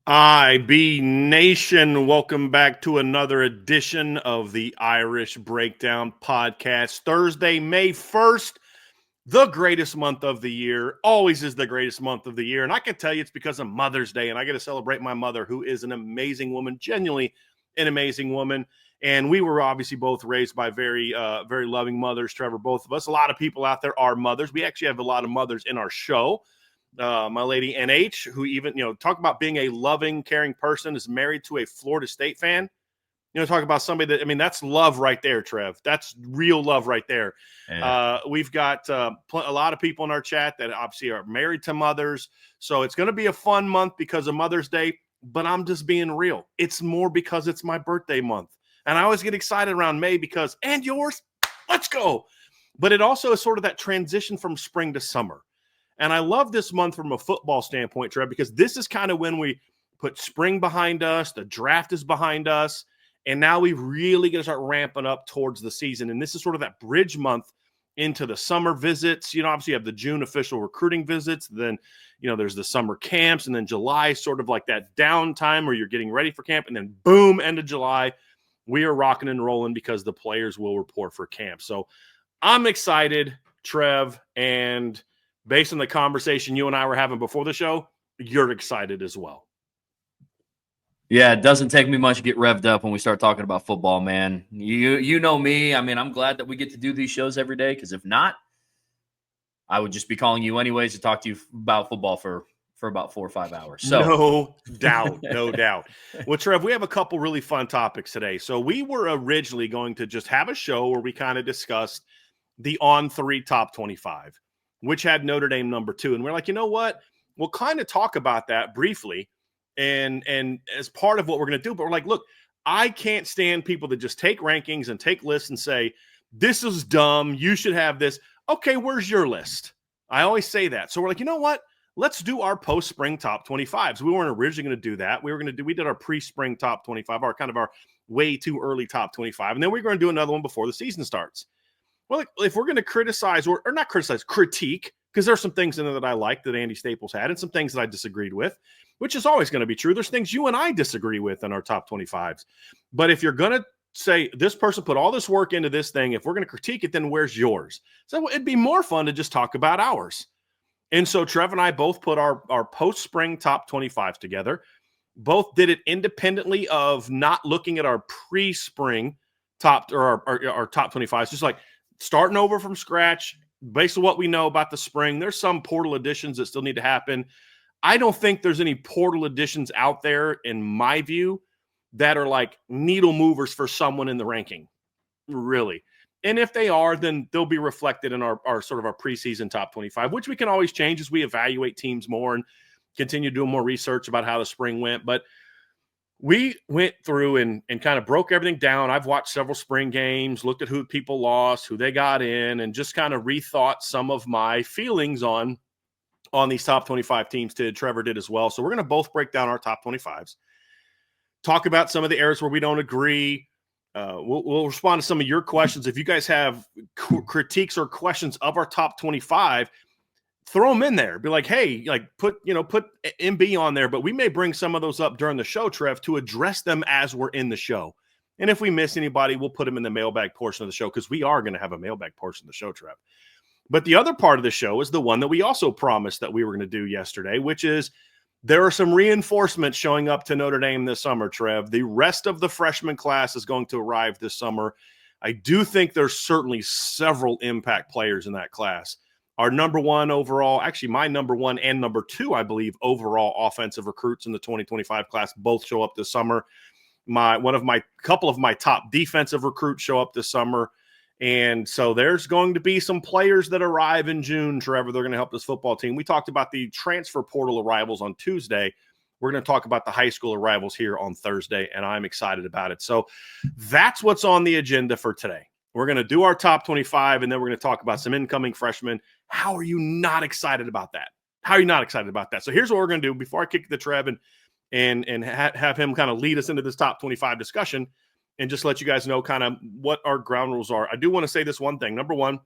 IB Nation, welcome back to another edition of the Irish Breakdown Podcast. Thursday, May 1st, the greatest month of the year, always is the greatest month of the year. And I can tell you it's because of Mother's Day, and I get to celebrate my mother, who is an amazing woman, genuinely an amazing woman. And we were obviously both raised by very loving mothers, Trevor, both of us. A lot of people out there are mothers. We actually have a lot of mothers in our show. My lady NH, who even, talk about being a loving, caring person, is married to a Florida State fan. Talk about somebody that, that's love right there, Trev. That's real love right there. Yeah. We've got a lot of people in our chat that obviously are married to mothers. So it's going to be a fun month because of Mother's Day, but I'm just being real. It's more because it's my birthday month. And I always get excited around May because, and yours, let's go. But it also is sort of that transition from spring to summer. And I love this month from a football standpoint, Trev, because this is kind of when we put spring behind us, the draft is behind us, and now we really got to start ramping up towards the season. And this is sort of that bridge month into the summer visits. Obviously you have the June official recruiting visits. Then, there's the summer camps. And then July, sort of like that downtime where you're getting ready for camp. And then boom, end of July, we are rocking and rolling because the players will report for camp. So I'm excited, Trev, and based on the conversation you and I were having before the show, you're excited as well. Yeah, it doesn't take me much to get revved up when we start talking about football, man. You know me. I'm glad that we get to do these shows every day, because if not, I would just be calling you anyways to talk to you about football for about 4 or 5 hours. So no doubt. Well, Trev, we have a couple really fun topics today. So we were originally going to just have a show where we kind of discussed the On3 top 25, which had Notre Dame number 2. And we're like, you know what? We'll kind of talk about that briefly and as part of what we're going to do. But we're like, look, I can't stand people that just take rankings and take lists and say, this is dumb, you should have this. Okay, where's your list? I always say that. So we're like, you know what? Let's do our post-spring top 25s. We weren't originally going to do that. We did our pre-spring top 25, our way too early top 25. And then we're going to do another one before the season starts. Well, if we're going to criticize or not criticize, critique, because there's some things in there that I liked that Andy Staples had and some things that I disagreed with, which is always going to be true. There's things you and I disagree with in our top 25s. But if you're going to say this person put all this work into this thing, if we're going to critique it, then where's yours? So it'd be more fun to just talk about ours. And so Trev and I both put our post-spring top 25s together. Both did it independently of not looking at our pre-spring top or our top 25s, just like starting over from scratch based on what we know about the spring. There's some portal additions that still need to happen. I don't think there's any portal additions out there, in my view, that are like needle movers for someone in the ranking, really. And if they are, then they'll be reflected in our sort of our preseason top 25, which we can always change as we evaluate teams more and continue doing more research about how the spring went. But we went through and kind of broke everything down. I've watched several spring games, looked at who people lost, who they got in, and just kind of rethought some of my feelings on these top 25 teams. Trevor did as well. So we're going to both break down our top 25s, talk about some of the areas where we don't agree. We'll respond to some of your questions. If you guys have critiques or questions of our top 25, throw them in there. Be like, hey, like put MB on there, but we may bring some of those up during the show, Trev, to address them as we're in the show. And if we miss anybody, we'll put them in the mailbag portion of the show, because we are going to have a mailbag portion of the show, Trev. But the other part of the show is the one that we also promised that we were going to do yesterday, which is there are some reinforcements showing up to Notre Dame this summer, Trev. The rest of the freshman class is going to arrive this summer. I do think there's certainly several impact players in that class. Our number one overall, actually my number one and number two, I believe, overall offensive recruits in the 2025 class both show up this summer. Couple of my top defensive recruits show up this summer. And so there's going to be some players that arrive in June, Trevor. They're going to help this football team. We talked about the transfer portal arrivals on Tuesday. We're going to talk about the high school arrivals here on Thursday, and I'm excited about it. So that's what's on the agenda for today. We're going to do our top 25, and then we're going to talk about some incoming freshmen. How are you not excited about that? How are you not excited about that? So here's what we're going to do before I kick the Trev and have him kind of lead us into this top 25 discussion, and just let you guys know kind of what our ground rules are. I do want to say this one thing. Number one,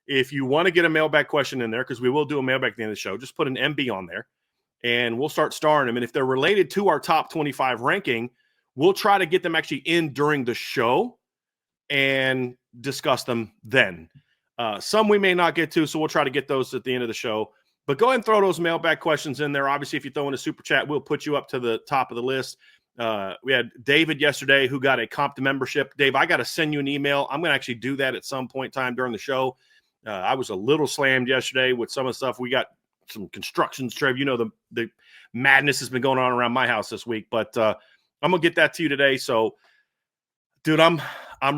if you want to get a mailbag question in there, because we will do a mailbag at the end of the show, just put an MB on there. and we'll start starring them. And if they're related to our top 25 ranking, we'll try to get them actually in during the show and discuss them then. Some we may not get to, so we'll try to get those at the end of the show. But go ahead and throw those mailbag questions in there. Obviously, if you throw in a super chat, we'll put you up to the top of the list. We had David yesterday who got a comp to membership. Dave, I got to send you an email. I'm going to actually do that at some point in time during the show. I was a little slammed yesterday with some of the stuff. We got some constructions, Trev. You know, the madness has been going on around my house this week, but I'm going to get that to you today. So, dude, I'm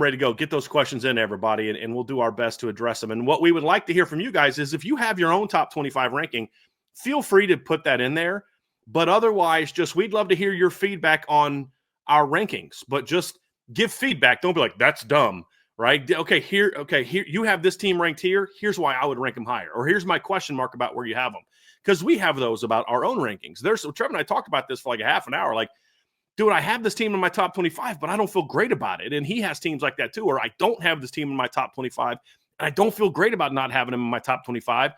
ready to go. Get those questions in, everybody, and we'll do our best to address them. And what we would like to hear from you guys is if you have your own top 25 ranking, feel free to put that in there. But otherwise, we'd love to hear your feedback on our rankings. But just give feedback. Don't be like, that's dumb, right? Okay, here, you have this team ranked here. Here's why I would rank them higher. Or here's my question mark about where you have them. Because we have those about our own rankings. Trevor and I talked about this for like a half an hour. Like, dude, I have this team in my top 25, but I don't feel great about it. And he has teams like that too. Or I don't have this team in my top 25, and I don't feel great about not having him in my top 25.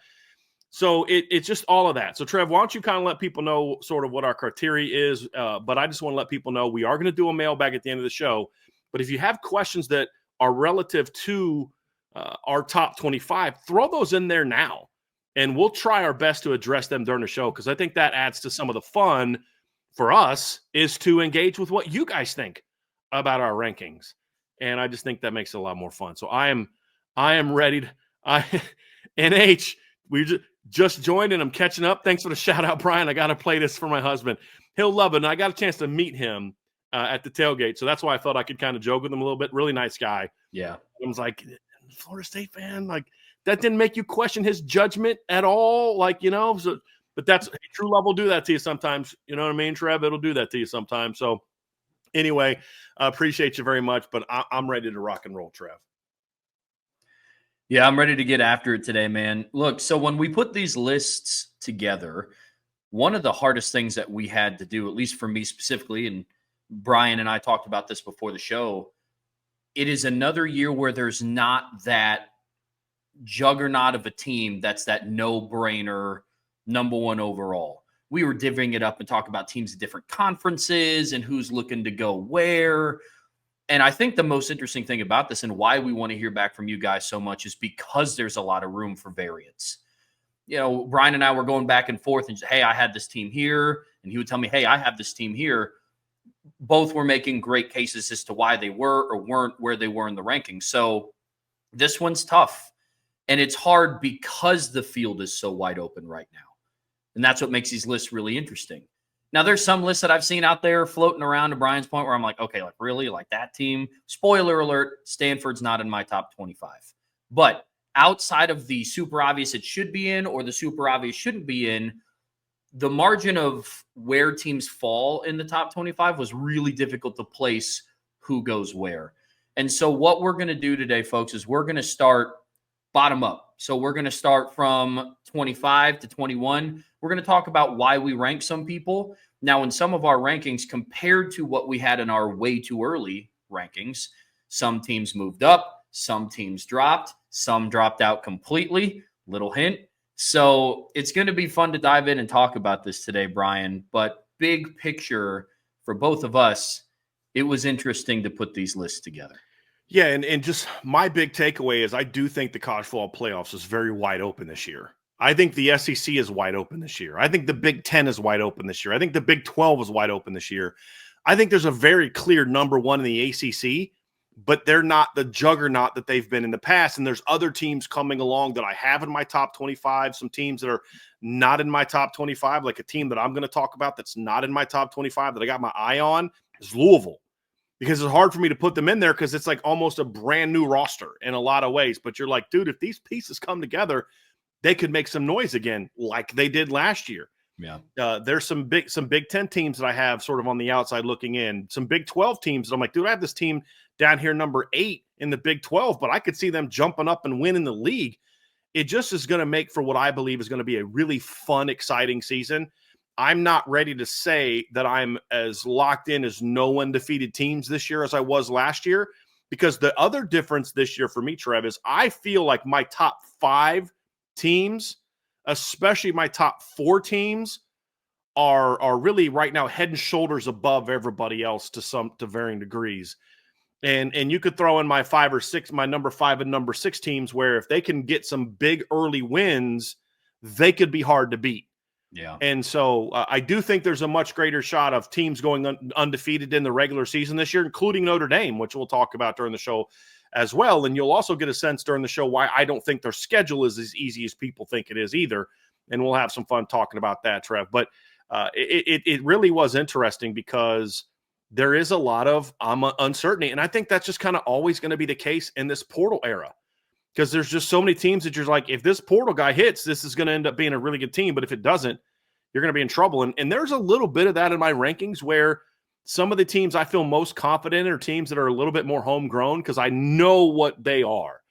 So it's just all of that. So, Trev, why don't you kind of let people know sort of what our criteria is? But I just want to let people know we are going to do a mailbag at the end of the show. But if you have questions that are relative to our top 25, throw those in there now. And we'll try our best to address them during the show, because I think that adds to some of the fun for us is to engage with what you guys think about our rankings. And I just think that makes it a lot more fun. So I am ready to NH, we just joined and I'm catching up. Thanks for the shout out, Brian. I got to play this for my husband. He'll love it. And I got a chance to meet him at the tailgate. So that's why I felt I could kind of joke with him a little bit. Really nice guy. Yeah. I was like, Florida State fan, like that didn't make you question his judgment at all. Like, so, but that's true love will do that to you sometimes. You know what I mean, Trev? It'll do that to you sometimes. So anyway, I appreciate you very much, but I'm ready to rock and roll, Trev. Yeah, I'm ready to get after it today, man. Look, so when we put these lists together, one of the hardest things that we had to do, at least for me specifically, and Bryan and I talked about this before the show, it is another year where there's not that juggernaut of a team that's that no-brainer number one overall. We were divvying it up and talking about teams in different conferences and who's looking to go where. And I think the most interesting thing about this and why we want to hear back from you guys so much is because there's a lot of room for variance. Bryan and I were going back and forth and say, hey, I had this team here. And he would tell me, hey, I have this team here. Both were making great cases as to why they were or weren't where they were in the rankings. So this one's tough. And it's hard because the field is so wide open right now. And that's what makes these lists really interesting. Now, there's some lists that I've seen out there floating around to Brian's point where I'm like, okay, like really? Like that team? Spoiler alert, Stanford's not in my top 25. But outside of the super obvious it should be in or the super obvious shouldn't be in, the margin of where teams fall in the top 25 was really difficult to place who goes where. And so what we're going to do today, folks, is we're going to start bottom up. So we're going to start from 25 to 21. We're going to talk about why we rank some people. Now, in some of our rankings, compared to what we had in our way too early rankings, some teams moved up, some teams dropped, some dropped out completely. Little hint. So it's going to be fun to dive in and talk about this today, Bryan. But big picture for both of us, it was interesting to put these lists together. Yeah, and just my big takeaway is I do think the college football playoffs is very wide open this year. I think the SEC is wide open this year. I think the Big Ten is wide open this year. I think the Big 12 is wide open this year. I think there's a very clear number one in the ACC, but they're not the juggernaut that they've been in the past. And there's other teams coming along that I have in my top 25, some teams that are not in my top 25, like a team that I'm going to talk about that's not in my top 25 that I got my eye on is Louisville. Because it's hard for me to put them in there because it's like almost a brand new roster in a lot of ways. But you're like, dude, if these pieces come together, they could make some noise again like they did last year. Yeah. There's some Big Ten teams that I have sort of on the outside looking in. Some Big 12 teams that I'm like, dude, I have this team down here number 8 in the Big 12, but I could see them jumping up and winning the league. It just is going to make for what I believe is going to be a really fun, exciting season. I'm not ready to say that I'm as locked in as no undefeated teams this year as I was last year, because the other difference this year for me, Trev, is I feel like my top 5 teams, especially my top 4 teams, are really right now head and shoulders above everybody else to varying degrees. And you could throw in my 5 or 6, my number 5 and number 6 teams, where if they can get some big early wins, they could be hard to beat. Yeah. And so I do think there's a much greater shot of teams going undefeated in the regular season this year, including Notre Dame, which we'll talk about during the show as well. And you'll also get a sense during the show why I don't think their schedule is as easy as people think it is either. And we'll have some fun talking about that, Trev. But it really was interesting because there is a lot of uncertainty. And I think that's just kind of always going to be the case in this portal era, because there's just so many teams that you're like, if this portal guy hits, this is going to end up being a really good team. But if it doesn't, you're going to be in trouble. And there's a little bit of that in my rankings, where some of the teams I feel most confident in are teams that are a little bit more homegrown because I know what they are.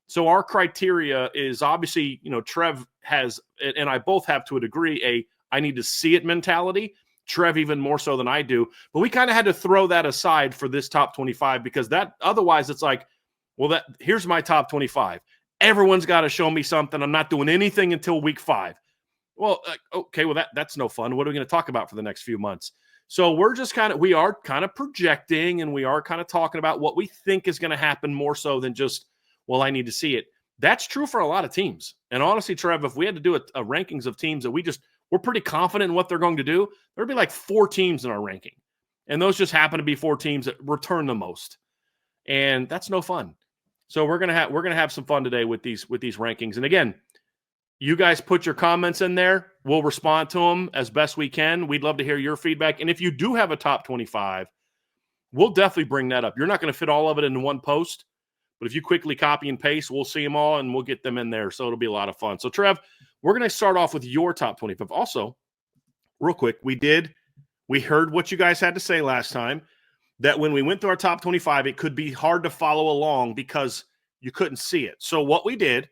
So our criteria is obviously, Trev has, and I both have to a degree, I need to see it mentality. Trev even more so than I do. But we kind of had to throw that aside for this top 25, because that otherwise it's like, well, here's my top 25. Everyone's got to show me something. I'm not doing anything until week 5. Well, okay, well, that's no fun. What are we going to talk about for the next few months? So we are kind of projecting, and we are kind of talking about what we think is going to happen more so than just, well, I need to see it. That's true for a lot of teams. And honestly, Trev, if we had to do a rankings of teams that we're pretty confident in what they're going to do, there'd be like 4 teams in our ranking. And those just happen to be 4 teams that return the most. And that's no fun. So we're gonna have some fun today with these rankings. And again, you guys put your comments in there. We'll respond to them as best we can. We'd love to hear your feedback. And if you do have a top 25, we'll definitely bring that up. You're not going to fit all of it in one post, but if you quickly copy and paste, we'll see them all and we'll get them in there. So it'll be a lot of fun. So Trev, we're going to start off with your top 25. Also, real quick, we heard what you guys had to say last time, that when we went through our top 25, it could be hard to follow along because you couldn't see it. So what we did,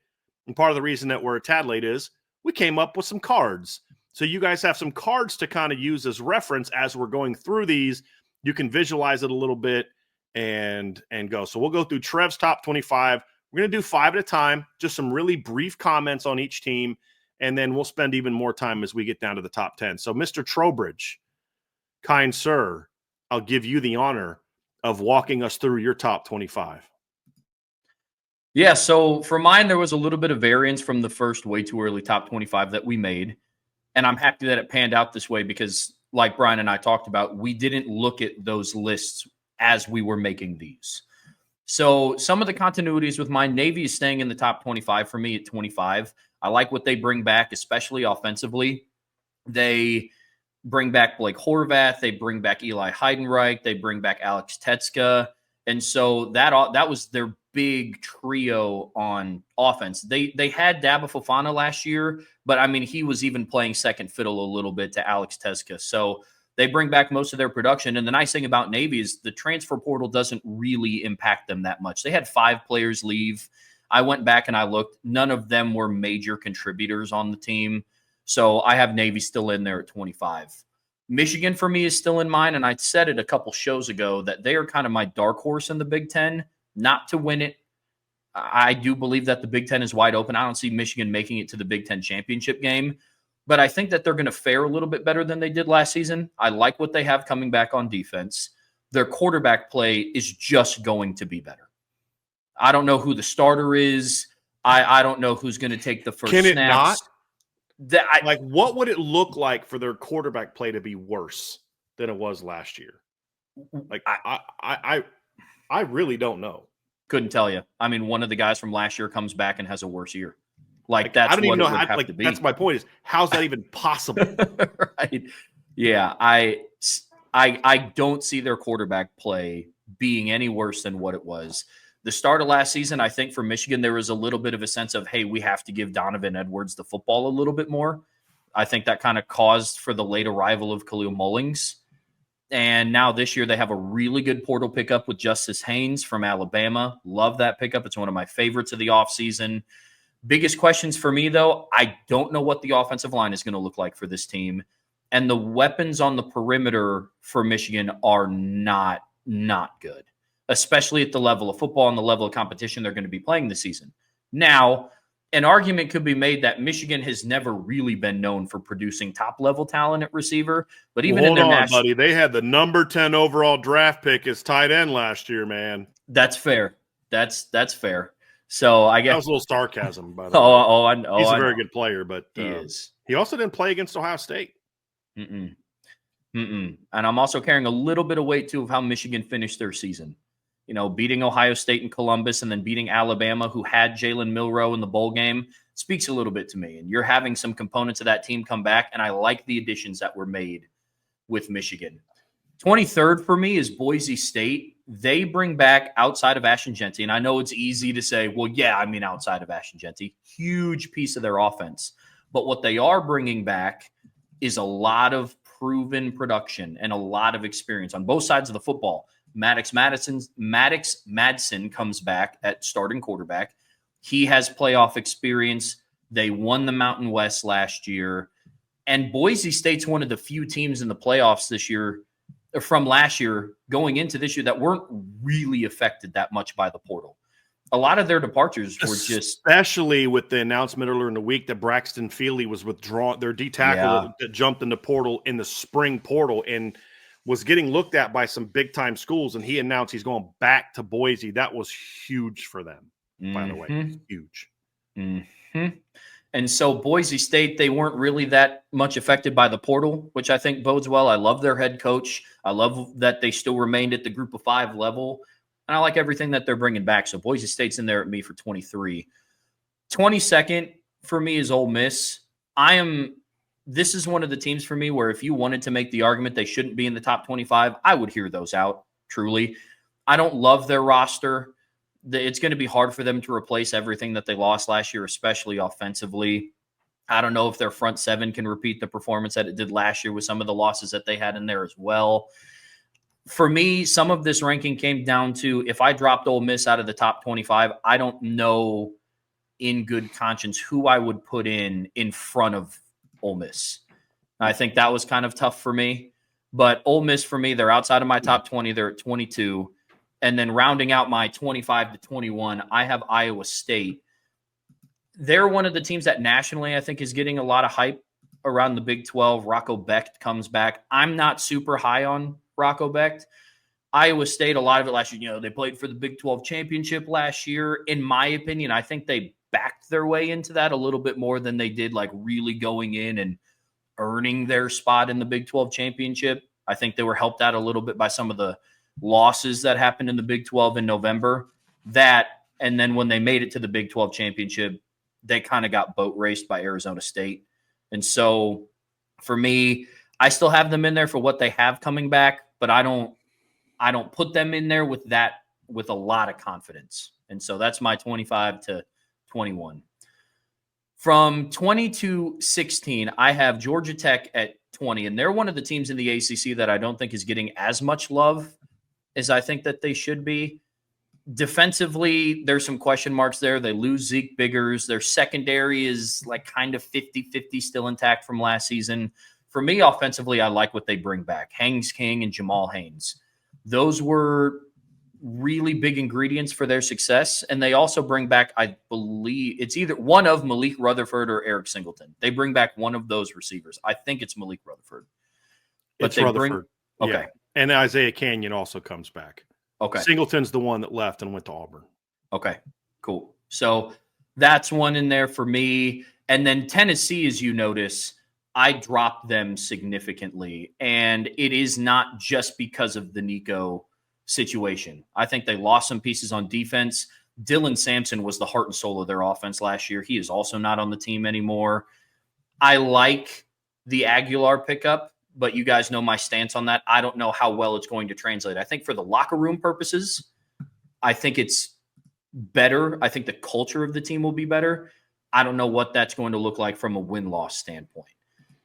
and part of the reason that we're a tad late, is we came up with some cards. So you guys have some cards to kind of use as reference as we're going through these. You can visualize it a little bit and go. So we'll go through Trev's top 25. We're going to do 5 at a time, just some really brief comments on each team, and then we'll spend even more time as we get down to the top 10. So Mr. Trowbridge, kind sir, I'll give you the honor of walking us through your top 25. Yeah, so for mine, there was a little bit of variance from the first way too early top 25 that we made. And I'm happy that it panned out this way because, like Bryan and I talked about, we didn't look at those lists as we were making these. So some of the continuities with mine, Navy is staying in the top 25 for me at 25. I like what they bring back, especially offensively. They bring back Blake Horvath. They bring back Eli Heidenreich. They bring back Alex Tetska. And so that was their big trio on offense. They had Dabo Fofana last year, but I mean, he was even playing second fiddle a little bit to Alex Tetska. So they bring back most of their production. And the nice thing about Navy is the transfer portal doesn't really impact them that much. They had 5 players leave. I went back and I looked. None of them were major contributors on the team. So I have Navy still in there at 25. Michigan for me is still in mine, and I said it a couple shows ago that they are kind of my dark horse in the Big Ten, not to win it. I do believe that the Big Ten is wide open. I don't see Michigan making it to the Big Ten championship game, but I think that they're going to fare a little bit better than they did last season. I like what they have coming back on defense. Their quarterback play is just going to be better. I don't know who the starter is. I don't know who's going to take the first snaps. Can it not? What would it look like for their quarterback play to be worse than it was last year? Like, I really don't know. Couldn't tell you. I mean, one of the guys from last year comes back and has a worse year. That's I don't even know how. That's my point. Is how's that even possible? Right? Yeah, I don't see their quarterback play being any worse than what it was. The start of last season, I think for Michigan, there was a little bit of a sense of, hey, we have to give Donovan Edwards the football a little bit more. I think that kind of caused for the late arrival of Khalil Mullings. And now this year they have a really good portal pickup with Justice Haynes from Alabama. Love that pickup. It's one of my favorites of the offseason. Biggest questions for me, though, I don't know what the offensive line is going to look like for this team. And the weapons on the perimeter for Michigan are not good, especially at the level of football and the level of competition they're going to be playing this season. Now, an argument could be made that Michigan has never really been known for producing top-level talent at receiver, but even in Hold their on, national, buddy. They had the number 10 overall draft pick as tight end last year, man. that's fair. That's fair. So I That guess was a little sarcasm, by the way. I know. He's a I very know. good player, but He is. he also didn't play against Ohio State. Mm-mm. Mm-mm. And I'm also carrying a little bit of weight too of how Michigan finished their season. You know, beating Ohio State and Columbus and then beating Alabama, who had Jalen Milroe in the bowl game, speaks a little bit to me. And you're having some components of that team come back, and I like the additions that were made with Michigan. 23rd for me is Boise State. They bring back outside of Ashton Jeanty, and I know it's easy to say, well, yeah, I mean outside of Ashton Jeanty, huge piece of their offense. But what they are bringing back is a lot of proven production and a lot of experience on both sides of the football. Maddox Madsen comes back at starting quarterback. He has playoff experience. They won the Mountain West last year. And Boise State's one of the few teams in the playoffs this year, from last year, going into this year, that weren't really affected that much by the portal. A lot of their departures were especially with the announcement earlier in the week that Braxton Feely was withdrawn, their D tackle that jumped in the portal in the spring portal and was getting looked at by some big time schools. And he announced he's going back to Boise. That was huge for them, by the way. Huge. Mm-hmm. And so Boise State, they weren't really that much affected by the portal, which I think bodes well. I love their head coach. I love that they still remained at the group of 5 level. And I like everything that they're bringing back. So Boise State's in there at me for 23. 22nd for me is Ole Miss. This is one of the teams for me where if you wanted to make the argument they shouldn't be in the top 25, I would hear those out, truly. I don't love their roster. It's going to be hard for them to replace everything that they lost last year, especially offensively. I don't know if their front 7 can repeat the performance that it did last year with some of the losses that they had in there as well. For me, some of this ranking came down to if I dropped Ole Miss out of the top 25, I don't know in good conscience who I would put in front of Ole Miss. I think that was kind of tough for me. But Ole Miss, for me, they're outside of my top 20. They're at 22. And then rounding out my 25 to 21, I have Iowa State. They're one of the teams that nationally I think is getting a lot of hype around the Big 12. Rocco Becht comes back. I'm not super high on Rocco Becht. Iowa State, a lot of it last year, they played for the Big 12 championship last year. In my opinion, I think they backed their way into that a little bit more than they did like really going in and earning their spot in the Big 12 championship. I think they were helped out a little bit by some of the losses that happened in the Big 12 in November. And then when they made it to the Big 12 championship, they kind of got boat raced by Arizona State. And so for me, I still have them in there for what they have coming back, but I don't put them in there with a lot of confidence. And so that's my 25 to 21. From 20 to 16, I have Georgia Tech at 20, and they're one of the teams in the ACC that I don't think is getting as much love as I think that they should be. Defensively, there's some question marks there. They lose Zeke Biggers. Their secondary is like kind of 50-50 still intact from last season. For me, offensively, I like what they bring back. Haynes King and Jamal Haynes. Those were really big ingredients for their success. And they also bring back, I believe, it's either one of Malik Rutherford or Eric Singleton. They bring back one of those receivers. I think it's Malik Rutherford. But it's Rutherford. Okay. Yeah. And Isaiah Canyon also comes back. Okay. Singleton's the one that left and went to Auburn. Okay, cool. So that's one in there for me. And then Tennessee, as you notice, I dropped them significantly. And it is not just because of the Nico situation. I think they lost some pieces on defense. Dylan Sampson was the heart and soul of their offense last year. He is also not on the team anymore. I like the Aguilar pickup, but you guys know my stance on that. I don't know how well it's going to translate. I think for the locker room purposes, I think it's better. I think the culture of the team will be better. I don't know what that's going to look like from a win-loss standpoint.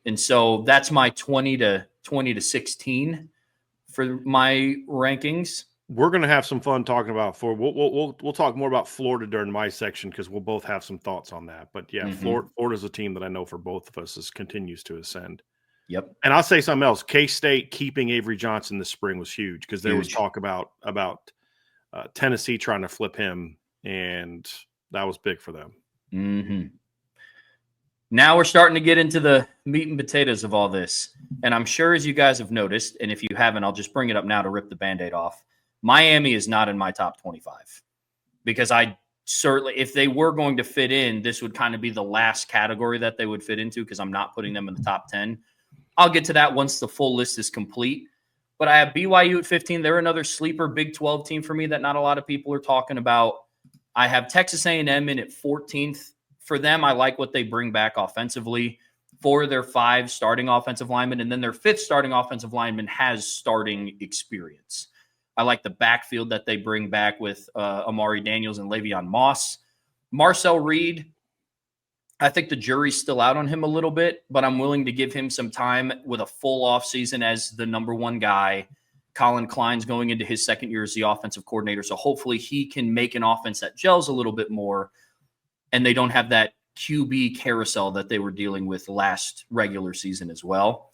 And so that's my 20 to 16 for my rankings. We're going to have some fun talking about we'll talk more about Florida during my section because we'll both have some thoughts on that. But yeah, Florida's a team that I know for both of us continues to ascend. Yep. And I'll say something else. K-State keeping Avery Johnson this spring was huge because there was talk about Tennessee trying to flip him, and that was big for them. Mm-hmm. Now we're starting to get into the meat and potatoes of all this. And I'm sure as you guys have noticed, and if you haven't, I'll just bring it up now to rip the Band-Aid off. Miami is not in my top 25 because I certainly, if they were going to fit in, this would kind of be the last category that they would fit into because I'm not putting them in the top 10. I'll get to that once the full list is complete. But I have BYU at 15. They're another sleeper Big 12 team for me that not a lot of people are talking about. I have Texas A&M in at 14th. For them, I like what they bring back offensively. 4 of their 5 starting offensive linemen, and then their 5th starting offensive lineman has starting experience. I like the backfield that they bring back with Amari Daniels and Le'Veon Moss. Marcel Reed, I think the jury's still out on him a little bit, but I'm willing to give him some time with a full offseason as the number 1 guy. Colin Klein's going into his second year as the offensive coordinator, so hopefully he can make an offense that gels a little bit more, and they don't have that QB carousel that they were dealing with last regular season as well.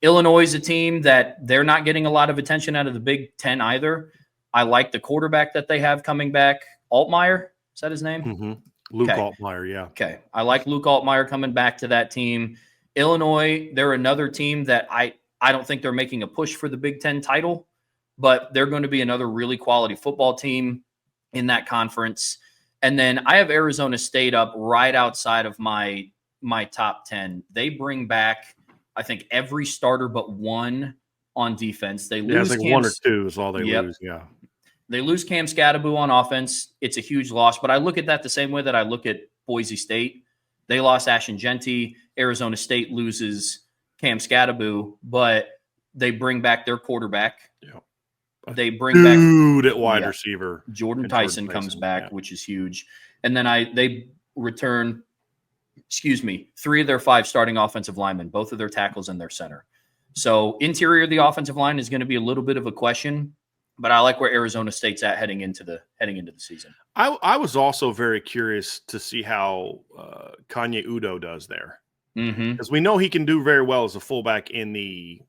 Illinois is a team that they're not getting a lot of attention out of the Big Ten either. I like the quarterback that they have coming back. Altmaier, is that his name? Mm-hmm. Luke Altmaier, yeah. Okay. I like Luke Altmaier coming back to that team. Illinois, they're another team that I don't think they're making a push for the Big Ten title, but they're going to be another really quality football team in that conference. And then I have Arizona State up right outside of my top 10. They bring back, I think, every starter but one on defense. They lose I think 1 or 2 is all they lose, yeah. They lose Cam Scadaboo on offense. It's a huge loss, but I look at that the same way that I look at Boise State. They lost Ashton Genty. Arizona State loses Cam Scadaboo, but they bring back their quarterback. Yeah. They bring back at wide receiver. Jordan Tyson comes back, which is huge. And then they return, 3 of their 5 starting offensive linemen, both of their tackles and their center. So interior of the offensive line is going to be a little bit of a question, but I like where Arizona State's at heading into the season. I was also very curious to see how Kanye Udo does there. Because we know he can do very well as a fullback in the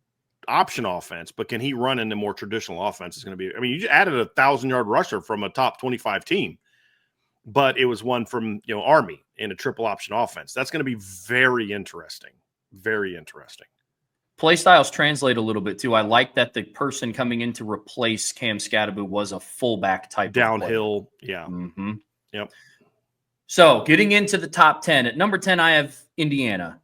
option offense, but can he run in the more traditional offense? Is going to be, I mean, you just added a 1,000-yard rusher from a top 25 team, but it was one from, Army in a triple option offense. That's going to be very interesting. Very interesting. Play styles translate a little bit too. I like that the person coming in to replace Cam Scadaboo was a fullback type downhill. Yeah. Mm-hmm. Yep. So getting into the top 10, at number 10, I have Indiana.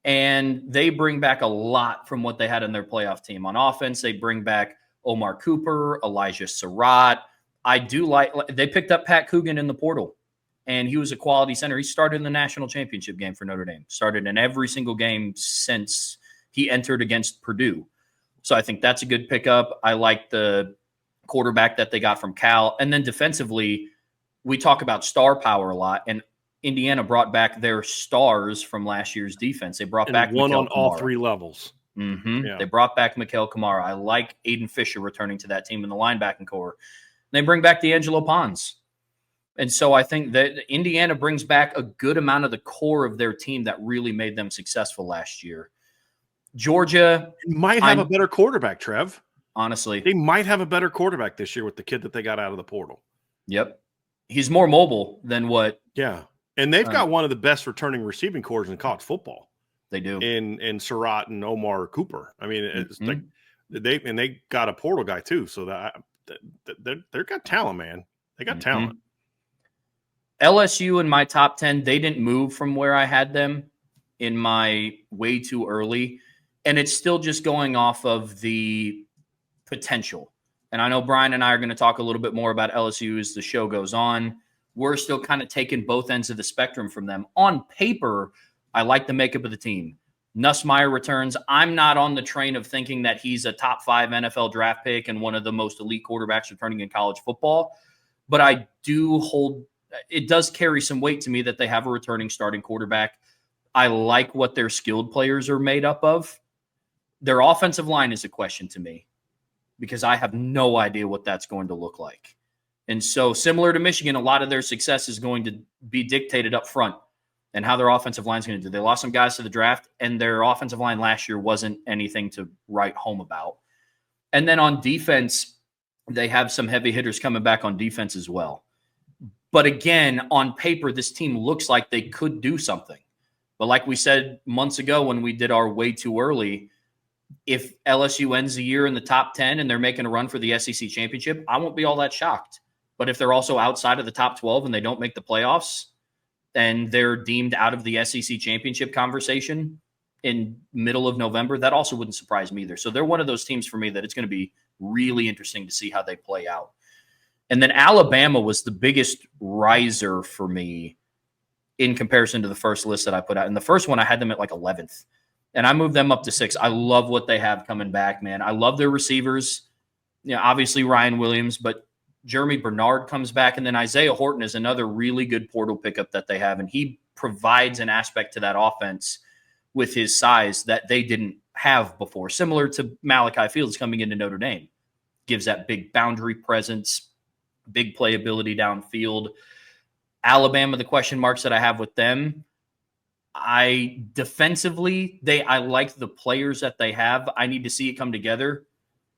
And they bring back a lot from what they had in their playoff team. On offense, they bring back Omar Cooper, Elijah Surratt. I do like – they picked up Pat Coogan in the portal, and he was a quality center. He started in the national championship game for Notre Dame, started in every single game since he entered against Purdue. So I think that's a good pickup. I like the quarterback that they got from Cal. And then defensively, we talk about star power a lot, and Indiana brought back their stars from last year's defense. They brought back one Mikael on Kamara. all 3 levels. Yeah. They brought back Mikael Kamara. I like Aiden Fisher returning to that team in the linebacking core. They bring back D'Angelo Pons. And so I think that Indiana brings back a good amount of the core of their team that really made them successful last year. Georgia might have a better quarterback, Trev. Honestly. They might have a better quarterback this year with the kid that they got out of the portal. Yep. He's more mobile than what – yeah. And they've got one of the best returning receiving cores in college football. They do. In Surratt and Omar Cooper. I mean, it's like they got a portal guy too. So they've got talent, man. They got talent. LSU in my top 10, they didn't move from where I had them in my way too early. And it's still just going off of the potential. And I know Bryan and I are going to talk a little bit more about LSU as the show goes on. We're still kind of taking both ends of the spectrum from them. On paper, I like the makeup of the team. Nussmeier returns. I'm not on the train of thinking that he's a top 5 NFL draft pick and one of the most elite quarterbacks returning in college football. But I do hold – it does carry some weight to me that they have a returning starting quarterback. I like what their skilled players are made up of. Their offensive line is a question to me because I have no idea what that's going to look like. And so similar to Michigan, a lot of their success is going to be dictated up front and how their offensive line is going to do. They lost some guys to the draft, and their offensive line last year wasn't anything to write home about. And then on defense, they have some heavy hitters coming back on defense as well. But again, on paper, this team looks like they could do something. But like we said months ago when we did our way too early, if LSU ends the year in the top 10 and they're making a run for the SEC championship, I won't be all that shocked. But if they're also outside of the top 12 and they don't make the playoffs and they're deemed out of the SEC championship conversation in middle of November, that also wouldn't surprise me either. So they're one of those teams for me that it's going to be really interesting to see how they play out. And then Alabama was the biggest riser for me in comparison to the first list that I put out. And the first one, I had them at like 11th. And I moved them up to 6. I love what they have coming back, man. I love their receivers. Obviously Ryan Williams, but Jeremy Bernard comes back. And then Isaiah Horton is another really good portal pickup that they have. And he provides an aspect to that offense with his size that they didn't have before. Similar to Malachi Fields coming into Notre Dame. Gives that big boundary presence, big playability downfield. Alabama, the question marks that I have with them, I like the players that they have. I need to see it come together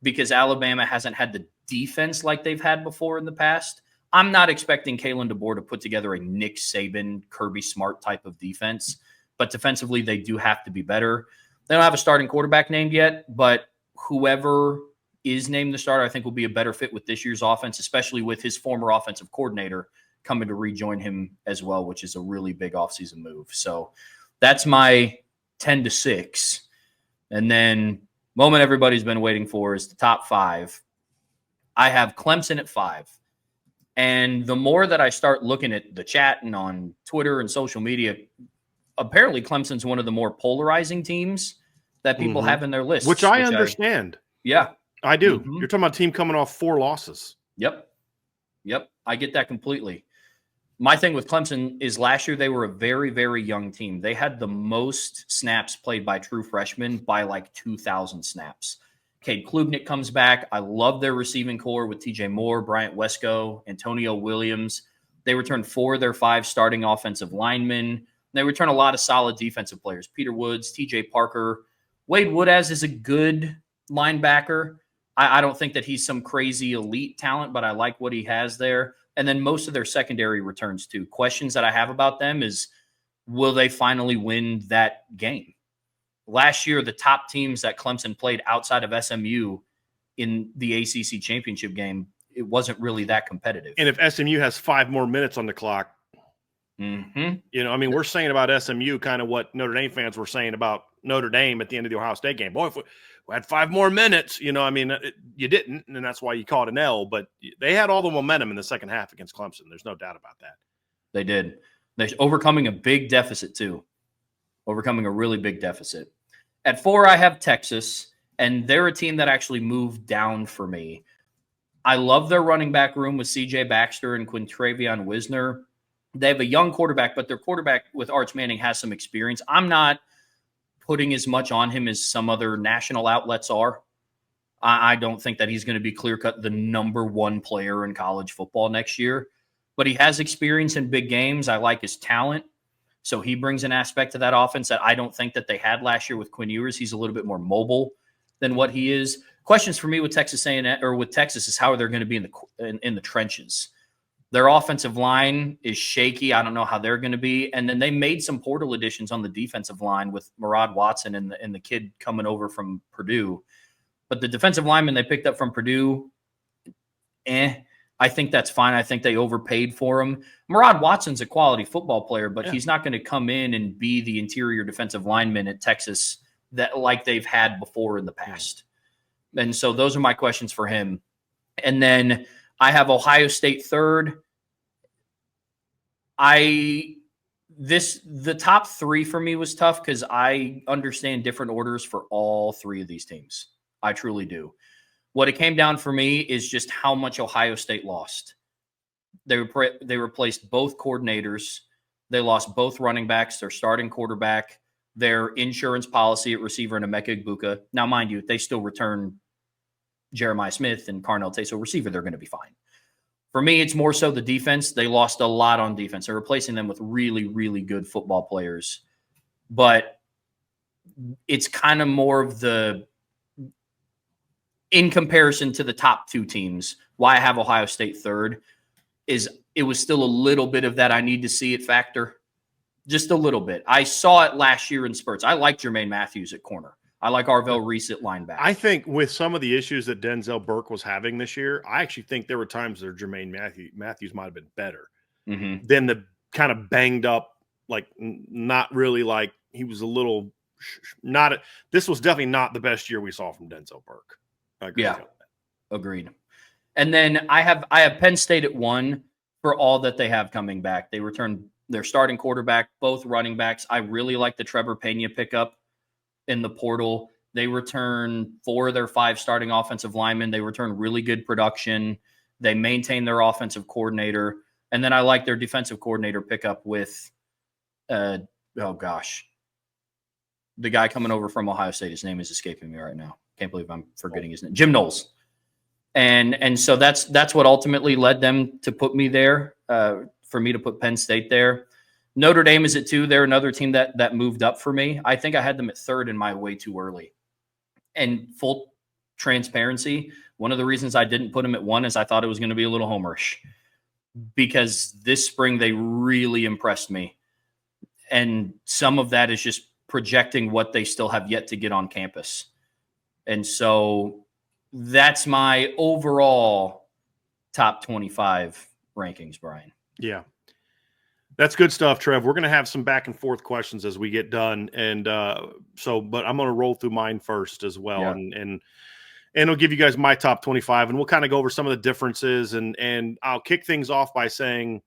because Alabama hasn't had the defense like they've had before in the past. I'm not expecting Kalen DeBoer to put together a Nick Saban, Kirby Smart type of defense, but defensively they do have to be better. They don't have a starting quarterback named yet, but whoever is named the starter, I think will be a better fit with this year's offense, especially with his former offensive coordinator coming to rejoin him as well, which is a really big offseason move. So that's my 10-6. And then moment everybody's been waiting for is the top 5. I have Clemson at 5. And the more that I start looking at the chat and on Twitter and social media, apparently Clemson's one of the more polarizing teams that people have in their list. Which I understand. Yeah. I do. You're talking about a team coming off 4 losses. Yep. I get that completely. My thing with Clemson is last year they were a very, very young team. They had the most snaps played by true freshmen by like 2,000 snaps. Cade Klubnik comes back. I love their receiving core with TJ Moore, Bryant Wesco, Antonio Williams. They returned 4 of their 5 starting offensive linemen. They return a lot of solid defensive players. Peter Woods, TJ Parker. Wade Woodaz is a good linebacker. I don't think that he's some crazy elite talent, but I like what he has there. And then most of their secondary returns too. Questions that I have about them is, will they finally win that game? Last year, the top teams that Clemson played outside of SMU in the ACC championship game, it wasn't really that competitive. And if SMU has 5 more minutes on the clock, we're saying about SMU kind of what Notre Dame fans were saying about Notre Dame at the end of the Ohio State game. Boy, if we had 5 more minutes, you didn't, and that's why you caught an L. But they had all the momentum in the second half against Clemson. There's no doubt about that. They did. They're overcoming a big deficit too. Overcoming a really big deficit. At 4, I have Texas, and they're a team that actually moved down for me. I love their running back room with C.J. Baxter and Quintravion Wisner. They have a young quarterback, but their quarterback with Arch Manning has some experience. I'm not putting as much on him as some other national outlets are. I don't think that he's going to be clear-cut the number 1 player in college football next year, but he has experience in big games. I like his talent. So he brings an aspect to that offense that I don't think that they had last year with Quinn Ewers. He's a little bit more mobile than what he is. Questions for me with Texas A&M or with Texas is how are they going to be in the trenches. Their offensive line is shaky. I don't know how they're going to be. And then they made some portal additions on the defensive line with Murad Watson and the kid coming over from Purdue. But the defensive lineman they picked up from Purdue, I think that's fine. I think they overpaid for him. Murad Watson's a quality football player, but he's not going to come in and be the interior defensive lineman at Texas that like they've had before in the past. And so those are my questions for him. And then I have Ohio State 3rd. The top 3 for me was tough because I understand different orders for all 3 of these teams. I truly do. What it came down for me is just how much Ohio State lost. They replaced both coordinators. They lost both running backs, their starting quarterback, their insurance policy at receiver, and Emeka Egbuka. Now, mind you, they still return Jeremiah Smith and Carnell Tate, so receiver, they're going to be fine. For me, it's more so the defense. They lost a lot on defense. They're replacing them with really, really good football players. But it's kind of more of the, in comparison to the top 2 teams, why I have Ohio State 3rd is it was still a little bit of that I need to see it factor. Just a little bit. I saw it last year in spurts. I like Jermaine Matthews at corner. I like Arvell Reese at linebacker. I think with some of the issues that Denzel Burke was having this year, I actually think there were times that Jermaine Matthews might have been better than the kind of banged up, like not really like he was a little not. This was definitely not the best year we saw from Denzel Burke. I agree. Yeah, agreed. And then I have Penn State at 1 for all that they have coming back. They returned their starting quarterback, both running backs. I really like the Trevor Pena pickup in the portal. They return 4 of their 5 starting offensive linemen. They return really good production. They maintain their offensive coordinator. And then I like their defensive coordinator pickup with, the guy coming over from Ohio State. His name is escaping me right now. Can't believe I'm forgetting his name. Jim Knowles. And so that's what ultimately led them to put me there, for me to put Penn State there. Notre Dame is at 2. They're another team that moved up for me. I think I had them at 3rd in my way too early. And full transparency, one of the reasons I didn't put them at 1 is I thought it was going to be a little homerish, because this spring they really impressed me. And some of that is just projecting what they still have yet to get on campus. And so that's my overall top 25 rankings, Brian. Yeah. That's good stuff, Trev. We're going to have some back and forth questions as we get done. And but I'm going to roll through mine first as well. Yeah. And I'll give you guys my top 25, and we'll kind of go over some of the differences. And I'll kick things off by saying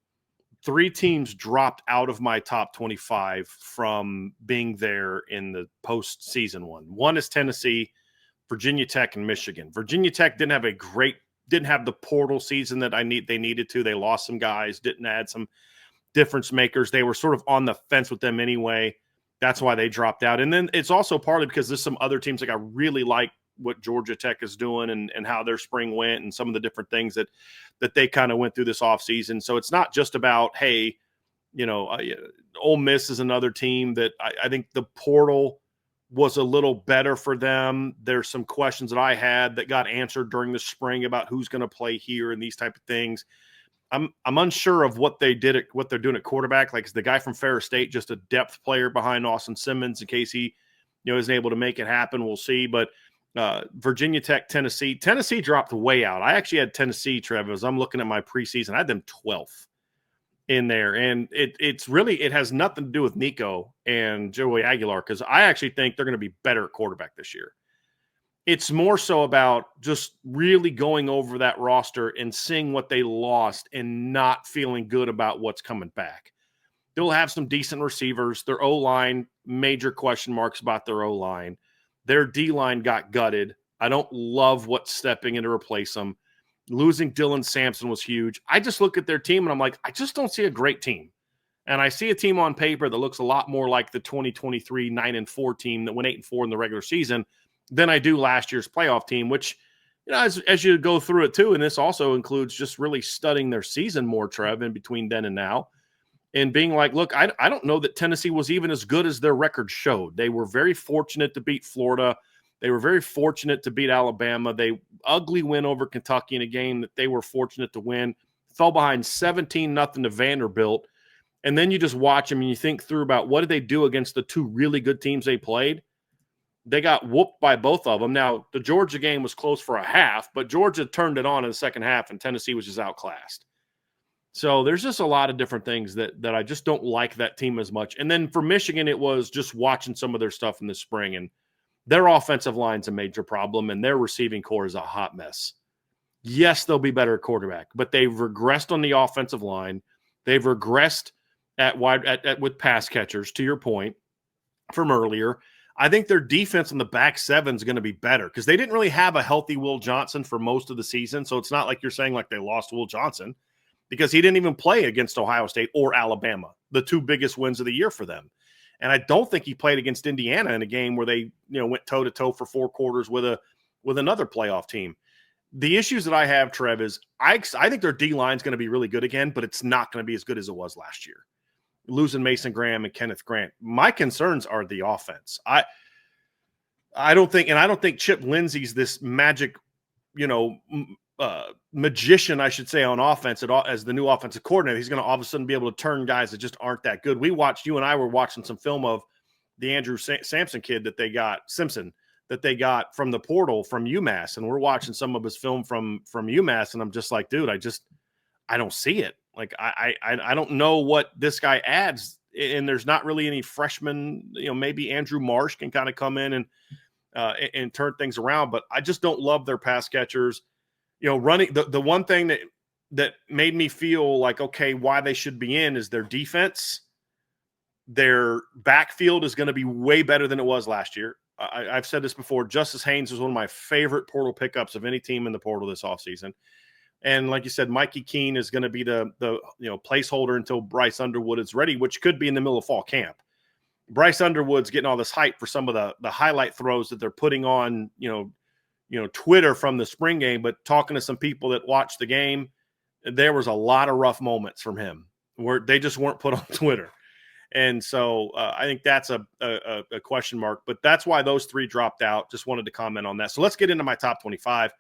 3 teams dropped out of my top 25 from being there in the postseason one. One is Tennessee, Virginia Tech, and Michigan. Virginia Tech didn't have the portal season that they needed to. They lost some guys, didn't add some difference makers. They were sort of on the fence with them anyway. That's why they dropped out. And then it's also partly because there's some other teams, like I really like what Georgia Tech is doing and how their spring went and some of the different things that they kind of went through this offseason. So it's not just about, hey, Ole Miss is another team that I think the portal was a little better for them. There's some questions that I had that got answered during the spring about who's going to play here and these type of things. I'm unsure of what they're doing at quarterback. Like, is the guy from Ferris State just a depth player behind Austin Simmons in case he, isn't able to make it happen? We'll see. But Virginia Tech, Tennessee dropped way out. I actually had Tennessee, Trevor, as I'm looking at my preseason. I had them 12th in there. And it has nothing to do with Nico and Joey Aguilar, because I actually think they're going to be better at quarterback this year. It's more so about just really going over that roster and seeing what they lost and not feeling good about what's coming back. They'll have some decent receivers. Their O-line, major question marks about their O-line. Their D-line got gutted. I don't love what's stepping in to replace them. Losing Dylan Sampson was huge. I just look at their team and I'm like, I just don't see a great team. And I see a team on paper that looks a lot more like the 2023 9-4 team that went 8-4 in the regular season than I do last year's playoff team, which, as you go through it too, and this also includes just really studying their season more, Trev, in between then and now, and being like, look, I don't know that Tennessee was even as good as their record showed. They were very fortunate to beat Florida. They were very fortunate to beat Alabama. They ugly win over Kentucky in a game that they were fortunate to win. Fell behind 17-0 to Vanderbilt. And then you just watch them and you think through about what did they do against the 2 really good teams they played. They got whooped by both of them. Now, the Georgia game was close for a half, but Georgia turned it on in the second half, and Tennessee was just outclassed. So there's just a lot of different things that I just don't like that team as much. And then for Michigan, it was just watching some of their stuff in the spring, and their offensive line's a major problem, and their receiving core is a hot mess. Yes, they'll be better at quarterback, but they've regressed on the offensive line. They've regressed with pass catchers, to your point from earlier. I think their defense on the back 7 is going to be better because they didn't really have a healthy Will Johnson for most of the season. So it's not like you're saying like they lost Will Johnson, because he didn't even play against Ohio State or Alabama, the 2 biggest wins of the year for them. And I don't think he played against Indiana in a game where they, went toe-to-toe for 4 quarters with another playoff team. The issues that I have, Trev, is I think their D-line is going to be really good again, but it's not going to be as good as it was last year. Losing Mason Graham and Kenneth Grant. My concerns are the offense. I don't think Chip Lindsey's this magic, magician, I should say, on offense as the new offensive coordinator. He's going to all of a sudden be able to turn guys that just aren't that good. You and I were watching some film of the Andrew Simpson kid that they got from the portal from UMass, and we're watching some of his film from UMass, and I'm just like, dude, I don't see it. Like I don't know what this guy adds, and there's not really any freshmen. Maybe Andrew Marsh can kind of come in and turn things around, but I just don't love their pass catchers. Running the one thing that made me feel like, okay, why they should be in is their defense. Their backfield is going to be way better than it was last year. I've said this before. Justice Haynes was one of my favorite portal pickups of any team in the portal this offseason. And like you said, Mikey Keene is going to be the placeholder until Bryce Underwood is ready, which could be in the middle of fall camp. Bryce Underwood's getting all this hype for some of the highlight throws that they're putting on, Twitter from the spring game. But talking to some people that watched the game, there was a lot of rough moments from him where they just weren't put on Twitter. And so I think that's a question mark. But that's why those three dropped out. Just wanted to comment on that. So let's get into my top 25.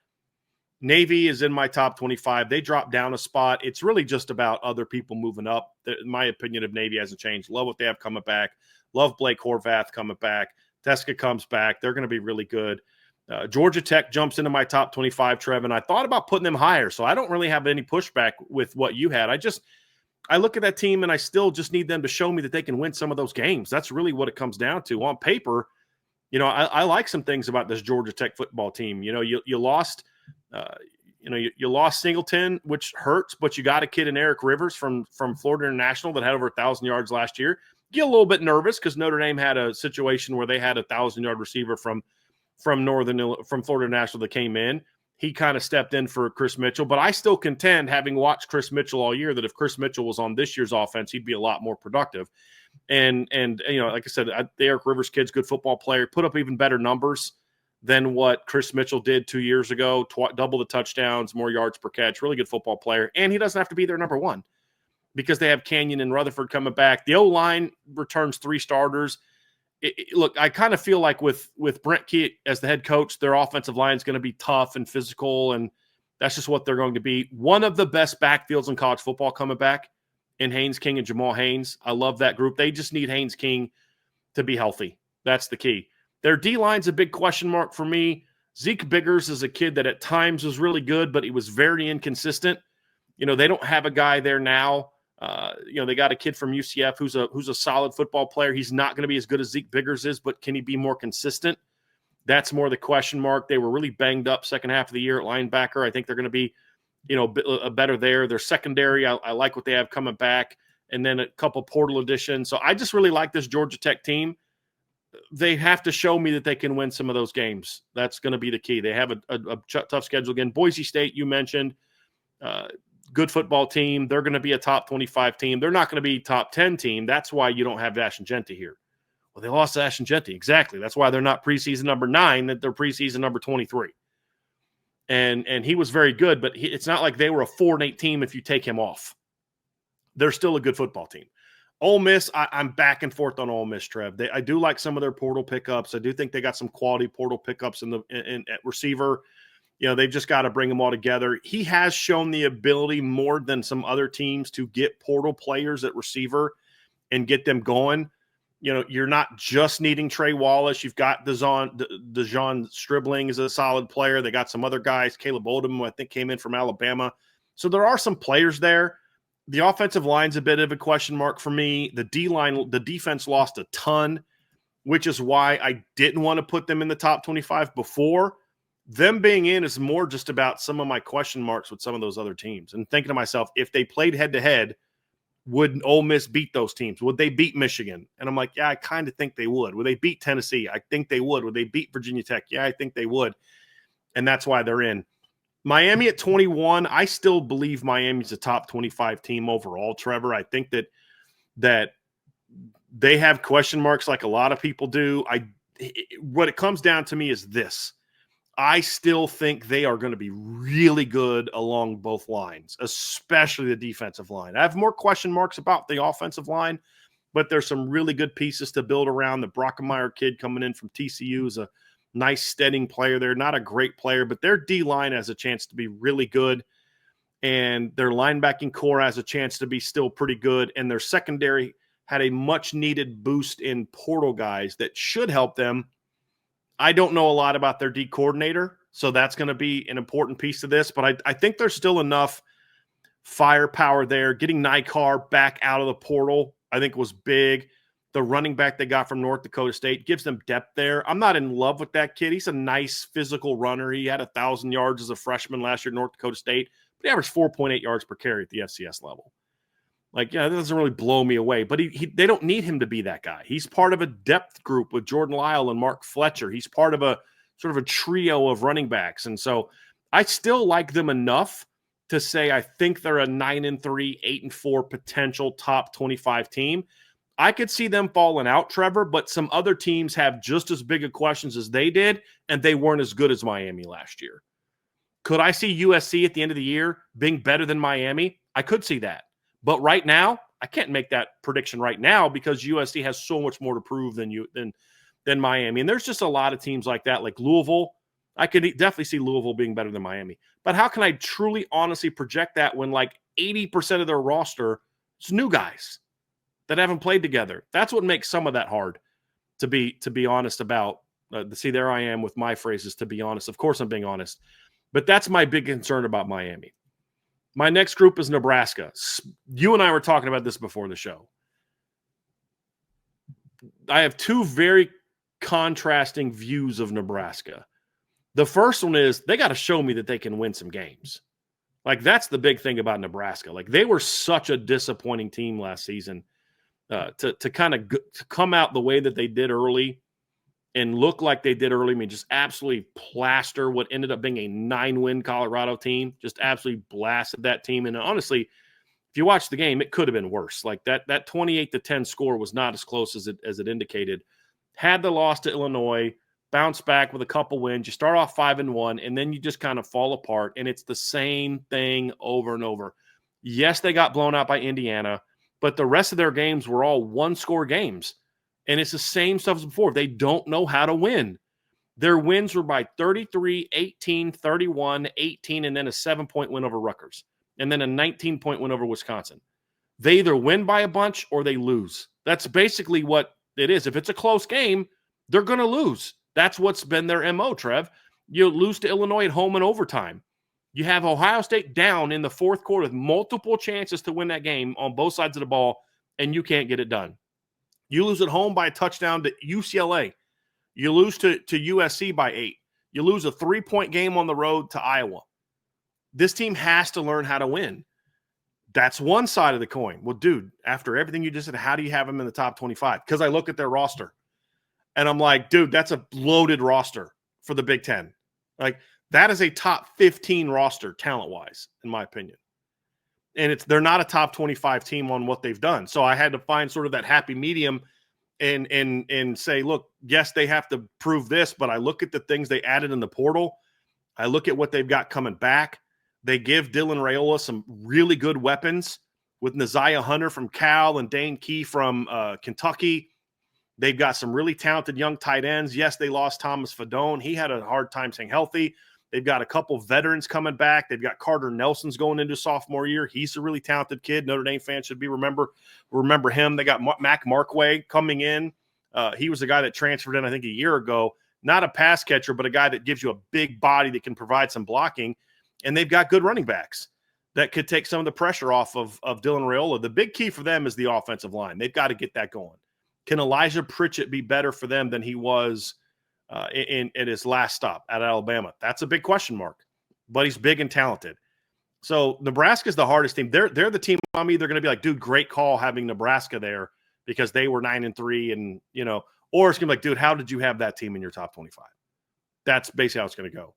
Navy is in my top 25. They dropped down a spot. It's really just about other people moving up. My opinion of Navy hasn't changed. Love what they have coming back. Love Blake Horvath coming back. Teska comes back. They're going to be really good. Georgia Tech jumps into my top 25, Trev, and I thought about putting them higher, so I don't really have any pushback with what you had. I look at that team, and I still just need them to show me that they can win some of those games. That's really what it comes down to. On paper, I like some things about this Georgia Tech football team. You lost you lost Singleton, which hurts, but you got a kid in Eric Rivers from Florida International that had over 1,000 yards last year. Get a little bit nervous because Notre Dame had a situation where they had a 1,000-yard receiver from Florida International that came in. He kind of stepped in for Chris Mitchell, but I still contend, having watched Chris Mitchell all year, that if Chris Mitchell was on this year's offense, he'd be a lot more productive. And like I said, the Eric Rivers kid's a good football player, put up even better numbers than what Chris Mitchell did 2 years ago, double the touchdowns, more yards per catch, really good football player. And he doesn't have to be their number one because they have Canyon and Rutherford coming back. The O-line returns 3 starters. Look, I kind of feel like with Brent Key as the head coach, their offensive line is going to be tough and physical, and that's just what they're going to be. One of the best backfields in college football coming back in Haynes King and Jamal Haynes. I love that group. They just need Haynes King to be healthy. That's the key. Their D-line's a big question mark for me. Zeke Biggers is a kid that at times was really good, but he was very inconsistent. They don't have a guy there now. They got a kid from UCF who's a solid football player. He's not going to be as good as Zeke Biggers is, but can he be more consistent? That's more the question mark. They were really banged up second half of the year at linebacker. I think they're going to be, better there. Their secondary, I like what they have coming back, and then a couple portal additions. So I just really like this Georgia Tech team. They have to show me that they can win some of those games. That's going to be the key. They have a tough schedule again. Boise State, you mentioned, good football team. They're going to be a top 25 team. They're not going to be top 10 team. That's why you don't have Dash and Genti here. Well, they lost Dash and Genti. Exactly. That's why they're not preseason number 9, that they're preseason number 23. And he was very good, but it's not like they were a 4-8 team if you take him off. They're still a good football team. Ole Miss, I'm back and forth on Ole Miss, Trev. I do like some of their portal pickups. I do think they got some quality portal pickups at receiver. They've just got to bring them all together. He has shown the ability more than some other teams to get portal players at receiver and get them going. You're not just needing Trey Wallace. You've got Dejon Stribling is a solid player. They got some other guys. Caleb Oldham, who I think came in from Alabama. So there are some players there. The offensive line's a bit of a question mark for me. The D-line, the defense lost a ton, which is why I didn't want to put them in the top 25 before. Them being in is more just about some of my question marks with some of those other teams. And thinking to myself, if they played head-to-head, would Ole Miss beat those teams? Would they beat Michigan? And I'm like, yeah, I kind of think they would. Would they beat Tennessee? I think they would. Would they beat Virginia Tech? Yeah, I think they would. And that's why they're in. Miami at 21, I still believe Miami's a top 25 team overall, Trevor. I think that they have question marks like a lot of people do. What it comes down to me is this. I still think they are going to be really good along both lines, especially the defensive line. I have more question marks about the offensive line, but there's some really good pieces to build around. The Brockemeyer kid coming in from TCU is nice steadying player. They're not a great player, but their D-line has a chance to be really good, and their linebacking core has a chance to be still pretty good, and their secondary had a much-needed boost in portal guys that should help them. I don't know a lot about their D coordinator, so that's going to be an important piece of this, but I think there's still enough firepower there. Getting Nikar back out of the portal, I think, was big. The running back they got from North Dakota State gives them depth there. I'm not in love with that kid. He's a nice physical runner. He had 1,000 yards as a freshman last year at North Dakota State, but he averaged 4.8 yards per carry at the FCS level. Like, yeah, that doesn't really blow me away, but they don't need him to be that guy. He's part of a depth group with Jordan Lyle and Mark Fletcher. He's part of a sort of a trio of running backs. And so I still like them enough to say I think they're a 9-3, 8-4 potential top 25 team. I could see them falling out, Trevor, but some other teams have just as big of questions as they did, and they weren't as good as Miami last year. Could I see USC at the end of the year being better than Miami? I could see that. But right now, I can't make that prediction right now because USC has so much more to prove than Miami. And there's just a lot of teams like that, like Louisville. I could definitely see Louisville being better than Miami. But how can I truly, honestly project that when like 80% of their roster is new guys that haven't played together? That's what makes some of that hard to be honest about. See, there I am with my phrases, to be honest. Of course I'm being honest. But that's my big concern about Miami. My next group is Nebraska. You and I were talking about this before the show. I have two very contrasting views of Nebraska. The first one is they got to show me that they can win some games. Like, that's the big thing about Nebraska. Like, they were such a disappointing team last season. To kind of come out the way that they did early and look like they did early, I mean, just absolutely plaster what ended up being a 9-win Colorado team, just absolutely blasted that team. And honestly, if you watch the game, it could have been worse. Like that 28-10 score was not as close as it indicated. Had the loss to Illinois, bounce back with a couple wins. You start off 5-1, and then you just kind of fall apart, and it's the same thing over and over. Yes, they got blown out by Indiana, but the rest of their games were all one-score games. And it's the same stuff as before. They don't know how to win. Their wins were by 33, 18, 31, 18, and then a 7-point win over Rutgers, and then a 19-point win over Wisconsin. They either win by a bunch or they lose. That's basically what it is. If it's a close game, they're going to lose. That's what's been their MO, Trev. You lose to Illinois at home in overtime. You have Ohio State down in the fourth quarter with multiple chances to win that game on both sides of the ball, and you can't get it done. You lose at home by a touchdown to UCLA. You lose to USC by 8. You lose a 3-point game on the road to Iowa. This team has to learn how to win. That's one side of the coin. Well, dude, after everything you just said, how do you have them in the top 25? Because I look at their roster, and I'm like, dude, that's a loaded roster for the Big Ten. Like, that is a top 15 roster talent-wise, in my opinion. And they're not a top 25 team on what they've done. So I had to find sort of that happy medium and say, look, yes, they have to prove this, but I look at the things they added in the portal. I look at what they've got coming back. They give Dylan Raiola some really good weapons with Naziah Hunter from Cal and Dane Key from Kentucky. They've got some really talented young tight ends. Yes, they lost Thomas Fadone. He had a hard time staying healthy. They've got a couple veterans coming back. They've got Carter Nelson's going into sophomore year. He's a really talented kid. Notre Dame fans should remember him. They got Mac Markway coming in. He was the guy that transferred in, I think, a year ago. Not a pass catcher, but a guy that gives you a big body that can provide some blocking. And they've got good running backs that could take some of the pressure off of Dylan Raiola. The big key for them is the offensive line. They've got to get that going. Can Elijah Pritchett be better for them than he was at his last stop at Alabama? That's a big question mark, but he's big and talented. So Nebraska's the hardest team. They're the team I'm either going to be like, dude, great call having Nebraska there because they were 9-3 and, or it's going to be like, dude, how did you have that team in your top 25? That's basically how it's going to go.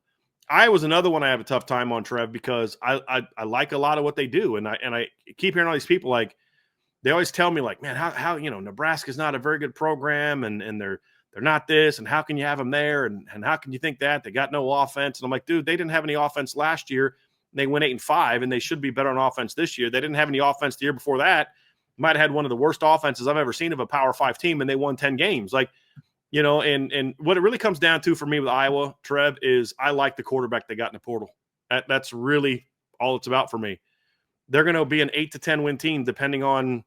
Iowa's another one I have a tough time on, Trev, because I like a lot of what they do. And I keep hearing all these people like, they always tell me like, man, how Nebraska's not a very good program and they're not this, and how can you have them there, and how can you think that? They got no offense. And I'm like, dude, they didn't have any offense last year. They went 8-5, and they should be better on offense this year. They didn't have any offense the year before that. Might have had one of the worst offenses I've ever seen of a Power 5 team, and they won 10 games. Like, And what it really comes down to for me with Iowa, Trev, is I like the quarterback they got in the portal. That's really all it's about for me. They're going to be an 8 to 10 win team depending on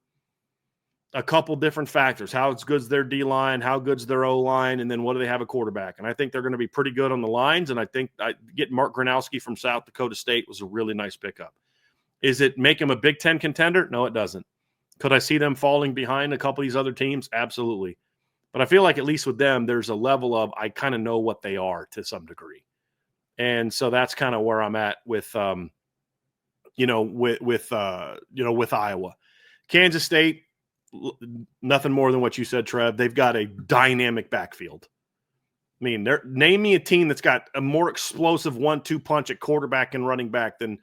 a couple different factors. How good's their D-line, how good's their O-line, and then what do they have a quarterback? And I think they're going to be pretty good on the lines, and I think getting Mark Gronowski from South Dakota State was a really nice pickup. Is it make them a Big Ten contender? No, it doesn't. Could I see them falling behind a couple of these other teams? Absolutely. But I feel like at least with them, there's a level of I kind of know what they are to some degree. And so that's kind of where I'm at with with Iowa. Kansas State, nothing more than what you said, Trev. They've got a dynamic backfield. I mean, name me a team that's got a more explosive 1-2 punch at quarterback and running back than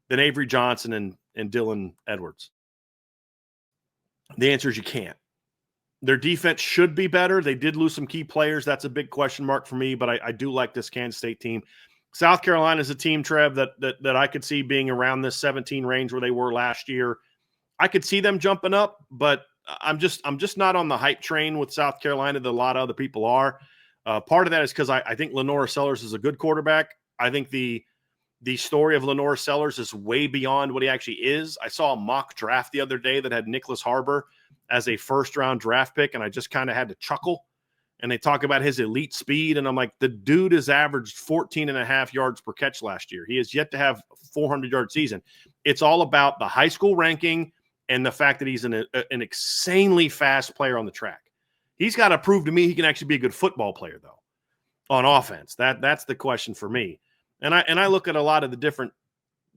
Avery Johnson and Dylan Edwards. The answer is you can't. Their defense should be better. They did lose some key players. That's a big question mark for me, but I do like this Kansas State team. South Carolina is a team, Trev, that I could see being around this 17 range where they were last year. I could see them jumping up, but I'm just not on the hype train with South Carolina that a lot of other people are. Part of that is because I think Lenora Sellers is a good quarterback. I think the story of Lenora Sellers is way beyond what he actually is. I saw a mock draft the other day that had Nicholas Harbor as a first-round draft pick, and I just kind of had to chuckle. And they talk about his elite speed, and I'm like, the dude has averaged 14.5 yards per catch last year. He has yet to have a 400-yard season. It's all about the high school ranking and the fact that he's an insanely fast player on the track. He's got to prove to me he can actually be a good football player, though, on offense. That's the question for me. And I look at a lot of the different,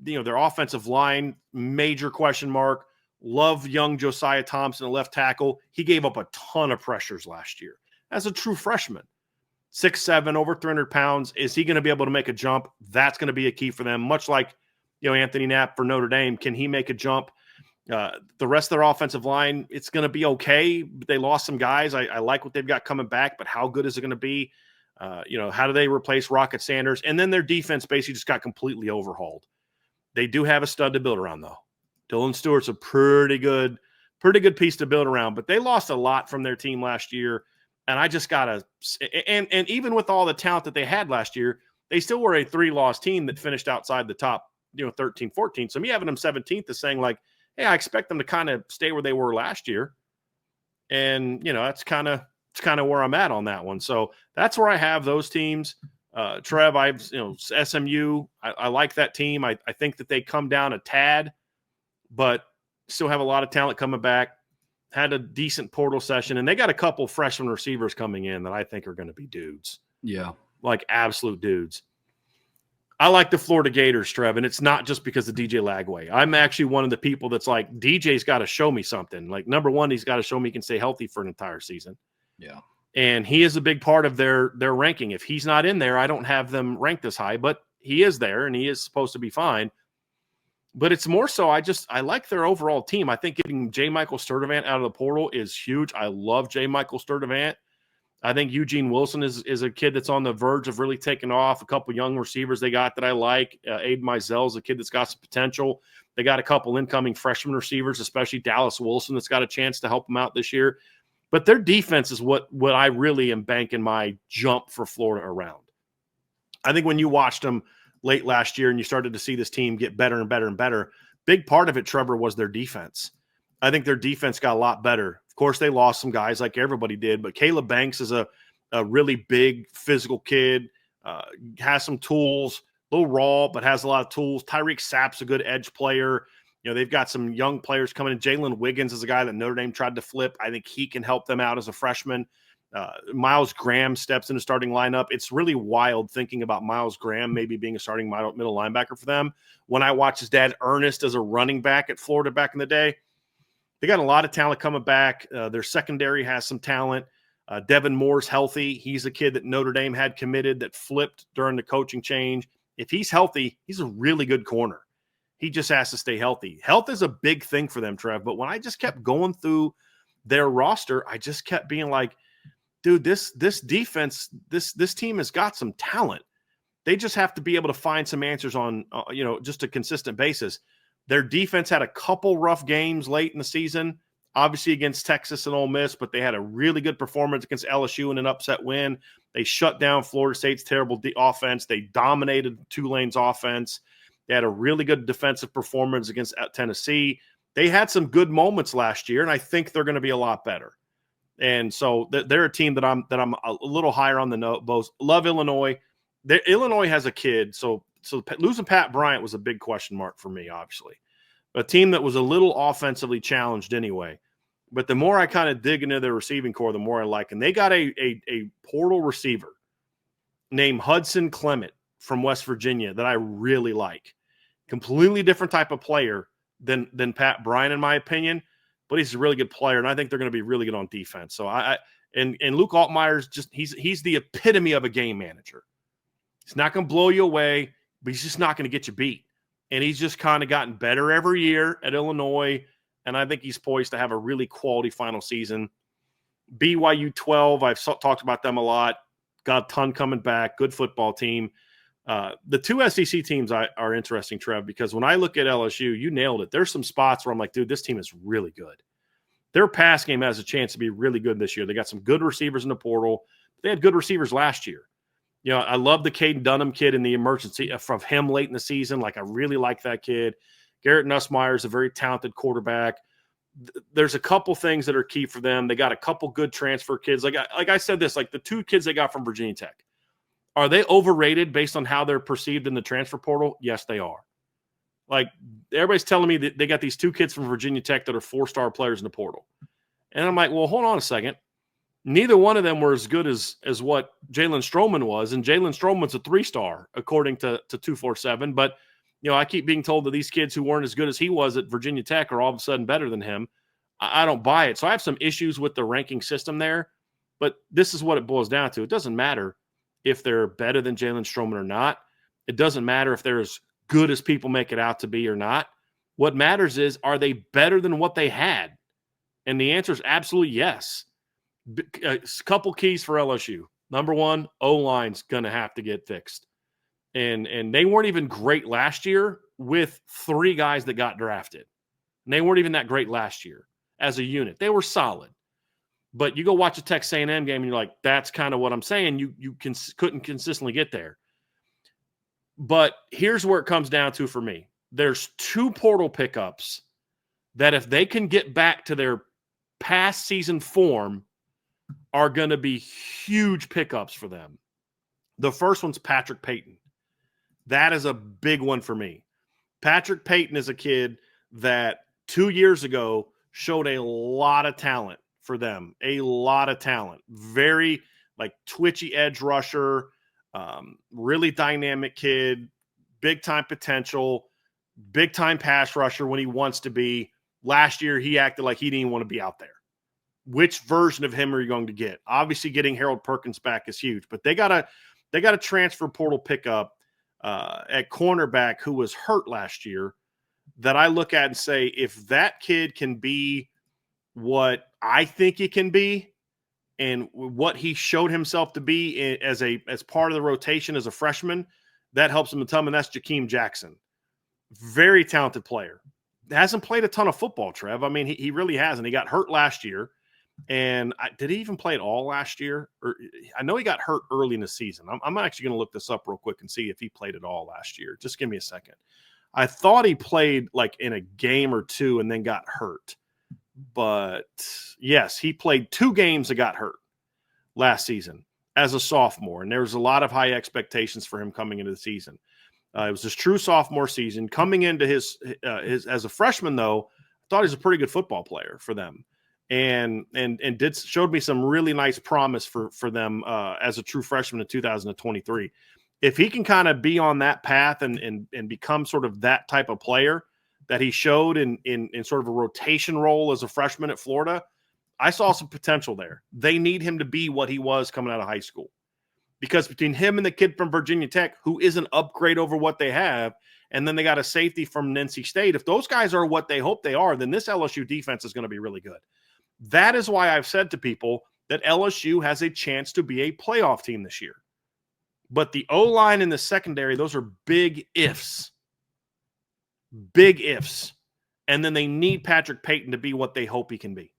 their offensive line, major question mark. Love young Josiah Thompson, a left tackle. He gave up a ton of pressures last year as a true freshman. 6'7", over 300 pounds. Is he going to be able to make a jump? That's going to be a key for them. Much like Anthony Knapp for Notre Dame. Can he make a jump? The rest of their offensive line, it's going to be okay. They lost some guys. I like what they've got coming back, but how good is it going to be? How do they replace Rocket Sanders? And then their defense basically just got completely overhauled. They do have a stud to build around, though. Dylan Stewart's a pretty good piece to build around, but they lost a lot from their team last year. And I just got to – and even with all the talent that they had last year, they still were a 3-loss team that finished outside the top, 13, 14. So me having them 17th is saying, like, hey, I expect them to kind of stay where they were last year. And, that's kind of where I'm at on that one. So that's where I have those teams. Trev, SMU, I like that team. I think that they come down a tad, but still have a lot of talent coming back. Had a decent portal session, and they got a couple freshman receivers coming in that I think are going to be dudes. Yeah. Like absolute dudes. I like the Florida Gators, Trev, and it's not just because of DJ Lagway. I'm actually one of the people that's like, DJ's got to show me something. Like, number one, he's got to show me he can stay healthy for an entire season. Yeah. And he is a big part of their ranking. If he's not in there, I don't have them ranked this high, but he is there, and he is supposed to be fine. But it's more so I like their overall team. I think getting J. Michael Sturdivant out of the portal is huge. I love J. Michael Sturdivant. I think Eugene Wilson is a kid that's on the verge of really taking off. A couple young receivers they got that I like. Abe Mizell is a kid that's got some potential. They got a couple incoming freshman receivers, especially Dallas Wilson, that's got a chance to help them out this year. But their defense is what I really am banking my jump for Florida around. I think when you watched them late last year and you started to see this team get better and better and better, big part of it, Trevor, was their defense. I think their defense got a lot better. Of course, they lost some guys like everybody did, but Caleb Banks is a really big physical kid, has some tools, a little raw, but has a lot of tools. Tyreek Sapp's a good edge player. They've got some young players coming in. Jalen Wiggins is a guy that Notre Dame tried to flip. I think he can help them out as a freshman. Miles Graham steps in the starting lineup. It's really wild thinking about Miles Graham maybe being a starting middle linebacker for them. When I watched his dad Ernest as a running back at Florida back in the day, they got a lot of talent coming back. Their secondary has some talent. Devin Moore's healthy. He's a kid that Notre Dame had committed that flipped during the coaching change. If he's healthy, he's a really good corner. He just has to stay healthy. Health is a big thing for them, Trev. But when I just kept going through their roster, I just kept being like, dude, this defense, this team has got some talent. They just have to be able to find some answers on, just a consistent basis. Their defense had a couple rough games late in the season. obviously against Texas and Ole Miss, but they had a really good performance against LSU in an upset win. They shut down Florida State's terrible offense. They dominated Tulane's offense. They had a really good defensive performance against Tennessee. They had some good moments last year, and I think they're going to be a lot better. And so they're a team that I'm a little higher on the note. Both love Illinois. Illinois has a kid, so losing Pat Bryant was a big question mark for me, obviously. A team that was a little offensively challenged anyway. But the more I kind of dig into their receiving core, the more I like. And they got a portal receiver named Hudson Clement from West Virginia that I really like. Completely different type of player than Pat Bryant, in my opinion, but he's a really good player, and I think they're going to be really good on defense. So and Luke Altmaier's just he's the epitome of a game manager. He's not going to blow you away, but he's just not going to get you beat. And he's just kind of gotten better every year at Illinois, and I think he's poised to have a really quality final season. BYU 12, I've talked about them a lot. Got a ton coming back. Good football team. The two SEC teams are interesting, Trev, because when I look at LSU, you nailed it. There's some spots where I'm like, dude, this team is really good. Their pass game has a chance to be really good this year. They got some good receivers in the portal. They had good receivers last year. You know, I love the Caden Dunham kid in the emergency from him late in the season. Like, I really like that kid. Garrett Nussmeier is a very talented quarterback. There's a couple things that are key for them. They got a couple good transfer kids. Like I said this, like the two kids they got from Virginia Tech. Are they overrated based on how they're perceived in the transfer portal? Yes, they are. Like, everybody's telling me that they got these two kids from Virginia Tech that are 4-star players in the portal. And I'm like, well, hold on a second. Neither one of them were as good as what Jalen Stroman was, and Jalen Stroman's a 3-star, according to 247. But, you know, I keep being told that these kids who weren't as good as he was at Virginia Tech are all of a sudden better than him. I don't buy it. So I have some issues with the ranking system there, but this is what it boils down to. It doesn't matter if they're better than Jalen Stroman or not. It doesn't matter if they're as good as people make it out to be or not. What matters is, are they better than what they had? And the answer is absolutely yes. A couple keys for LSU. Number one, O-line's going to have to get fixed. And they weren't even great last year with 3 guys that got drafted. And they weren't even that great last year as a unit. They were solid. But you go watch a Texas A&M game and you're like, that's kind of what I'm saying. You couldn't consistently get there. But here's where it comes down to for me. There's 2 portal pickups that, if they can get back to their past season form, are going to be huge pickups for them. The first one's Patrick Payton. That is a big one for me. Patrick Payton is a kid that 2 years ago showed a lot of talent for them. A lot of talent. Very, like, twitchy edge rusher, really dynamic kid, big-time potential, big-time pass rusher when he wants to be. Last year, he acted like he didn't even want to be out there. Which version of him are you going to get? Obviously, getting Harold Perkins back is huge, but they got a transfer portal pickup at cornerback who was hurt last year that I look at and say, if that kid can be what I think he can be and what he showed himself to be as part of the rotation as a freshman, that helps him a ton, and that's Jakeem Jackson. Very talented player. Hasn't played a ton of football, Trev. I mean, he really hasn't. He got hurt last year. And did he even play at all last year? Or I know he got hurt early in the season. I'm actually going to look this up real quick and see if he played at all last year. Just give me a second. I thought he played like in a game or 2 and then got hurt. But yes, he played 2 games and got hurt last season as a sophomore. And there was a lot of high expectations for him coming into the season. It was his true sophomore season. Coming into his as a freshman, though, I thought he was a pretty good football player for them. And showed me some really nice promise for them as a true freshman in 2023. If he can kind of be on that path and become sort of that type of player that he showed in sort of a rotation role as a freshman at Florida, I saw some potential there. They need him to be what he was coming out of high school. Because between him and the kid from Virginia Tech, who is an upgrade over what they have, and then they got a safety from NC State, if those guys are what they hope they are, then this LSU defense is going to be really good. That is why I've said to people that LSU has a chance to be a playoff team this year. But the O-line and the secondary, those are big ifs. Big ifs. and then they need Patrick Payton to be what they hope he can be.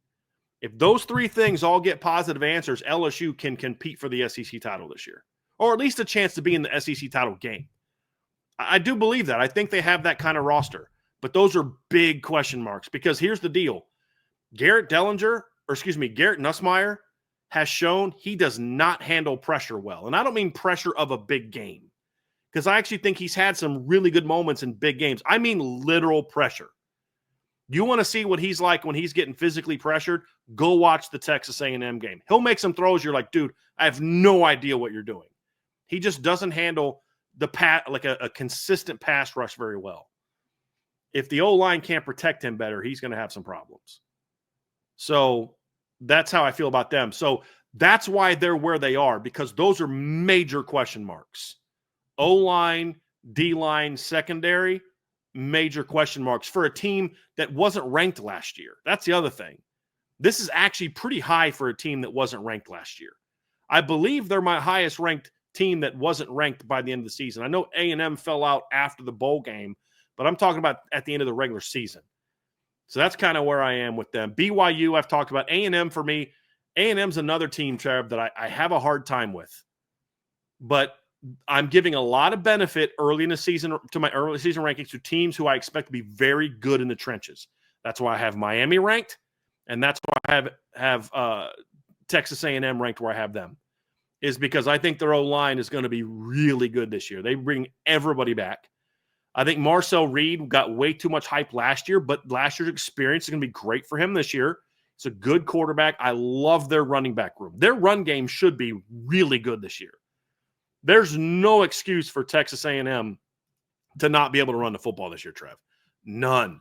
If those three things all get positive answers, LSU can compete for the SEC title this year, or at least a chance to be in the SEC title game. I do believe that. I think they have that kind of roster, but those are big question marks because here's the deal. Garrett Nussmeier has shown he does not handle pressure well. And I don't mean pressure of a big game because I actually think he's had some really good moments in big games. I mean literal pressure. You want to see what he's like when he's getting physically pressured? Go watch the Texas A&M game. He'll make some throws. You're like, dude, I have no idea what you're doing. He just doesn't handle the a consistent pass rush very well. If the O-line can't protect him better, he's going to have some problems. So that's how I feel about them. So that's why they're where they are, because those are major question marks. O-line, D-line, secondary, major question marks for a team that wasn't ranked last year. That's the other thing. This is actually pretty high for a team that wasn't ranked last year. I believe they're my highest ranked team that wasn't ranked by the end of the season. I know A&M fell out after the bowl game, but I'm talking about at the end of the regular season. So that's kind of where I am with them. BYU, I've talked about. A&M for me, A&M's another team, Trev, that I have a hard time with. But I'm giving a lot of benefit early in the season to my early season rankings to teams who I expect to be very good in the trenches. That's why I have Miami ranked, and that's why I have Texas A&M ranked where I have them, is because I think their O-line is going to be really good this year. They bring everybody back. I think Marcel Reed got way too much hype last year, but last year's experience is going to be great for him this year. It's a good quarterback. I love their running back room. Their run game should be really good this year. There's no excuse for Texas A&M to not be able to run the football this year, Trev. None.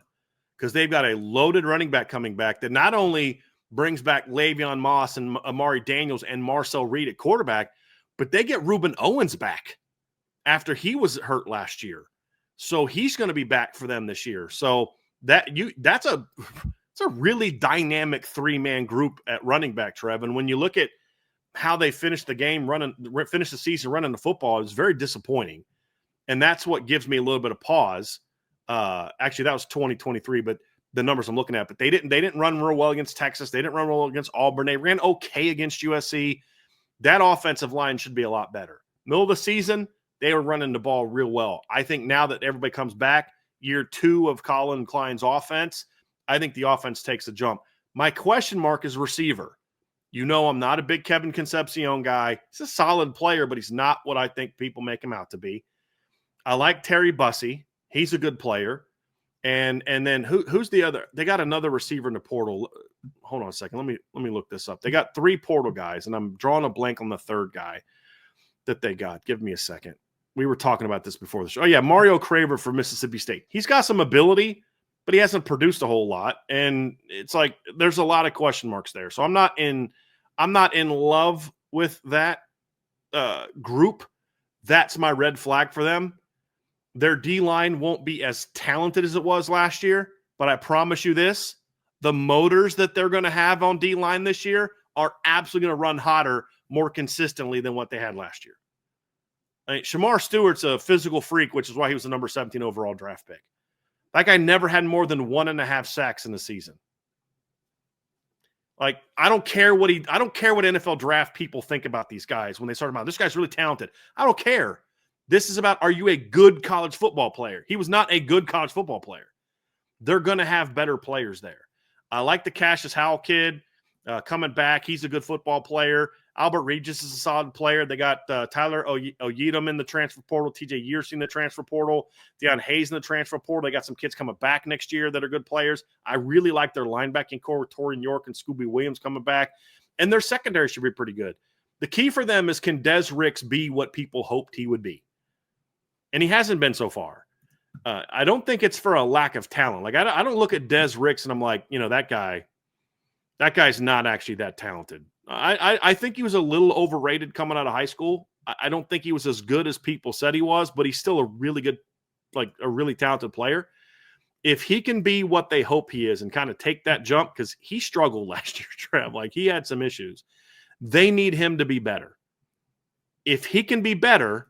Because they've got a loaded running back coming back that not only brings back Le'Veon Moss and Amari Daniels and Marcel Reed at quarterback, but they get Reuben Owens back after he was hurt last year. So he's going to be back for them this year. So it's a really dynamic three-man group at running back, Trev. And when you look at how they finished the season running the football, is very disappointing. And that's what gives me a little bit of pause. Actually, that was 2023, but the numbers I'm looking at, but they didn't run real well against Texas. They didn't run well against Auburn. They ran okay against USC. That offensive line should be a lot better. Middle of the season, they were running the ball real well. I think now that everybody comes back, year 2 of Colin Klein's offense, I think the offense takes a jump. My question mark is receiver. You know, I'm not a big Kevin Concepcion guy. He's a solid player, but he's not what I think people make him out to be. I like Terry Bussey. He's a good player. And then who's the other? They got another receiver in the portal. Hold on a second. Let me look this up. They got 3 portal guys, and I'm drawing a blank on the third guy that they got. Give me a second. We were talking about this before the show. Oh, yeah, Mario Craver from Mississippi State. He's got some ability, but he hasn't produced a whole lot. And it's like there's a lot of question marks there. So I'm not in love with that group. That's my red flag for them. Their D-line won't be as talented as it was last year, but I promise you this, the motors that they're going to have on D-line this year are absolutely going to run hotter more consistently than what they had last year. I mean, Shamar Stewart's a physical freak, which is why he was the number 17 overall draft pick. That guy never had more than 1.5 sacks in the season. Like, I don't care what NFL draft people think about these guys when they start them out. This guy's really talented. I don't care. This is about, are you a good college football player? He was not a good college football player. They're going to have better players there. I like the Cassius Howell kid coming back. He's a good football player. Albert Regis is a solid player. They got Tyler Oyedem in the transfer portal, TJ Yearcy in the transfer portal, Deion Hayes in the transfer portal. They got some kids coming back next year that are good players. I really like their linebacking core with Torian York and Scooby Williams coming back. And their secondary should be pretty good. The key for them is, can Des Ricks be what people hoped he would be? And he hasn't been so far. I don't think it's for a lack of talent. Like, I don't look at Des Ricks and I'm like, you know, that guy's not actually that talented. I think he was a little overrated coming out of high school. I don't think he was as good as people said he was, but he's still a really good, like a really talented player. If he can be what they hope he is and kind of take that jump, because he struggled last year, Trev, like he had some issues. They need him to be better. If he can be better,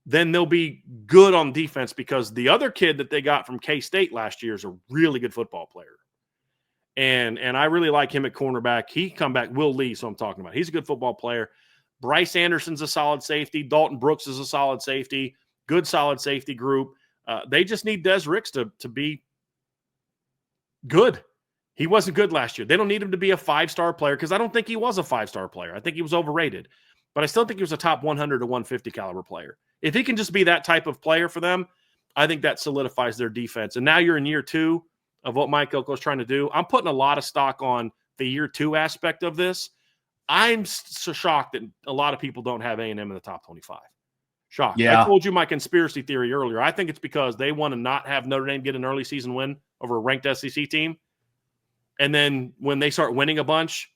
then they'll be good on defense because the other kid that they got from K-State last year is a really good football player. And I really like him at cornerback. He come back, Will Lee, so I'm talking about. He's a good football player. Bryce Anderson's a solid safety. Dalton Brooks is a solid safety. Good solid safety group. They just need Des Ricks to be good. He wasn't good last year. They don't need him to be a 5-star player because I don't think he was a 5-star player. I think he was overrated. But I still think he was a top 100 to 150 caliber player. If he can just be that type of player for them, I think that solidifies their defense. And now you're in year 2 of what Mike Elko is trying to do. I'm putting a lot of stock on the year 2 aspect of this. I'm so shocked that a lot of people don't have A&M in the top 25. Shocked. Yeah. I told you my conspiracy theory earlier. I think it's because they want to not have Notre Dame get an early season win over a ranked SEC team. And then when they start winning a bunch,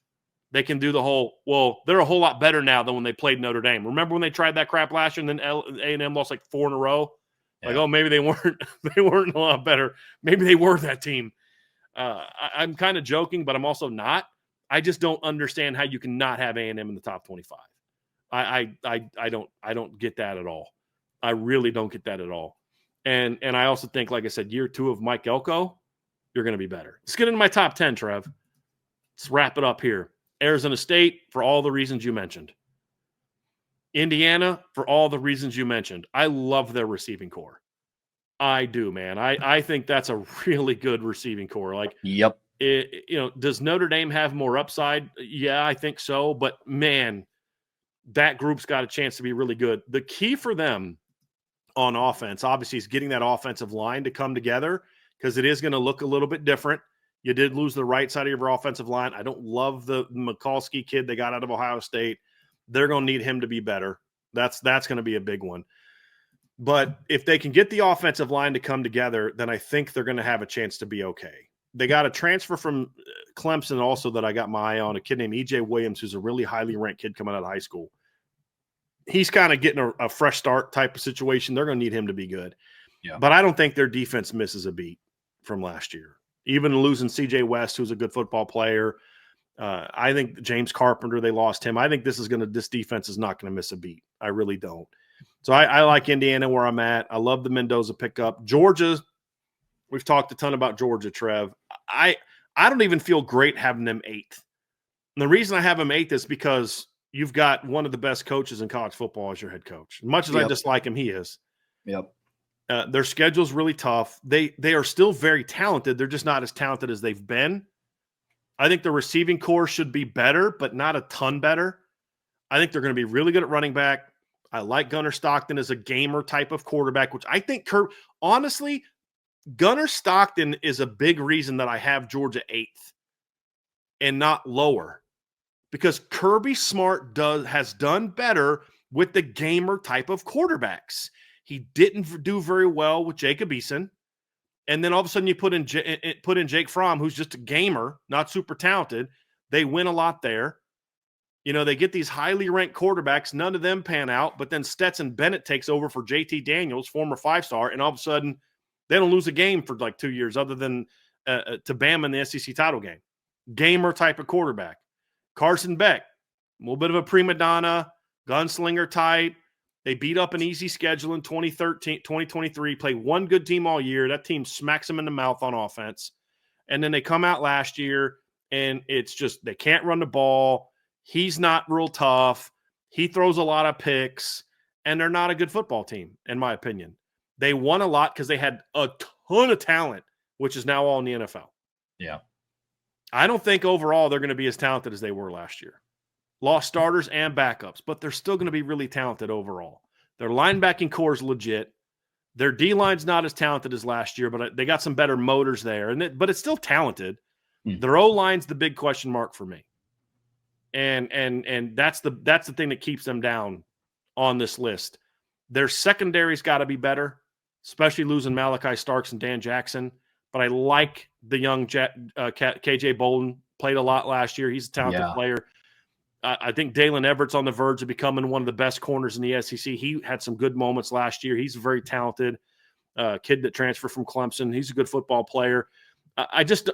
they can do the whole, well, they're a whole lot better now than when they played Notre Dame. Remember when they tried that crap last year and then A&M lost like 4 in a row? Like, oh, maybe they weren't a lot better. Maybe they were that team. I'm kind of joking, but I'm also not. I just don't understand how you can not have A&M in the top 25. I don't get that at all. I really don't get that at all. And I also think, like I said, year 2 of Mike Elko, you're going to be better. Let's get into my top 10, Trev. Let's wrap it up here. Arizona State, for all the reasons you mentioned. Indiana, for all the reasons you mentioned. I love their receiving core. I do, man. I think that's a really good receiving core. Like, yep. Does Notre Dame have more upside? Yeah, I think so. But, man, that group's got a chance to be really good. The key for them on offense, obviously, is getting that offensive line to come together because it is going to look a little bit different. You did lose the right side of your offensive line. I don't love the Mikulski kid they got out of Ohio State. They're going to need him to be better. That's going to be a big one. But if they can get the offensive line to come together, then I think they're going to have a chance to be okay. They got a transfer from Clemson also that I got my eye on, a kid named E.J. Williams, who's a really highly ranked kid coming out of high school. He's kind of getting a fresh start type of situation. They're going to need him to be good. Yeah. But I don't think their defense misses a beat from last year. Even losing C.J. West, who's a good football player. I think James Carpenter, they lost him. I think this defense is not going to miss a beat. I really don't. So I like Indiana where I'm at. I love the Mendoza pickup. Georgia, we've talked a ton about Georgia, Trev. I don't even feel great having them 8th. And the reason I have them 8th is because you've got one of the best coaches in college football as your head coach. As much as I dislike him, he is. Yep. Their schedule's really tough. They are still very talented. They're just not as talented as they've been. I think the receiving core should be better, but not a ton better. I think they're going to be really good at running back. I like Gunnar Stockton as a gamer type of quarterback, which I think honestly, Gunnar Stockton is a big reason that I have Georgia 8th and not lower, because Kirby Smart has done better with the gamer type of quarterbacks. He didn't do very well with Jacob Eason. And then all of a sudden you put in Jake Fromm, who's just a gamer, not super talented. They win a lot there. They get these highly ranked quarterbacks. None of them pan out. But then Stetson Bennett takes over for JT Daniels, former 5-star. And all of a sudden they don't lose a game for like 2 years other than to Bama in the SEC title game. Gamer type of quarterback. Carson Beck, a little bit of a prima donna, gunslinger type. They beat up an easy schedule in 2023, play one good team all year. That team smacks them in the mouth on offense. And then they come out last year, and it's just they can't run the ball. He's not real tough. He throws a lot of picks, and they're not a good football team, in my opinion. They won a lot because they had a ton of talent, which is now all in the NFL. Yeah. I don't think overall they're going to be as talented as they were last year. Lost starters and backups, but they're still going to be really talented overall. Their linebacking core is legit. Their D-line's not as talented as last year, but they got some better motors there. But it's still talented. Their O-line's the big question mark for me. And that's the thing that keeps them down on this list. Their secondary's got to be better, especially losing Malachi Starks and Dan Jackson. But I like the young KJ Bolden. Played a lot last year. He's a talented player. I think Dalen Everett's on the verge of becoming one of the best corners in the SEC. He had some good moments last year. He's a very talented kid that transferred from Clemson. He's a good football player.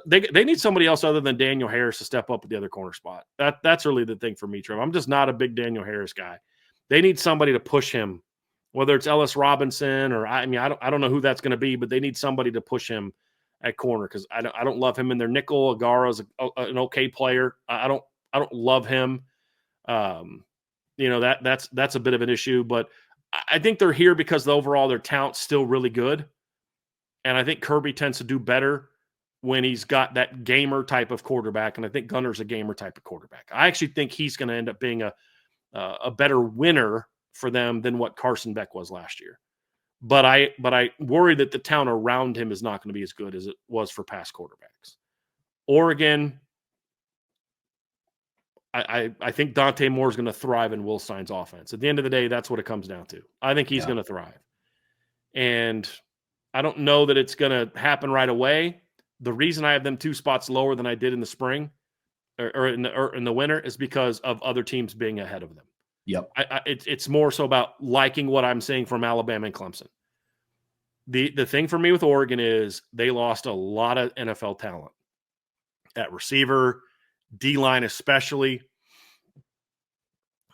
They need somebody else other than Daniel Harris to step up at the other corner spot. That's really the thing for me, Trevor. I'm just not a big Daniel Harris guy. They need somebody to push him whether it's Ellis Robinson or I don't know who that's going to be, but they need somebody to push him at corner because I don't love him in their nickel. Agara's an okay player. I don't love him. That's a bit of an issue, but I think they're here because overall their talent's still really good. And I think Kirby tends to do better when he's got that gamer type of quarterback. And I think Gunner's a gamer type of quarterback. I actually think he's going to end up being a better winner for them than what Carson Beck was last year. But I worry that the talent around him is not going to be as good as it was for past quarterbacks. Oregon, I think Dante Moore is going to thrive in Will Stein's offense. At the end of the day, that's what it comes down to. I think he's going to thrive. And I don't know that it's going to happen right away. The reason I have them 2 spots lower than I did in the spring or in the winter is because of other teams being ahead of them. Yep. It's more so about liking what I'm seeing from Alabama and Clemson. The thing for me with Oregon is they lost a lot of NFL talent at receiver, D-line especially.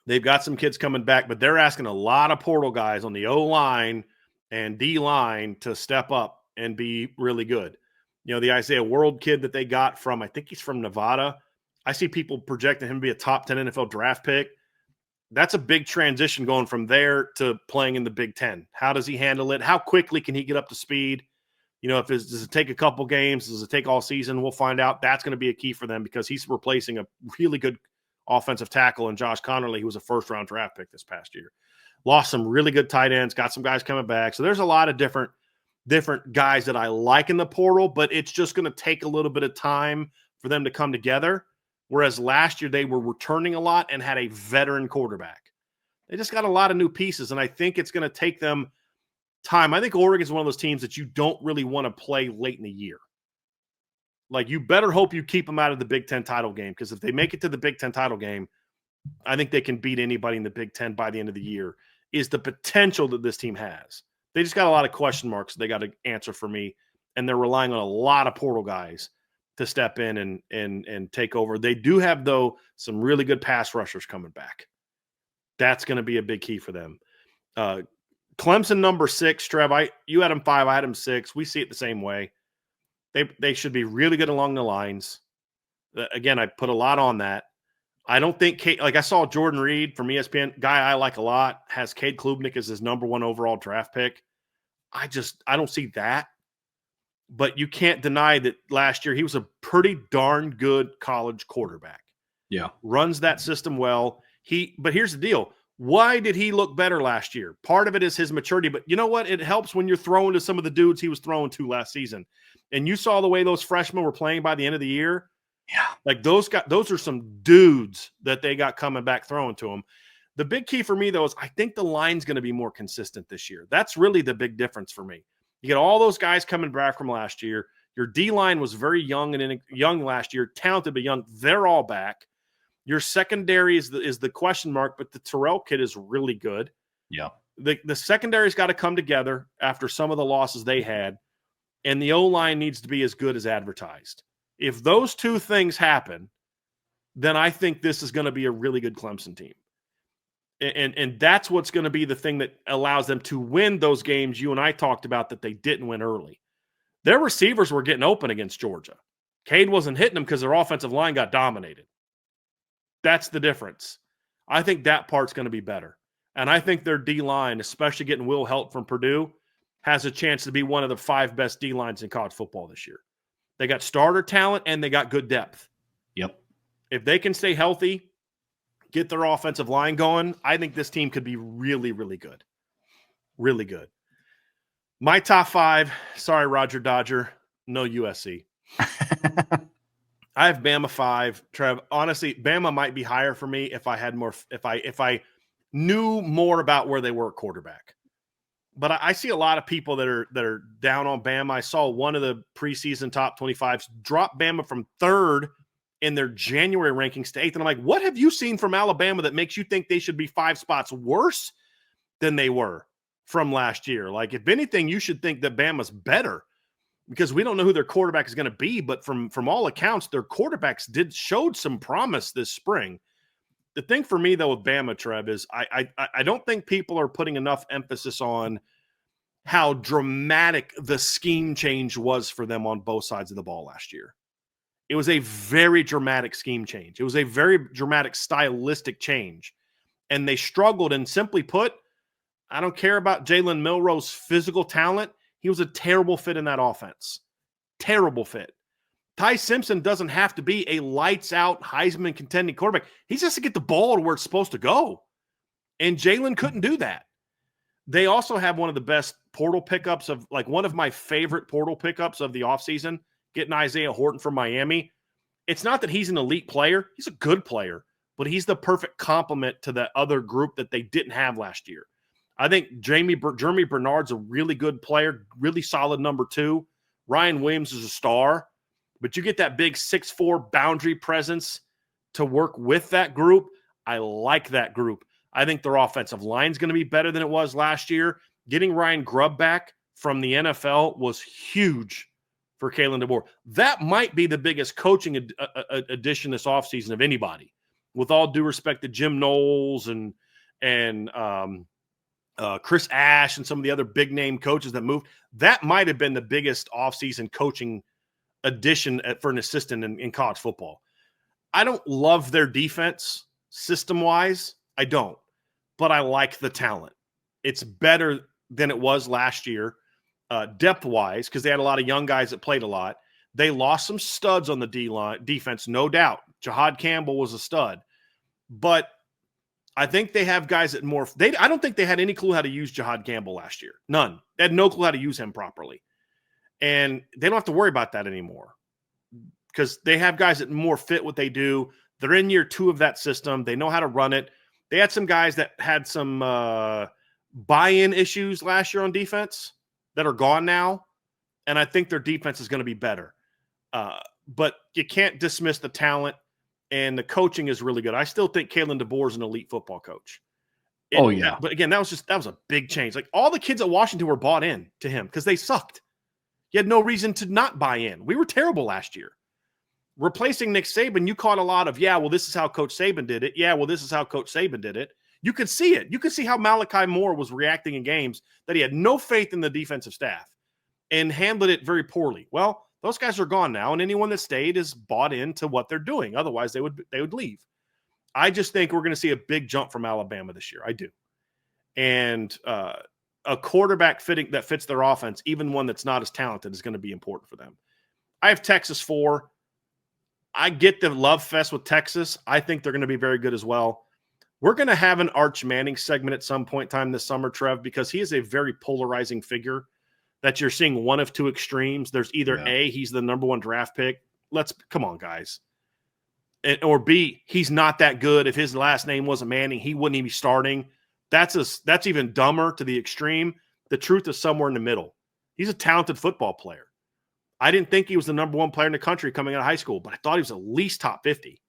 They've got some kids coming back, but they're asking a lot of portal guys on the O-line and D-line to step up and be really good. The Isaiah World kid that they got from, I think he's from Nevada. I see people projecting him to be a top 10 NFL draft pick. That's a big transition going from there to playing in the Big Ten. How does he handle it? How quickly can he get up to speed? Does it take a couple games? Does it take all season? We'll find out. That's going to be a key for them because he's replacing a really good offensive tackle in Josh Connerly, who was a first-round draft pick this past year. Lost some really good tight ends, got some guys coming back. So there's a lot of different guys that I like in the portal, but it's just going to take a little bit of time for them to come together. Whereas last year they were returning a lot and had a veteran quarterback. They just got a lot of new pieces, and I think it's going to take them time. I think Oregon's one of those teams that you don't really want to play late in the year. Like, you better hope you keep them out of the Big Ten title game, because if they make it to the Big Ten title game, I think they can beat anybody in the Big Ten by the end of the year, is the potential that this team has. They just got a lot of question marks they got to answer for me, and they're relying on a lot of portal guys to step in and take over. They do have, though, some really good pass rushers coming back. That's going to be a big key for them. Clemson number 6, Trev. You had them 5, I had them 6. We see it the same way. They should be really good along the lines. Again, I put a lot on that. I don't think I saw Jordan Reed from ESPN, guy I like a lot, has Cade Klubnik as his number 1 overall draft pick. I don't see that. But you can't deny that last year he was a pretty darn good college quarterback. Yeah. Runs that system well. But here's the deal. Why did he look better last year? Part of it is his maturity, but you know what? It helps when you're throwing to some of the dudes he was throwing to last season. And you saw the way those freshmen were playing by the end of the year. Yeah. Like, those are some dudes that they got coming back throwing to them. The big key for me, though, is I think the line's going to be more consistent this year. That's really the big difference for me. You get all those guys coming back from last year. Your D-line was very young last year, talented but young. They're all back. Your secondary is the question mark, but the Terrell kid is really good. Yeah. The secondary's got to come together after some of the losses they had, and the O-line needs to be as good as advertised. If those two things happen, then I think this is going to be a really good Clemson team. And that's what's going to be the thing that allows them to win those games you and I talked about that they didn't win early. Their receivers were getting open against Georgia. Cade wasn't hitting them because their offensive line got dominated. That's the difference. I think that part's going to be better. And I think their D-line, especially getting Will Help from Purdue, has a chance to be one of the 5 best D-lines in college football this year. They got starter talent and they got good depth. Yep. If they can stay healthy, get their offensive line going, I think this team could be really, really good. Really good. My top 5, sorry, Roger Dodger, no USC. I have Bama 5. Trev, honestly, Bama might be higher for me if I had more, if I knew more about where they were at quarterback. But I see a lot of people that are down on Bama. I saw one of the preseason top 25s drop Bama from 3rd in their January rankings to 8th. And I'm like, what have you seen from Alabama that makes you think they should be 5 spots worse than they were from last year? Like, if anything, you should think that Bama's better, because we don't know who their quarterback is going to be. But from all accounts, their quarterbacks showed some promise this spring. the thing for me, though, with Bama, Trev, is I don't think people are putting enough emphasis on how dramatic the scheme change was for them on both sides of the ball last year. It was a very dramatic scheme change. It was a very dramatic stylistic change. And they struggled. And simply put, I don't care about Jalen Milroe's physical talent. He was a terrible fit in that offense. Terrible fit. Ty Simpson doesn't have to be a lights-out Heisman contending quarterback. He just has to get the ball to where it's supposed to go. And Jalen couldn't do that. They also have one of the best portal pickups of, like, one of my favorite portal pickups of the offseason, getting Isaiah Horton from Miami. It's not that he's an elite player. He's a good player, but he's the perfect complement to that other group that they didn't have last year. I think Jeremy Bernard's a really good player, really solid number 2. Ryan Williams is a star, but you get that big 6'4" boundary presence to work with that group. I like that group. I think their offensive line is going to be better than it was last year. Getting Ryan Grubb back from the NFL was huge for Kalen DeBoer. That might be the biggest coaching addition this offseason of anybody. With all due respect to Jim Knowles and Chris Ash and some of the other big-name coaches that moved, that might have been the biggest offseason coaching addition for an assistant in college football. I don't love their defense system-wise. I don't. But I like the talent. It's better than it was last year, depth-wise, because they had a lot of young guys that played a lot. They lost some studs on the D-line defense, no doubt. Jahad Campbell was a stud. But I think they have guys that more – I don't think they had any clue how to use Jahad Campbell last year. None. They had no clue how to use him properly. And they don't have to worry about that anymore because they have guys that more fit what they do. They're in year 2 of that system. They know how to run it. They had some guys that had some buy-in issues last year on defense that are gone now, and I think their defense is going to be better. But you can't dismiss the talent, and the coaching is really good. I still think Kalen DeBoer is an elite football coach. But again, that was a big change. Like, all the kids at Washington were bought in to him because they sucked. You had no reason to not buy in. We were terrible last year. Replacing Nick Saban, you caught a lot of, yeah, well, this is how Coach Saban did it. Yeah, well, this is how Coach Saban did it. You could see it. You could see how Malachi Moore was reacting in games that he had no faith in the defensive staff and handled it very poorly. Well, those guys are gone now, and anyone that stayed is bought into what they're doing. Otherwise, they would leave. I just think we're going to see a big jump from Alabama this year. I do. And a quarterback that fits their offense, even one that's not as talented, is going to be important for them. I have Texas 4. I get the love fest with Texas. I think they're going to be very good as well. We're going to have an Arch Manning segment at some point in time this summer, Trev, because he is a very polarizing figure that you're seeing one of two extremes. There's either A, he's the number 1 draft pick. Come on, guys. Or B, he's not that good. If his last name wasn't Manning, he wouldn't even be starting. That's even dumber to the extreme. The truth is somewhere in the middle. He's a talented football player. I didn't think he was the number 1 player in the country coming out of high school, but I thought he was at least top 50.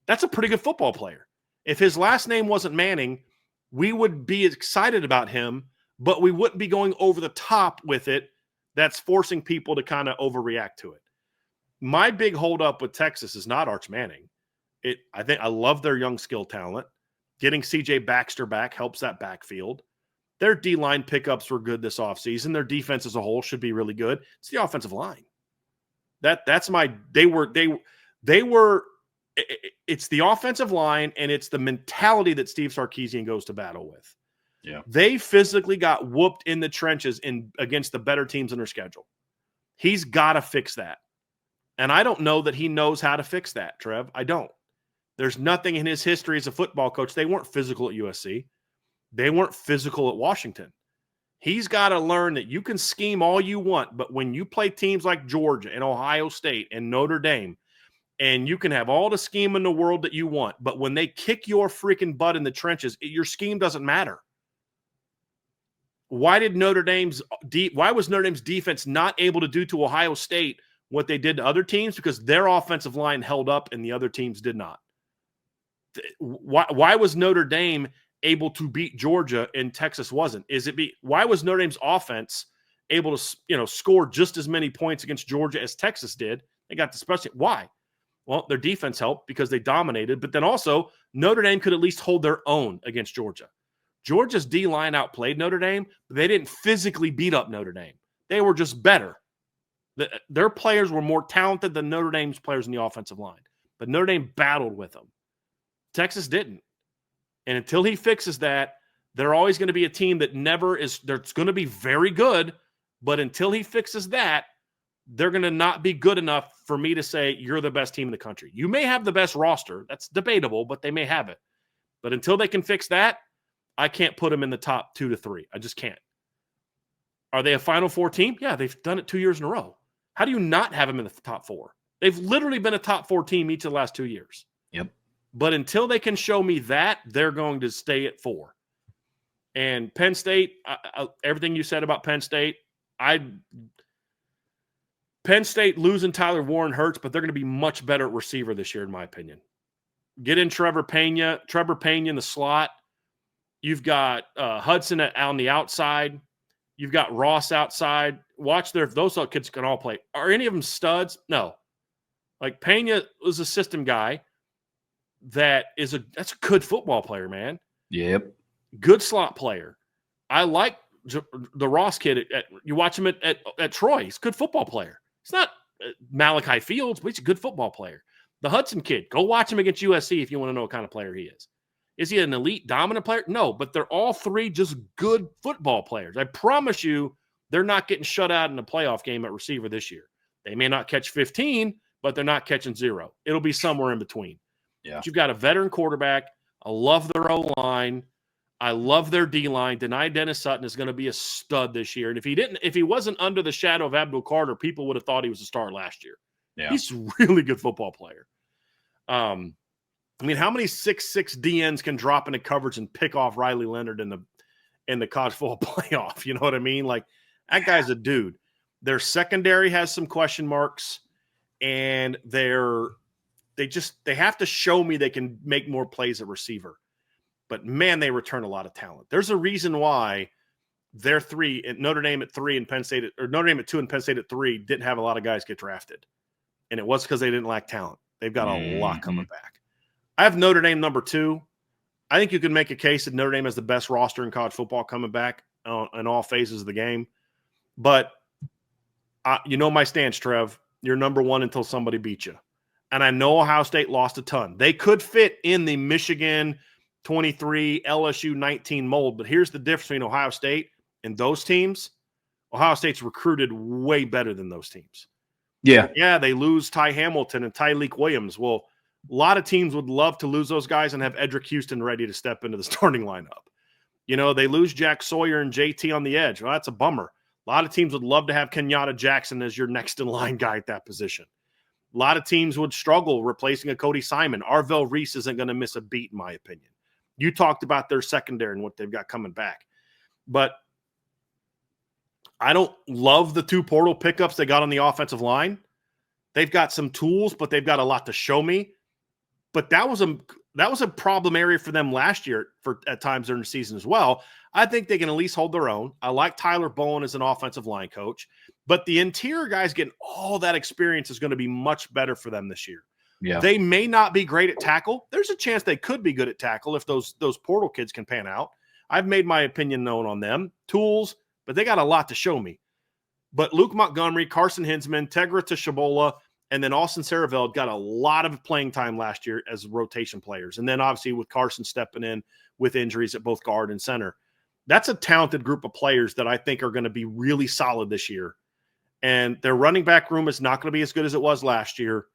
That's a pretty good football player. If his last name wasn't Manning, we would be excited about him, but we wouldn't be going over the top with it. That's forcing people to kind of overreact to it. My big holdup with Texas is not Arch Manning. I love their young skill talent. Getting C.J. Baxter back helps that backfield. Their D-line pickups were good this offseason. Their defense as a whole should be really good. It's the offensive line. It's the offensive line, and it's the mentality that Steve Sarkisian goes to battle with. Yeah. They physically got whooped in the trenches against the better teams in their schedule. He's got to fix that. And I don't know that he knows how to fix that, Trev. I don't. There's nothing in his history as a football coach. They weren't physical at USC. They weren't physical at Washington. He's got to learn that you can scheme all you want, but when you play teams like Georgia and Ohio State and Notre Dame, and you can have all the scheme in the world that you want, but when they kick your freaking butt in the trenches, your scheme doesn't matter. Why was Notre Dame's defense not able to do to Ohio State what they did to other teams? Because their offensive line held up and the other teams did not. Why was Notre Dame able to beat Georgia and Texas wasn't? Why was Notre Dame's offense able to score just as many points against Georgia as Texas did? They got the special. Why? Well, their defense helped because they dominated, but then also Notre Dame could at least hold their own against Georgia. Georgia's D-line outplayed Notre Dame, but they didn't physically beat up Notre Dame. They were just better. Their players were more talented than Notre Dame's players in the offensive line, but Notre Dame battled with them. Texas didn't. And until he fixes that, they're always going to be a team that never is – they're going to be very good, but until he fixes that, they're going to not be good enough for me to say you're the best team in the country. You may have the best roster. That's debatable, but they may have it. But until they can fix that, I can't put them in the top 2 to 3. I just can't. Are they a Final Four team? Yeah, they've done it 2 years in a row. How do you not have them in the top 4? They've literally been a top 4 team each of the last 2 years. Yep. But until they can show me that, they're going to stay at 4. And Penn State, everything you said about Penn State, Penn State losing Tyler Warren hurts, but they're going to be much better at receiver this year, in my opinion. Get in Trevor Pena in the slot. You've got Hudson on the outside. You've got Ross outside. Watch those kids can all play. Are any of them studs? No. Like Pena was a system guy that's a good football player, man. Yep. Good slot player. I like the Ross kid. You watch him at Troy. He's a good football player. He's not Malachi Fields, but he's a good football player. The Hudson kid, go watch him against USC if you want to know what kind of player he is. Is he an elite dominant player? No, but they're all three just good football players. I promise you they're not getting shut out in a playoff game at receiver this year. They may not catch 15, but they're not catching 0. It'll be somewhere in between. Yeah. But you've got a veteran quarterback. I love their O-line. I love their D-line. Deni Dennis Sutton is going to be a stud this year. And if he wasn't under the shadow of Abdul Carter, people would have thought he was a star last year. Yeah. He's a really good football player. I mean, how many 6'6" DNs can drop into coverage and pick off Riley Leonard in the college football playoff? You know what I mean? Like, that guy's a dude. Their secondary has some question marks, and they have to show me they can make more plays at receiver. But man, they return a lot of talent. There's a reason why they're 3 at Notre Dame at 3 and Penn State or Notre Dame at 2 and Penn State at 3 didn't have a lot of guys get drafted. And it was because they didn't lack talent. They've got a lot coming back. I have Notre Dame number 2. I think you can make a case that Notre Dame has the best roster in college football coming back in all phases of the game. But you know my stance, Trev. You're number 1 until somebody beats you. And I know Ohio State lost a ton. They could fit in the Michigan 23, LSU 19 mold. But here's the difference between Ohio State and those teams. Ohio State's recruited way better than those teams. Yeah, they lose Ty Hamilton and Tyleek Williams. Well, a lot of teams would love to lose those guys and have Edric Houston ready to step into the starting lineup. You know, they lose Jack Sawyer and JT on the edge. Well, that's a bummer. A lot of teams would love to have Kenyatta Jackson as your next in line guy at that position. A lot of teams would struggle replacing a Cody Simon. Arvell Reese isn't going to miss a beat, in my opinion. You talked about their secondary and what they've got coming back. But I don't love the 2 portal pickups they got on the offensive line. They've got some tools, but they've got a lot to show me. But that was a problem area for them last year at times during the season as well. I think they can at least hold their own. I like Tyler Bowen as an offensive line coach. But the interior guys getting all that experience is going to be much better for them this year. Yeah. They may not be great at tackle. There's a chance they could be good at tackle if those portal kids can pan out. I've made my opinion known on them. Tools, but they got a lot to show me. But Luke Montgomery, Carson Hinsman, Tegra Tashabola, and then Austin Saraveld got a lot of playing time last year as rotation players. And then obviously with Carson stepping in with injuries at both guard and center. That's a talented group of players that I think are going to be really solid this year. And their running back room is not going to be as good as it was last year,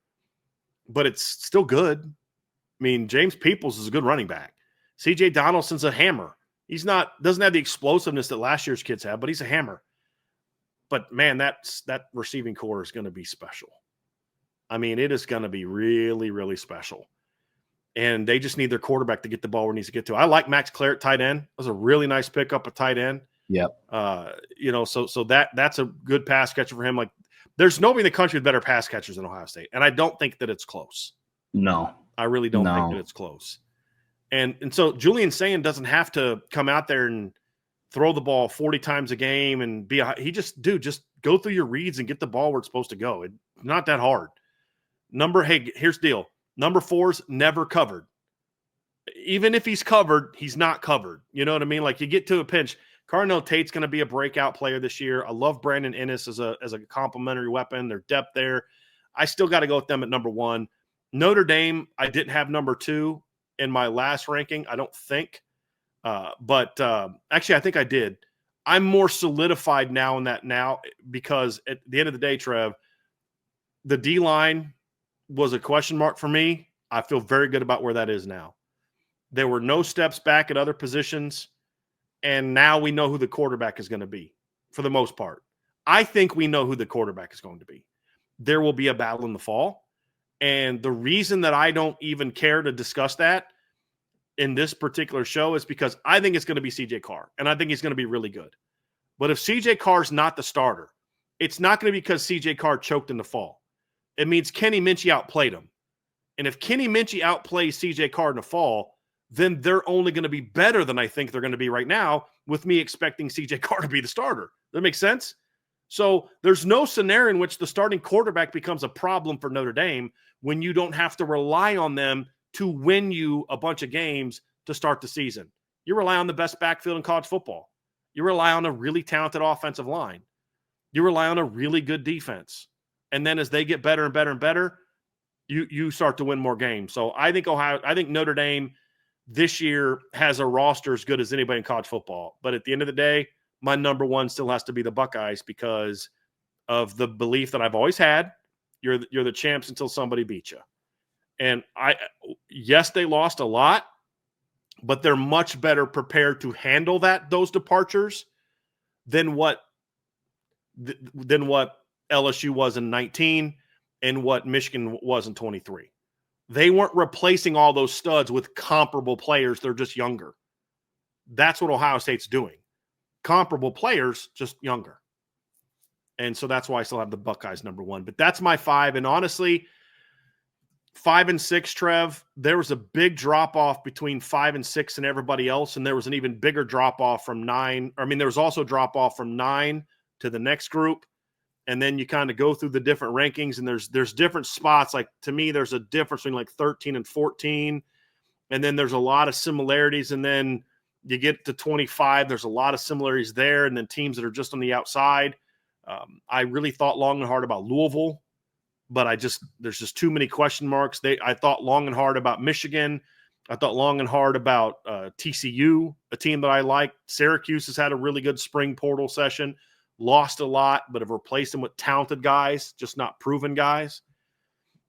but it's still good. I mean, James Peoples is a good running back. CJ Donaldson's a hammer. Doesn't have the explosiveness that last year's kids have, but he's a hammer. But man, that receiving core is going to be special. I mean, it is going to be really, really special. And they just need their quarterback to get the ball where it needs to get to. I like Max Claret, tight end. That was a really nice pickup at tight end. Yep. So that's a good pass catcher for him. Like, there's nobody in the country with better pass catchers than Ohio State. And I don't think that it's close. No. I really don't think that it's close. And so Julian Sayin doesn't have to come out there and throw the ball 40 times a game and just go through your reads and get the ball where it's supposed to go. It's not that hard. Here's the deal. Number 4's never covered. Even if he's covered, he's not covered. You know what I mean? Like, you get to a pinch. Cardinal Tate's going to be a breakout player this year. I love Brandon Ennis as a complementary weapon. Their depth there. I still got to go with them at number 1. Notre Dame, I didn't have number 2 in my last ranking, I don't think. But actually, I think I did. I'm more solidified now in that now because at the end of the day, Trev, the D-line was a question mark for me. I feel very good about where that is now. There were no steps back at other positions, and now we know who the quarterback is going to be for the most part. I think we know who the quarterback is going to be. There will be a battle in the fall, and the reason that I don't even care to discuss that in this particular show is because I think it's going to be CJ Carr, and I think he's going to be really good. But if CJ Carr's not the starter, it's not going to be because CJ Carr choked in the fall. It means Kenny Minchey outplayed him. And if Kenny Minchey outplays CJ Carr in the fall, then they're only going to be better than I think they're going to be right now, with me expecting CJ Carr to be the starter. That makes sense? So there's no scenario in which the starting quarterback becomes a problem for Notre Dame when you don't have to rely on them to win you a bunch of games to start the season. You rely on the best backfield in college football. You rely on a really talented offensive line. You rely on a really good defense. And then as they get better and better and better, you start to win more games. So I think Notre Dame this year has a roster as good as anybody in college football. But at the end of the day, my number 1 still has to be the Buckeyes because of the belief that I've always had. You're the champs until somebody beats you. And yes, they lost a lot, but they're much better prepared to handle those departures than what LSU was in 19 and what Michigan was in 23. They weren't replacing all those studs with comparable players. They're just younger. That's what Ohio State's doing. Comparable players, just younger. And so that's why I still have the Buckeyes number 1. But that's my 5. And honestly, 5 and 6, Trev, there was a big drop-off between 5 and 6 and everybody else, and there was an even bigger drop-off from 9. There was also drop-off from 9 to the next group, and then you kind of go through the different rankings, and there's different spots. Like, to me, there's a difference between like 13 and 14, and then there's a lot of similarities, and then you get to 25, there's a lot of similarities there, and then teams that are just on the outside. I really thought long and hard about Louisville, but there's just too many question marks. I thought long and hard about Michigan. I thought long and hard about TCU, a team that I like. Syracuse has had a really good spring portal session, lost a lot, but have replaced them with talented guys, just not proven guys.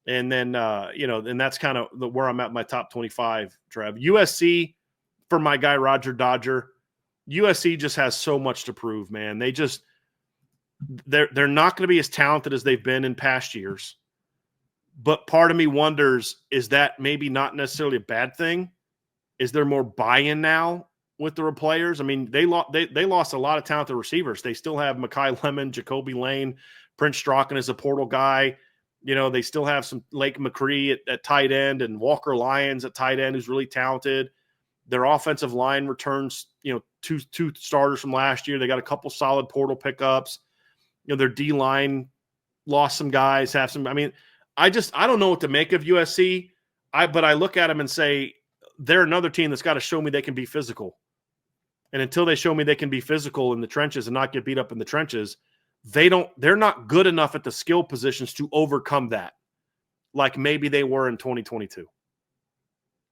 And then, and that's kind of where I'm at my top 25, Trev. USC, for my guy Roger Dodger, USC just has so much to prove, man. They're not going to be as talented as they've been in past years. But part of me wonders, is that maybe not necessarily a bad thing? Is there more buy-in now with the players? I mean, they lost a lot of talented receivers. They still have Mekhi Lemon, Jacoby Lane, Prince Strachan is a portal guy. They still have some Lake McCree at tight end and Walker Lyons at tight end, who's really talented. Their offensive line returns, two starters from last year. They got a couple solid portal pickups. Their D-line lost some guys, have some. I mean, I don't know what to make of USC. But I look at them and say, they're another team that's got to show me they can be physical. And until they show me they can be physical in the trenches and not get beat up in the trenches, they're not good enough at the skill positions to overcome that, like maybe they were in 2022.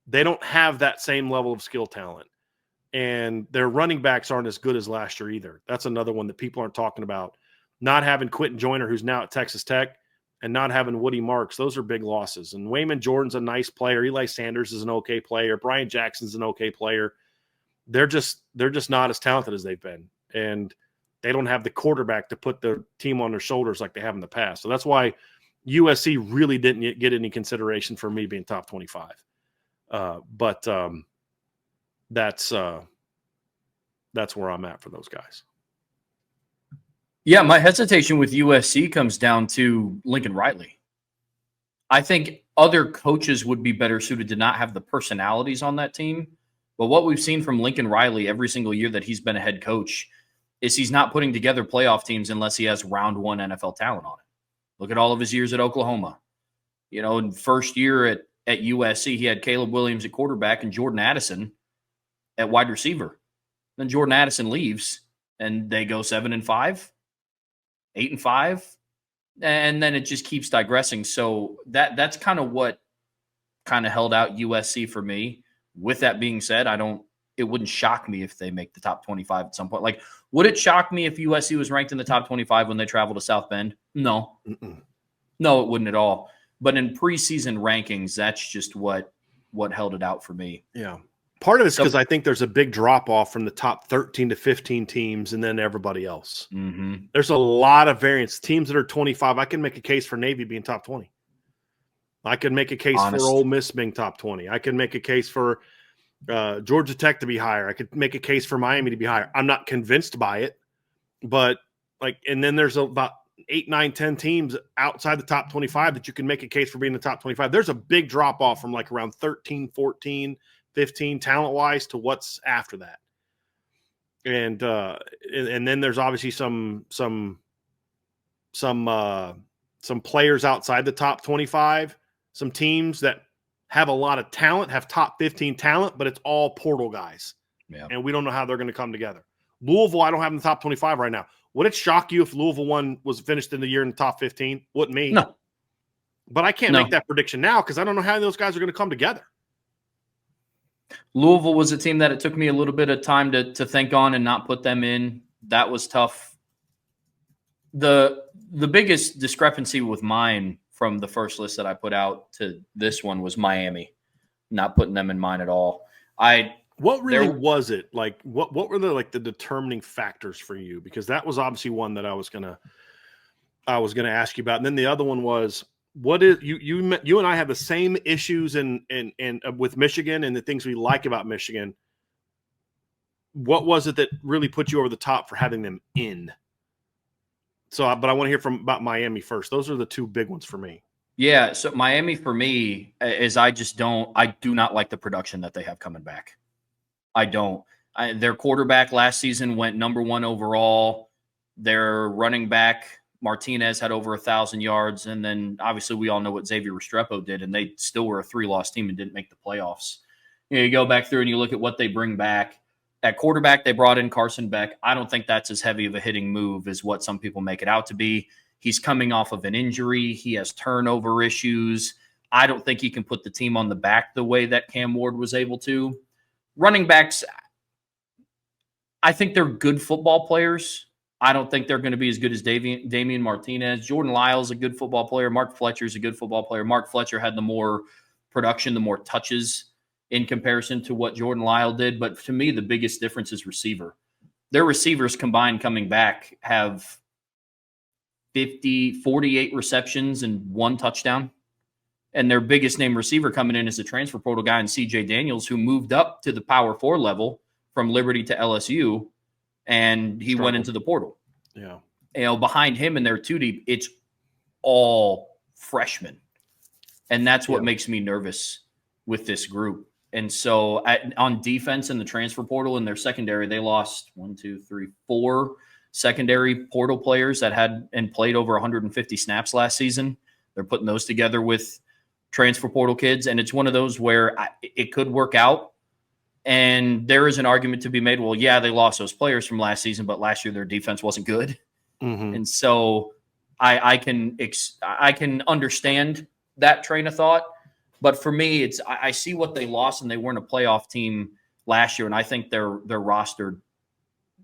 They don't have that same level of skill talent. And their running backs aren't as good as last year either. That's another one that people aren't talking about. Not having Quentin Joyner, who's now at Texas Tech, and not having Woody Marks, those are big losses. And Wayman Jordan's a nice player. Eli Sanders is an okay player. Brian Jackson's an okay player. They're just not as talented as they've been. And they don't have the quarterback to put the team on their shoulders like they have in the past. So that's why USC really didn't get any consideration for me being top 25. But that's where I'm at for those guys. Yeah, my hesitation with USC comes down to Lincoln Riley. I think other coaches would be better suited to not have the personalities on that team. But what we've seen from Lincoln Riley every single year that he's been a head coach is he's not putting together playoff teams unless he has round 1 NFL talent on it. Look at all of his years at Oklahoma. In first year at USC, he had Caleb Williams at quarterback and Jordan Addison at wide receiver. Then Jordan Addison leaves, and they go 7-5, 8-5, and then it just keeps digressing. So that's kind of what kind of held out USC for me. With that being said, it wouldn't shock me if they make the top 25 at some point. Like, would it shock me if USC was ranked in the top 25 when they travel to South Bend? No. No, it wouldn't at all. But in preseason rankings, that's just what held it out for me. Yeah. Part of it's because I think there's a big drop-off from the top 13 to 15 teams and then everybody else. Mm-hmm. There's a lot of variance. Teams that are 25, I can make a case for Navy being top 20. I could make a case for Ole Miss being top 20. I can make a case for Georgia Tech to be higher. I could make a case for Miami to be higher. I'm not convinced by it, but and then there's about 8, 9, 10 teams outside the top 25 that you can make a case for being the top 25. There's a big drop off from like around 13, 14, 15 talent wise to what's after that. And then there's obviously some players outside the top 25, some teams that have a lot of talent, have top 15 talent, but it's all portal guys. Yeah. And we don't know how they're going to come together. Louisville, I don't have in the top 25 right now. Would it shock you if Louisville was finished in the year in the top 15? Wouldn't me. No. But I can't make that prediction now because I don't know how those guys are going to come together. Louisville was a team that it took me a little bit of time to think on and not put them in. That was tough. The biggest discrepancy with mine from the first list that I put out to this one was Miami, not putting them in mine at all. What really was it? Like, what were the determining factors for you? Because that was obviously one that I was gonna ask you about. And then the other one was, what is you and I have the same issues and with Michigan and the things we like about Michigan. What was it that really put you over the top for having them in? So, but I want to hear about Miami first. Those are the two big ones for me. Yeah. So Miami for me is I do not like the production that they have coming back. I don't. Their quarterback last season went number 1 overall. Their running back, Martinez, had over 1,000 yards. And then obviously we all know what Xavier Restrepo did, and they still were a 3-loss team and didn't make the playoffs. You go back through and you look at what they bring back. At quarterback, they brought in Carson Beck. I don't think that's as heavy of a hitting move as what some people make it out to be. He's coming off of an injury. He has turnover issues. I don't think he can put the team on the back the way that Cam Ward was able to. Running backs, I think they're good football players. I don't think they're going to be as good as Damian Martinez. Jordan Lyle's a good football player. Mark Fletcher's a good football player. Mark Fletcher had the more production, the more touches in comparison to what Jordan Lyle did. But to me, the biggest difference is receiver. Their receivers combined coming back have 48 receptions and 1 touchdown. And their biggest name receiver coming in is a transfer portal guy in C.J. Daniels, who moved up to the Power 4 level from Liberty to LSU, and he went into the portal. Yeah. Behind him and their 2 deep, it's all freshmen. And that's what makes me nervous with this group. And so on defense in the transfer portal in their secondary, they lost 4 secondary portal players that had and played over 150 snaps last season. They're putting those together with transfer portal kids. And it's one of those where it could work out. And there is an argument to be made. Well, yeah, they lost those players from last season, but last year their defense wasn't good. Mm-hmm. And so I can understand that train of thought. But for me, I see what they lost, and they weren't a playoff team last year. And I think their roster,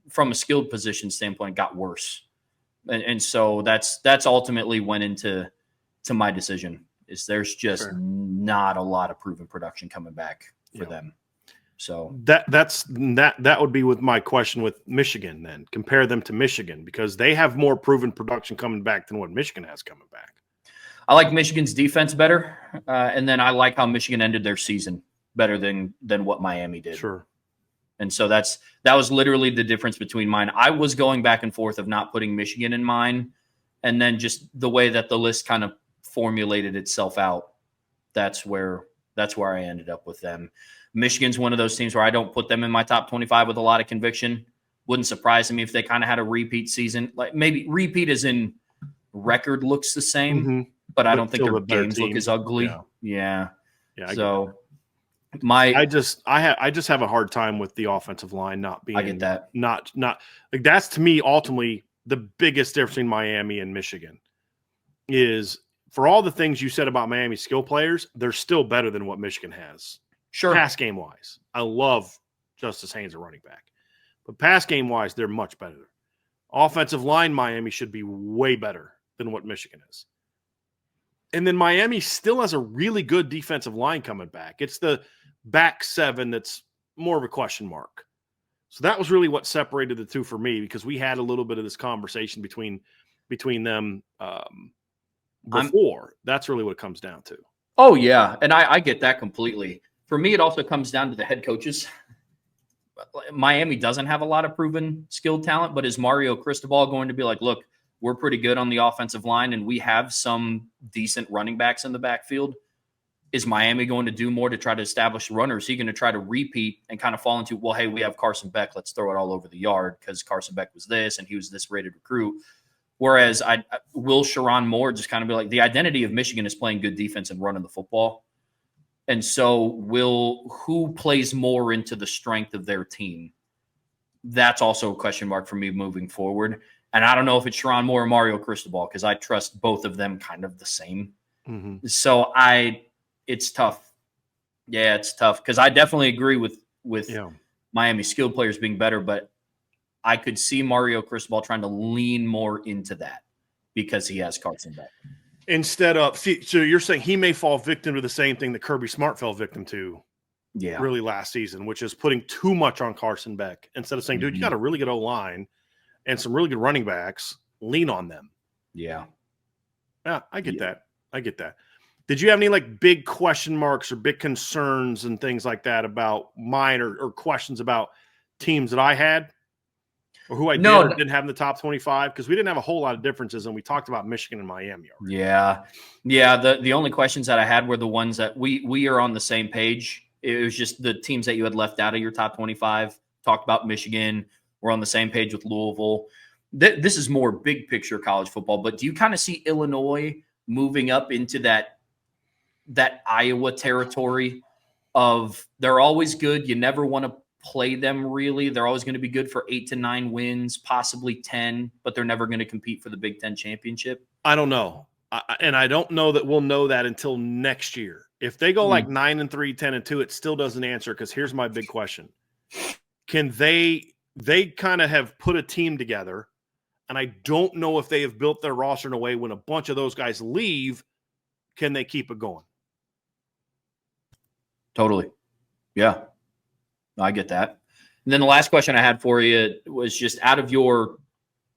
from a skilled position standpoint, got worse. And so that's ultimately went into my decision. Is there's just not a lot of proven production coming back for them. So that would be with my question with Michigan. Then compare them to Michigan, because they have more proven production coming back than what Michigan has coming back. I like Michigan's defense better, and then I like how Michigan ended their season better than what Miami did. Sure. And so that was literally the difference between mine. I was going back and forth of not putting Michigan in mine, and then just the way that the list kind of formulated itself out. That's where I ended up with them. Michigan's one of those teams where I don't put them in my top 25 with a lot of conviction. Wouldn't surprise me if they kind of had a repeat season. Like maybe repeat as in record looks the same, but I don't think their games look as ugly. Yeah. Yeah, I get that. So I just have a hard time with the offensive line not being get that. not like that's to me ultimately the biggest difference between Miami and Michigan is for all the things you said about Miami skill players, they're still better than what Michigan has. Sure. Pass game wise. I love Justice Haynes at running back. But pass game wise, they're much better. Offensive line, Miami should be way better than what Michigan is. And then Miami still has a really good defensive line coming back. It's the back seven that's more of a question mark. So that was really what separated the two for me because we had a little bit of this conversation between them before. That's really what it comes down to. Oh, yeah. And I get that completely. For me, it also comes down to the head coaches. Miami doesn't have a lot of proven skilled talent, but is Mario Cristobal going to be like, look, we're pretty good on the offensive line and we have some decent running backs in the backfield? Is Miami going to do more to try to establish a run, or is he going to try to repeat and kind of fall into, well, hey, we have Carson Beck, let's throw it all over the yard because Carson Beck was this and he was this rated recruit? Whereas will Sharon Moore just kind of be like, the identity of Michigan is playing good defense and running the football. And so who plays more into the strength of their team? That's also a question mark for me moving forward. And I don't know if it's Sharon Moore or Mario Cristobal because I trust both of them kind of the same. Mm-hmm. So it's tough. Yeah, it's tough because I definitely agree with Miami skilled players being better, but I could see Mario Cristobal trying to lean more into that because he has Carson Beck. Instead of so you're saying he may fall victim to the same thing that Kirby Smart fell victim to really last season, which is putting too much on Carson Beck instead of saying, dude, you got a really good O-line and some really good running backs, lean on them. Yeah. Yeah, I get that. I get that. Did you have any like big question marks or big concerns and things like that about mine or questions about teams that I had? Or who I did or didn't have in the top 25? Because we didn't have a whole lot of differences, and we talked about Michigan and Miami already. Yeah. The only questions that I had were the ones that we are on the same page. It was just the teams that you had left out of your top 25. Talked about Michigan. We're on the same page with Louisville. This is more big picture college football, but do you kind of see Illinois moving up into that Iowa territory of they're always good. You never want to play them really. They're always going to be good for 8 to 9 wins, possibly 10, but they're never going to compete for the Big Ten championship. I don't know. And I don't know that we'll know that until next year. If they go like 9-3, 10-2, it still doesn't answer because here's my big question. Can they kind of have put a team together, and I don't know if they have built their roster in a way when a bunch of those guys leave, can they keep it going? Totally. Yeah. I get that. And then the last question I had for you was just out of your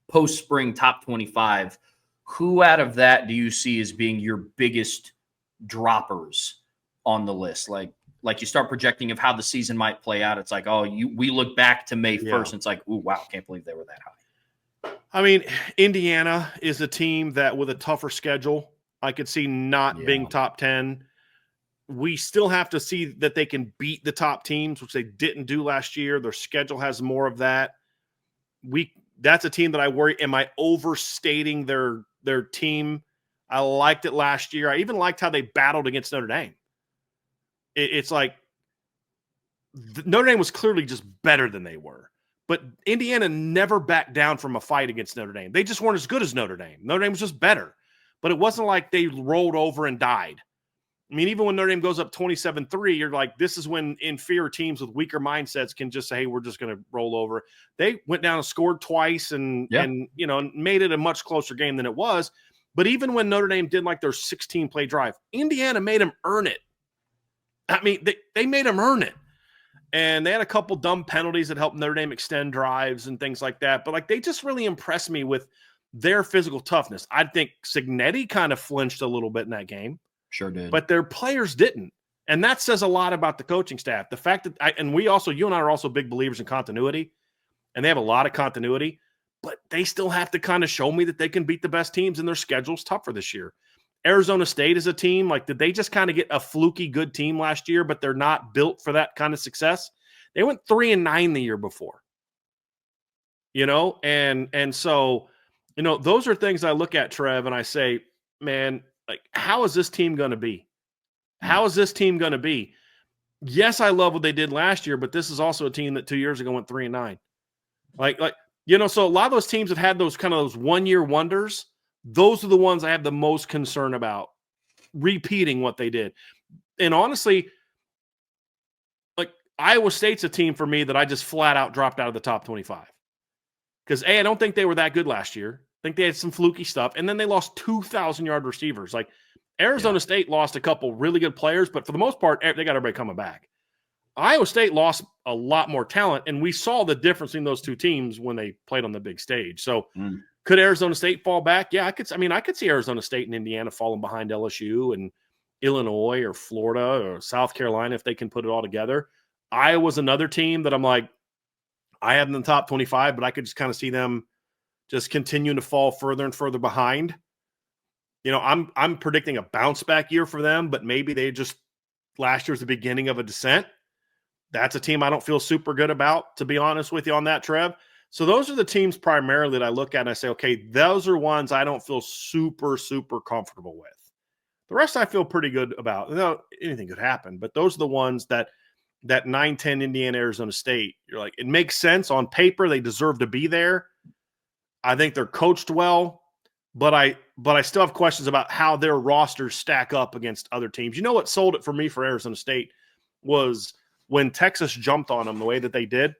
post-spring top 25, who out of that do you see as being your biggest droppers on the list? Like you start projecting of how the season might play out. It's like, we look back to May 1st. And it's like, ooh, wow, can't believe they were that high. I mean, Indiana is a team that with a tougher schedule, I could see not being top 10. We still have to see that they can beat the top teams, which they didn't do last year. Their schedule has more of that. That's a team that I worry. Am I overstating their team? I liked it last year. I even liked how they battled against Notre Dame. It's like Notre Dame was clearly just better than they were. But Indiana never backed down from a fight against Notre Dame. They just weren't as good as Notre Dame. Notre Dame was just better. But it wasn't like they rolled over and died. I mean, even when Notre Dame goes up 27-3, you're like, this is when inferior teams with weaker mindsets can just say, hey, we're just going to roll over. They went down and scored twice and made it a much closer game than it was. But even when Notre Dame did like their 16-play drive, Indiana made them earn it. I mean, they made them earn it. And they had a couple dumb penalties that helped Notre Dame extend drives and things like that. But like they just really impressed me with their physical toughness. I think Cignetti kind of flinched a little bit in that game. Sure did. But their players didn't. And that says a lot about the coaching staff. The fact that you and I are also big believers in continuity, and they have a lot of continuity, but they still have to kind of show me that they can beat the best teams and their schedule's tougher this year. Arizona State is a team, like, did they just kind of get a fluky good team last year, but they're not built for that kind of success? They went 3-9 the year before. And so, those are things I look at, Trev, and I say, man, like, how is this team going to be? How is this team going to be? Yes, I love what they did last year, but this is also a team that 2 years ago went 3-9. So a lot of those teams that had those kind of those 1-year wonders, those are the ones I have the most concern about repeating what they did. And honestly, like Iowa State's a team for me that I just flat out dropped out of the top 25. Because I don't think they were that good last year. I think they had some fluky stuff. And then they lost 2,000-yard receivers. Like Arizona State lost a couple really good players, but for the most part, they got everybody coming back. Iowa State lost a lot more talent, and we saw the difference in those two teams when they played on the big stage. So could Arizona State fall back? Yeah, I could see Arizona State and Indiana falling behind LSU and Illinois or Florida or South Carolina if they can put it all together. Iowa's another team that I'm like, I have them in the top 25, but I could just kind of see them just continuing to fall further and further behind. I'm predicting a bounce back year for them, but maybe they just last year was the beginning of a descent. That's a team I don't feel super good about, to be honest with you on that, Trev. So those are the teams primarily that I look at and I say, okay, those are ones I don't feel super, super comfortable with. The rest I feel pretty good about. Anything could happen, but those are the ones that 9-10 Indiana, Arizona State, you're like, it makes sense on paper. They deserve to be there. I think they're coached well. But I still have questions about how their rosters stack up against other teams. You know what sold it for me for Arizona State was when Texas jumped on them the way that they did,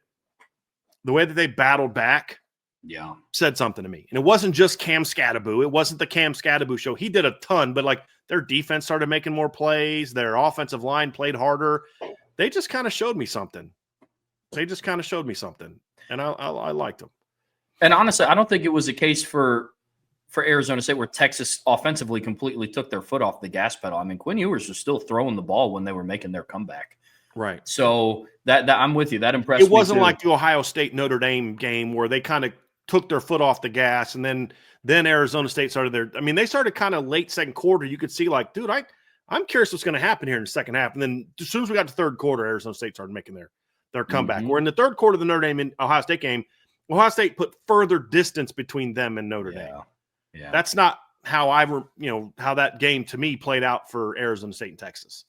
the way that they battled back. Yeah, said something to me. And it wasn't just Cam Scadaboo. It wasn't the Cam Scadaboo show. He did a ton, but like their defense started making more plays. Their offensive line played harder. They just kind of showed me something. And I liked them. And honestly, I don't think it was a case for Arizona State where Texas offensively completely took their foot off the gas pedal. I mean, Quinn Ewers was still throwing the ball when they were making their comeback. Right. So that I'm with you. That impressed me. It wasn't like the Ohio State Notre Dame game where they kind of took their foot off the gas and then Arizona State started they started kind of late second quarter. You could see like, dude, I'm curious what's going to happen here in the second half. And then as soon as we got to third quarter, Arizona State started making their comeback. Where in the third quarter of the Notre Dame and Ohio State game, Ohio State put further distance between them and Notre Dame. Yeah. That's not how how that game to me played out for Arizona State and Texas.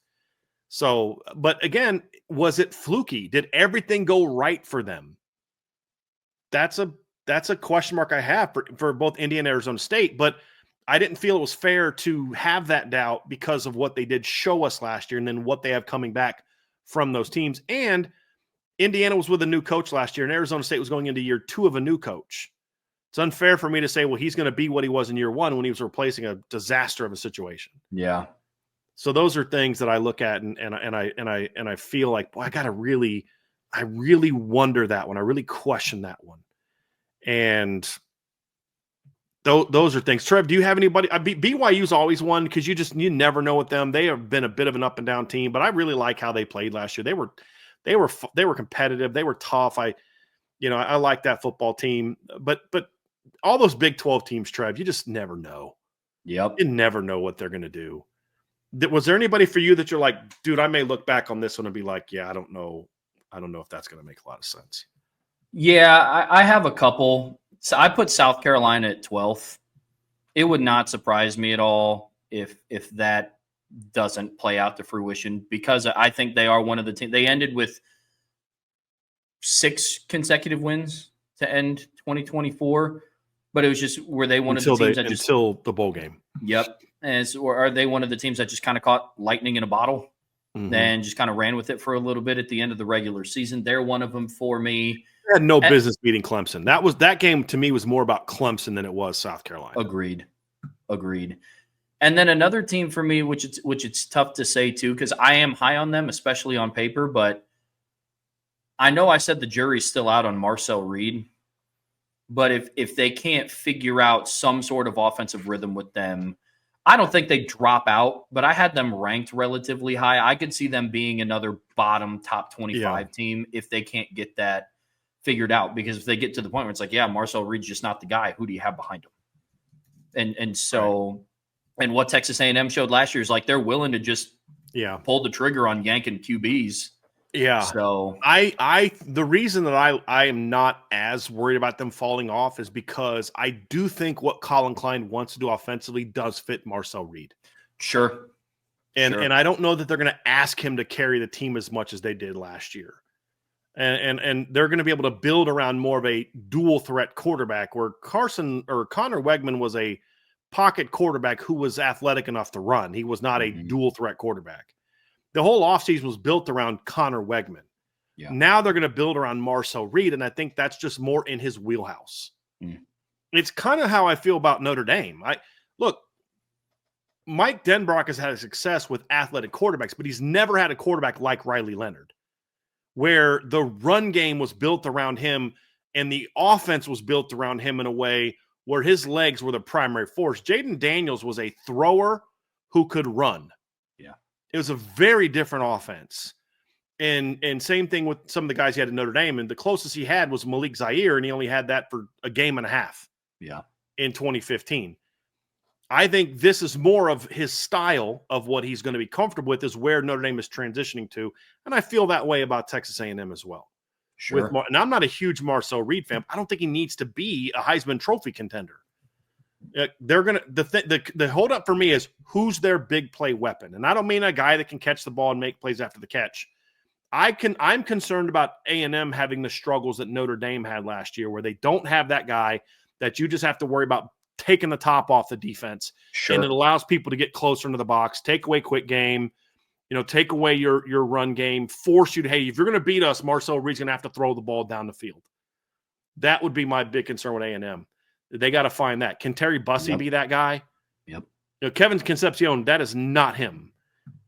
So, but again, was it fluky? Did everything go right for them? That's a question mark I have for both Indiana and Arizona State, but I didn't feel it was fair to have that doubt because of what they did show us last year and then what they have coming back from those teams. And Indiana was with a new coach last year, and Arizona State was going into year 2 of a new coach. It's unfair for me to say, well, he's going to be what he was in year 1 when he was replacing a disaster of a situation. Yeah. So those are things that I look at and I feel like, boy, I really wonder that one. I really question that one. And those are things. Trev, do you have anybody? BYU's always one because you never know with them. They have been a bit of an up and down team, but I really like how they played last year. They were competitive. They were tough. I like that football team, but all those Big 12 teams, Trev, you just never know. Yep. You never know what they're going to do. Was there anybody for you that you're like, dude, I may look back on this one and be like, yeah, I don't know if that's going to make a lot of sense. Yeah, I have a couple. So I put South Carolina at 12th. It would not surprise me at all if that doesn't play out to fruition because I think they are one of the teams. They ended with 6 consecutive wins to end 2024, but it was just were they one of the teams until the bowl game? Yep. Or are they one of the teams that just kind of caught lightning in a bottle and just kind of ran with it for a little bit at the end of the regular season? They're one of them for me. They had no business beating Clemson. That game to me was more about Clemson than it was South Carolina. Agreed. And then another team for me, which it's tough to say too, because I am high on them, especially on paper, but I know I said the jury's still out on Marcel Reed. But if they can't figure out some sort of offensive rhythm with them, I don't think they drop out, but I had them ranked relatively high. I could see them being another bottom top 25 team if they can't get that figured out. Because if they get to the point where it's like, yeah, Marcel Reed's just not the guy, who do you have behind him? And so and what Texas A&M showed last year is like they're willing to just pull the trigger on yanking QBs. Yeah. So the reason that I am not as worried about them falling off is because I do think what Colin Klein wants to do offensively does fit Marcel Reed. Sure. And I don't know that they're going to ask him to carry the team as much as they did last year. And they're going to be able to build around more of a dual threat quarterback, where Connor Wegman was a pocket quarterback who was athletic enough to run. He was not a dual threat quarterback. The whole offseason was built around Connor Wegman. Yeah. Now they're going to build around Marcel Reed, and I think that's just more in his wheelhouse. It's kind of how I feel about Notre Dame. Look, Mike Denbrock has had success with athletic quarterbacks, but he's never had a quarterback like Riley Leonard, where the run game was built around him and the offense was built around him in a way where his legs were the primary force. Jaden Daniels was a thrower who could run. Yeah. It was a very different offense. And same thing with some of the guys he had at Notre Dame. And the closest he had was Malik Zaire, and he only had that for a game and a half. Yeah. In 2015. I think this is more of his style of what he's going to be comfortable with, is where Notre Dame is transitioning to. And I feel that way about Texas A&M as well. Sure. And I'm not a huge Marcel Reed fan. I don't think he needs to be a Heisman Trophy contender. They're going to the holdup for me is who's their big play weapon. And I don't mean a guy that can catch the ball and make plays after the catch. I'm concerned about A&M having the struggles that Notre Dame had last year, where they don't have that guy that you just have to worry about taking the top off the defense. Sure. And it allows people to get closer into the box, take away quick game, take away your run game, force you to, hey, if you're going to beat us, Marcel Reed's going to have to throw the ball down the field. That would be my big concern with A&M. They got to find that. Can Terry Bussey be that guy? Yep. Kevin Concepcion, that is not him.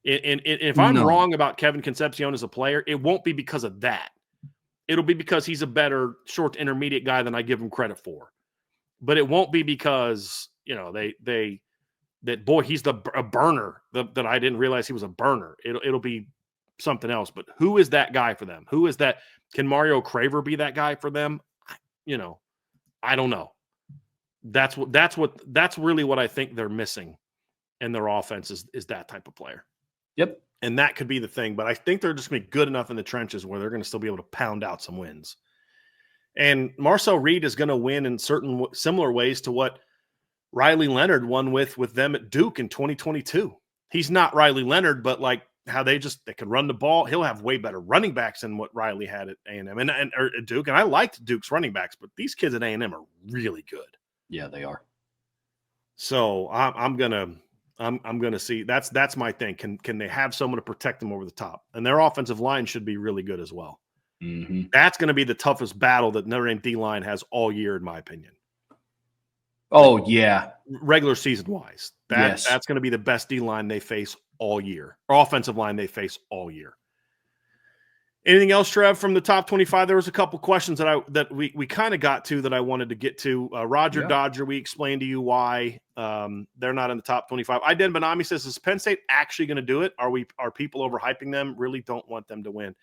And if I'm wrong about Kevin Concepcion as a player, it won't be because of that. It'll be because he's a better short to intermediate guy than I give him credit for. But it won't be because, he's a burner that I didn't realize he was a burner. It'll be something else. But who is that guy for them? Who is that? Can Mario Craver be that guy for them? I don't know. That's really what I think they're missing in their offense is that type of player. Yep. And that could be the thing, but I think they're just going to be good enough in the trenches where they're going to still be able to pound out some wins. And Marcel Reed is going to win in certain similar ways to what Riley Leonard won with them at Duke in 2022. He's not Riley Leonard, but like how they can run the ball. He'll have way better running backs than what Riley had at A&M and at Duke. And I liked Duke's running backs, but these kids at A&M are really good. Yeah, they are. So I'm gonna see. That's my thing. Can they have someone to protect them over the top? And their offensive line should be really good as well. Mm-hmm. That's going to be the toughest battle that Notre Dame D-line has all year, in my opinion. Oh, yeah. Regular season wise. That's going to be the best D-line they face all year, or offensive line they face all year. Anything else, Trev, from the top 25? There was a couple questions that we kind of got to that I wanted to get to. Roger Dodger, we explained to you why they're not in the top 25. Iden Benami says, is Penn State actually going to do it? Are people overhyping them? Really don't want them to win.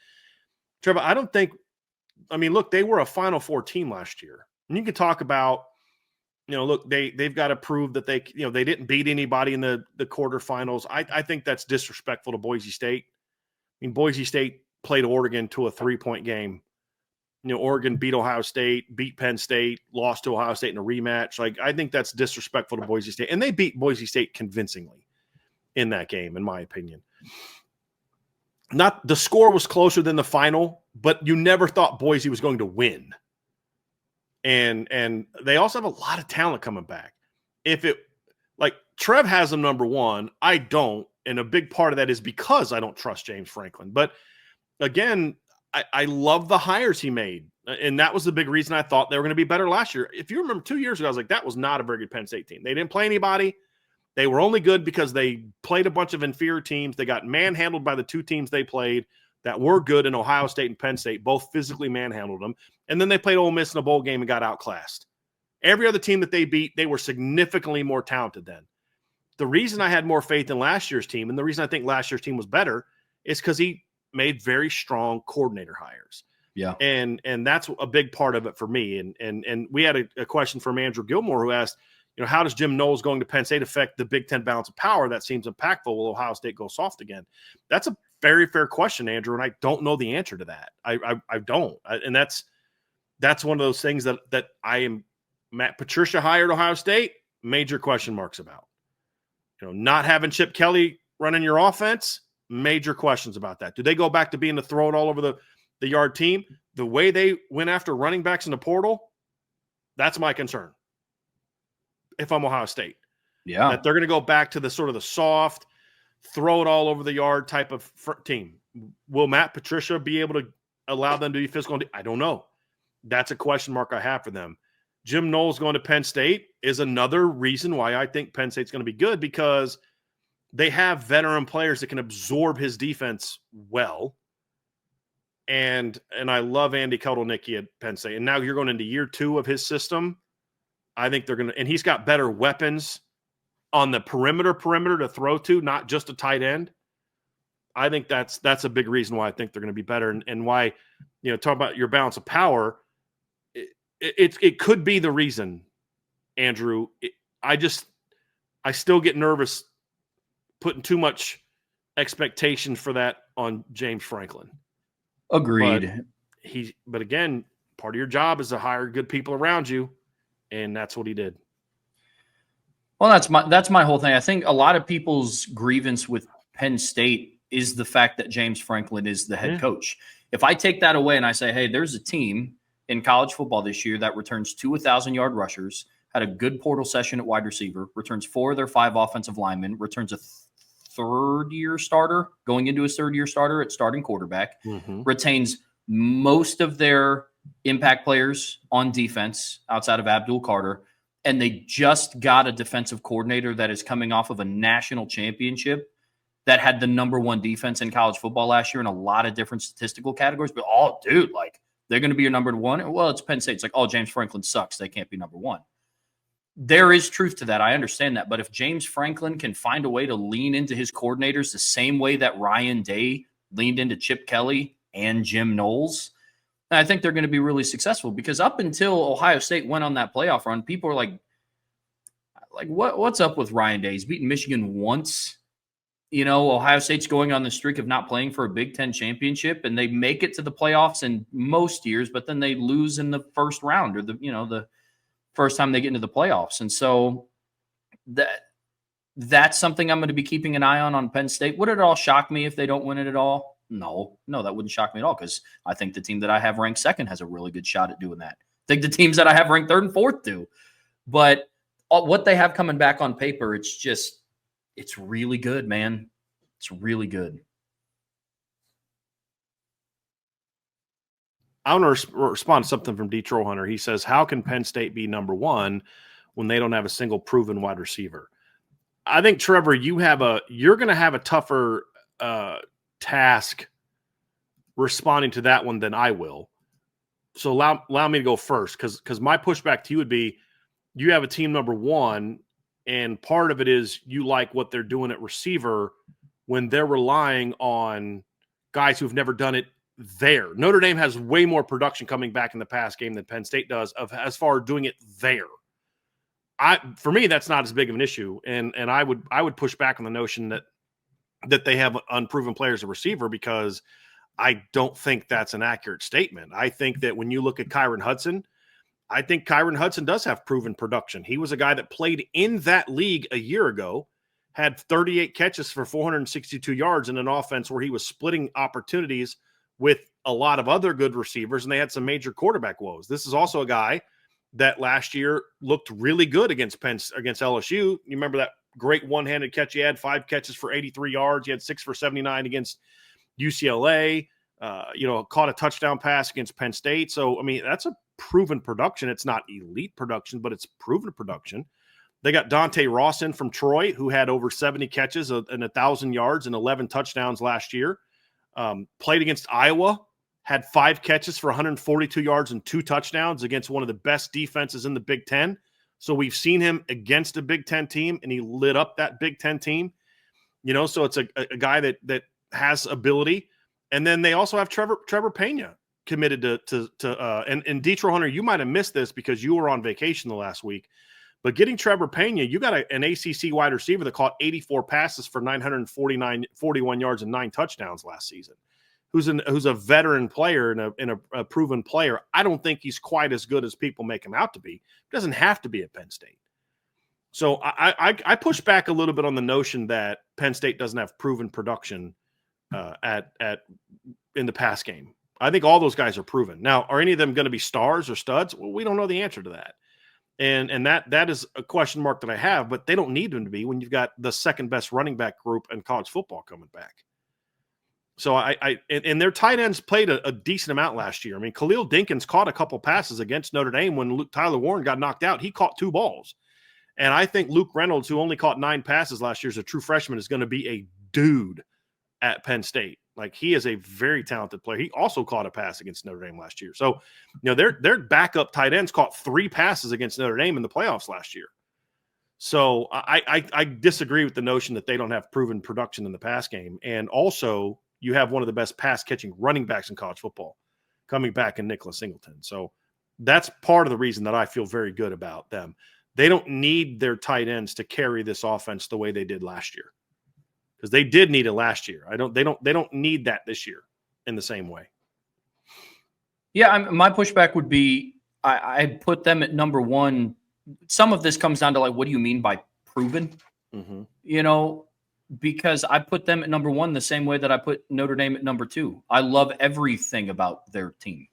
Trevor, I don't think – I mean, look, they were a Final Four team last year. And you can talk about, look, they've got to prove that they didn't beat anybody in the quarterfinals. I think that's disrespectful to Boise State. I mean, Boise State played Oregon to a 3-point game. Oregon beat Ohio State, beat Penn State, lost to Ohio State in a rematch. Like, I think that's disrespectful to Boise State. And they beat Boise State convincingly in that game, in my opinion. The score was closer than the final, but you never thought Boise was going to win. And they also have a lot of talent coming back. Trev has them number one, I don't, and a big part of that is because I don't trust James Franklin. But again, I love the hires he made, and that was the big reason I thought they were going to be better last year. If you remember 2 years ago, I was like, that was not a very good Penn State team. They didn't play anybody. They were only good because they played a bunch of inferior teams. They got manhandled by the two teams they played that were good in Ohio State and Penn State, both physically manhandled them. And then they played Ole Miss in a bowl game and got outclassed. Every other team that they beat, they were significantly more talented then. The reason I had more faith in last year's team, and the reason I think last year's team was better, is because he made very strong coordinator hires. Yeah. And that's a big part of it for me. And we had a question from Andrew Gilmore who asked, how does Jim Knowles going to Penn State affect the Big Ten balance of power? That seems impactful. Will Ohio State go soft again? That's a very fair question, Andrew, and I don't know the answer to that. I don't. And that's one of those things that I am – Matt Patricia hired Ohio State, major question marks about. Not having Chip Kelly running your offense, major questions about that. Do they go back to being the throw it all over the yard team? The way they went after running backs in the portal, that's my concern. If I'm Ohio State. Yeah. That they're going to go back to the sort of the soft, throw it all over the yard type of team. Will Matt Patricia be able to allow them to be physical? I don't know. That's a question mark I have for them. Jim Knowles going to Penn State is another reason why I think Penn State's going to be good, because they have veteran players that can absorb his defense well. And I love Andy Kotelnicki at Penn State. And now you're going into year 2 of his system. I think they're going to – and he's got better weapons on the perimeter to throw to, not just a tight end. I think that's a big reason why I think they're going to be better, and why, talk about your balance of power. It could be the reason, Andrew. I still get nervous putting too much expectation for that on James Franklin. Agreed. But again, part of your job is to hire good people around you, and that's what he did. Well, that's my whole thing. I think a lot of people's grievance with Penn State is the fact that James Franklin is the head coach. If I take that away and I say, hey, there's a team in college football this year that returns 2 1,000-yard rushers, had a good portal session at wide receiver, returns 4 of their 5 offensive linemen, returns a third-year starter, going into his third-year starter at starting quarterback, retains most of their impact players on defense outside of Abdul Carter, and they just got a defensive coordinator that is coming off of a national championship that had the #1 defense in college football last year in a lot of different statistical categories. But, dude, they're going to be your #1. Well, it's Penn State. It's like, James Franklin sucks. They can't be #1. There is truth to that. I understand that. But if James Franklin can find a way to lean into his coordinators the same way that Ryan Day leaned into Chip Kelly and Jim Knowles, I think they're going to be really successful, because up until Ohio State went on that playoff run, people are like what's up with Ryan Day? He's beaten Michigan once. Ohio State's going on the streak of not playing for a Big Ten championship, and they make it to the playoffs in most years, but then they lose in the first round, or the first time they get into the playoffs. And so that's something I'm going to be keeping an eye on Penn State. Would it all shock me if they don't win it at all? No, that wouldn't shock me at all, because I think the team that I have ranked 2nd has a really good shot at doing that. I think the teams that I have ranked 3rd and 4th do. But what they have coming back on paper, it's really good, man. It's really good. I want to respond to something from Detroit Hunter. He says, how can Penn State be #1 when they don't have a single proven wide receiver? I think, Trevor, you're going to have a tougher task responding to that one than I will. So allow me to go first, because my pushback to you would be, you have a team #1, and part of it is you like what they're doing at receiver when they're relying on guys who've never done it there. Notre Dame has way more production coming back in the pass game than Penn State does as far as doing it there. For me, that's not as big of an issue, and I would push back on the notion that they have unproven players at receiver, because I don't think that's an accurate statement. I think that when you look at Kyron Hudson, I think Kyron Hudson does have proven production. He was a guy that played in that league a year ago, had 38 catches for 462 yards in an offense where he was splitting opportunities with a lot of other good receivers, and they had some major quarterback woes. This is also a guy that last year looked really good against LSU. You remember that great one-handed catch he had, 5 catches for 83 yards. He had 6 for 79 against UCLA. Caught a touchdown pass against Penn State. So, that's a proven production. It's not elite production, but it's proven production. They got Dante Rawson from Troy, who had over 70 catches and 1,000 yards and 11 touchdowns last year. Played against Iowa, had 5 catches for 142 yards and 2 touchdowns against one of the best defenses in the Big Ten. So we've seen him against a Big Ten team, and he lit up that Big Ten team. So it's a guy that has ability. And then they also have Trevor Pena committed and Detroit Hunter, you might have missed this because you were on vacation the last week, but getting Trevor Pena, you got an ACC wide receiver that caught 84 passes for 941 yards and 9 touchdowns last season, who's a veteran player and a proven player. I don't think he's quite as good as people make him out to be. He doesn't have to be at Penn State. So I push back a little bit on the notion that Penn State doesn't have proven production in the pass game. I think all those guys are proven. Now, are any of them going to be stars or studs? Well, we don't know the answer to that. And that is a question mark that I have, but they don't need them to be when you've got the second best running back group in college football coming back. So and their tight ends played a decent amount last year. I mean, Khalil Dinkins caught a couple passes against Notre Dame when Tyler Warren got knocked out. He caught 2 balls. And I think Luke Reynolds, who only caught 9 passes last year as a true freshman, is going to be a dude at Penn State. Like, he is a very talented player. He also caught a pass against Notre Dame last year. So, their backup tight ends caught 3 passes against Notre Dame in the playoffs last year. So I disagree with the notion that they don't have proven production in the pass game. And also, you have one of the best pass-catching running backs in college football coming back in Nicholas Singleton. So that's part of the reason that I feel very good about them. They don't need their tight ends to carry this offense the way they did last year, because they did need it last year. They don't need that this year in the same way. Yeah, my pushback would be I'd put them at number 1. Some of this comes down to, like, what do you mean by proven? Mm-hmm. Because I put them at number 1 the same way that I put Notre Dame at number 2. I love everything about their team.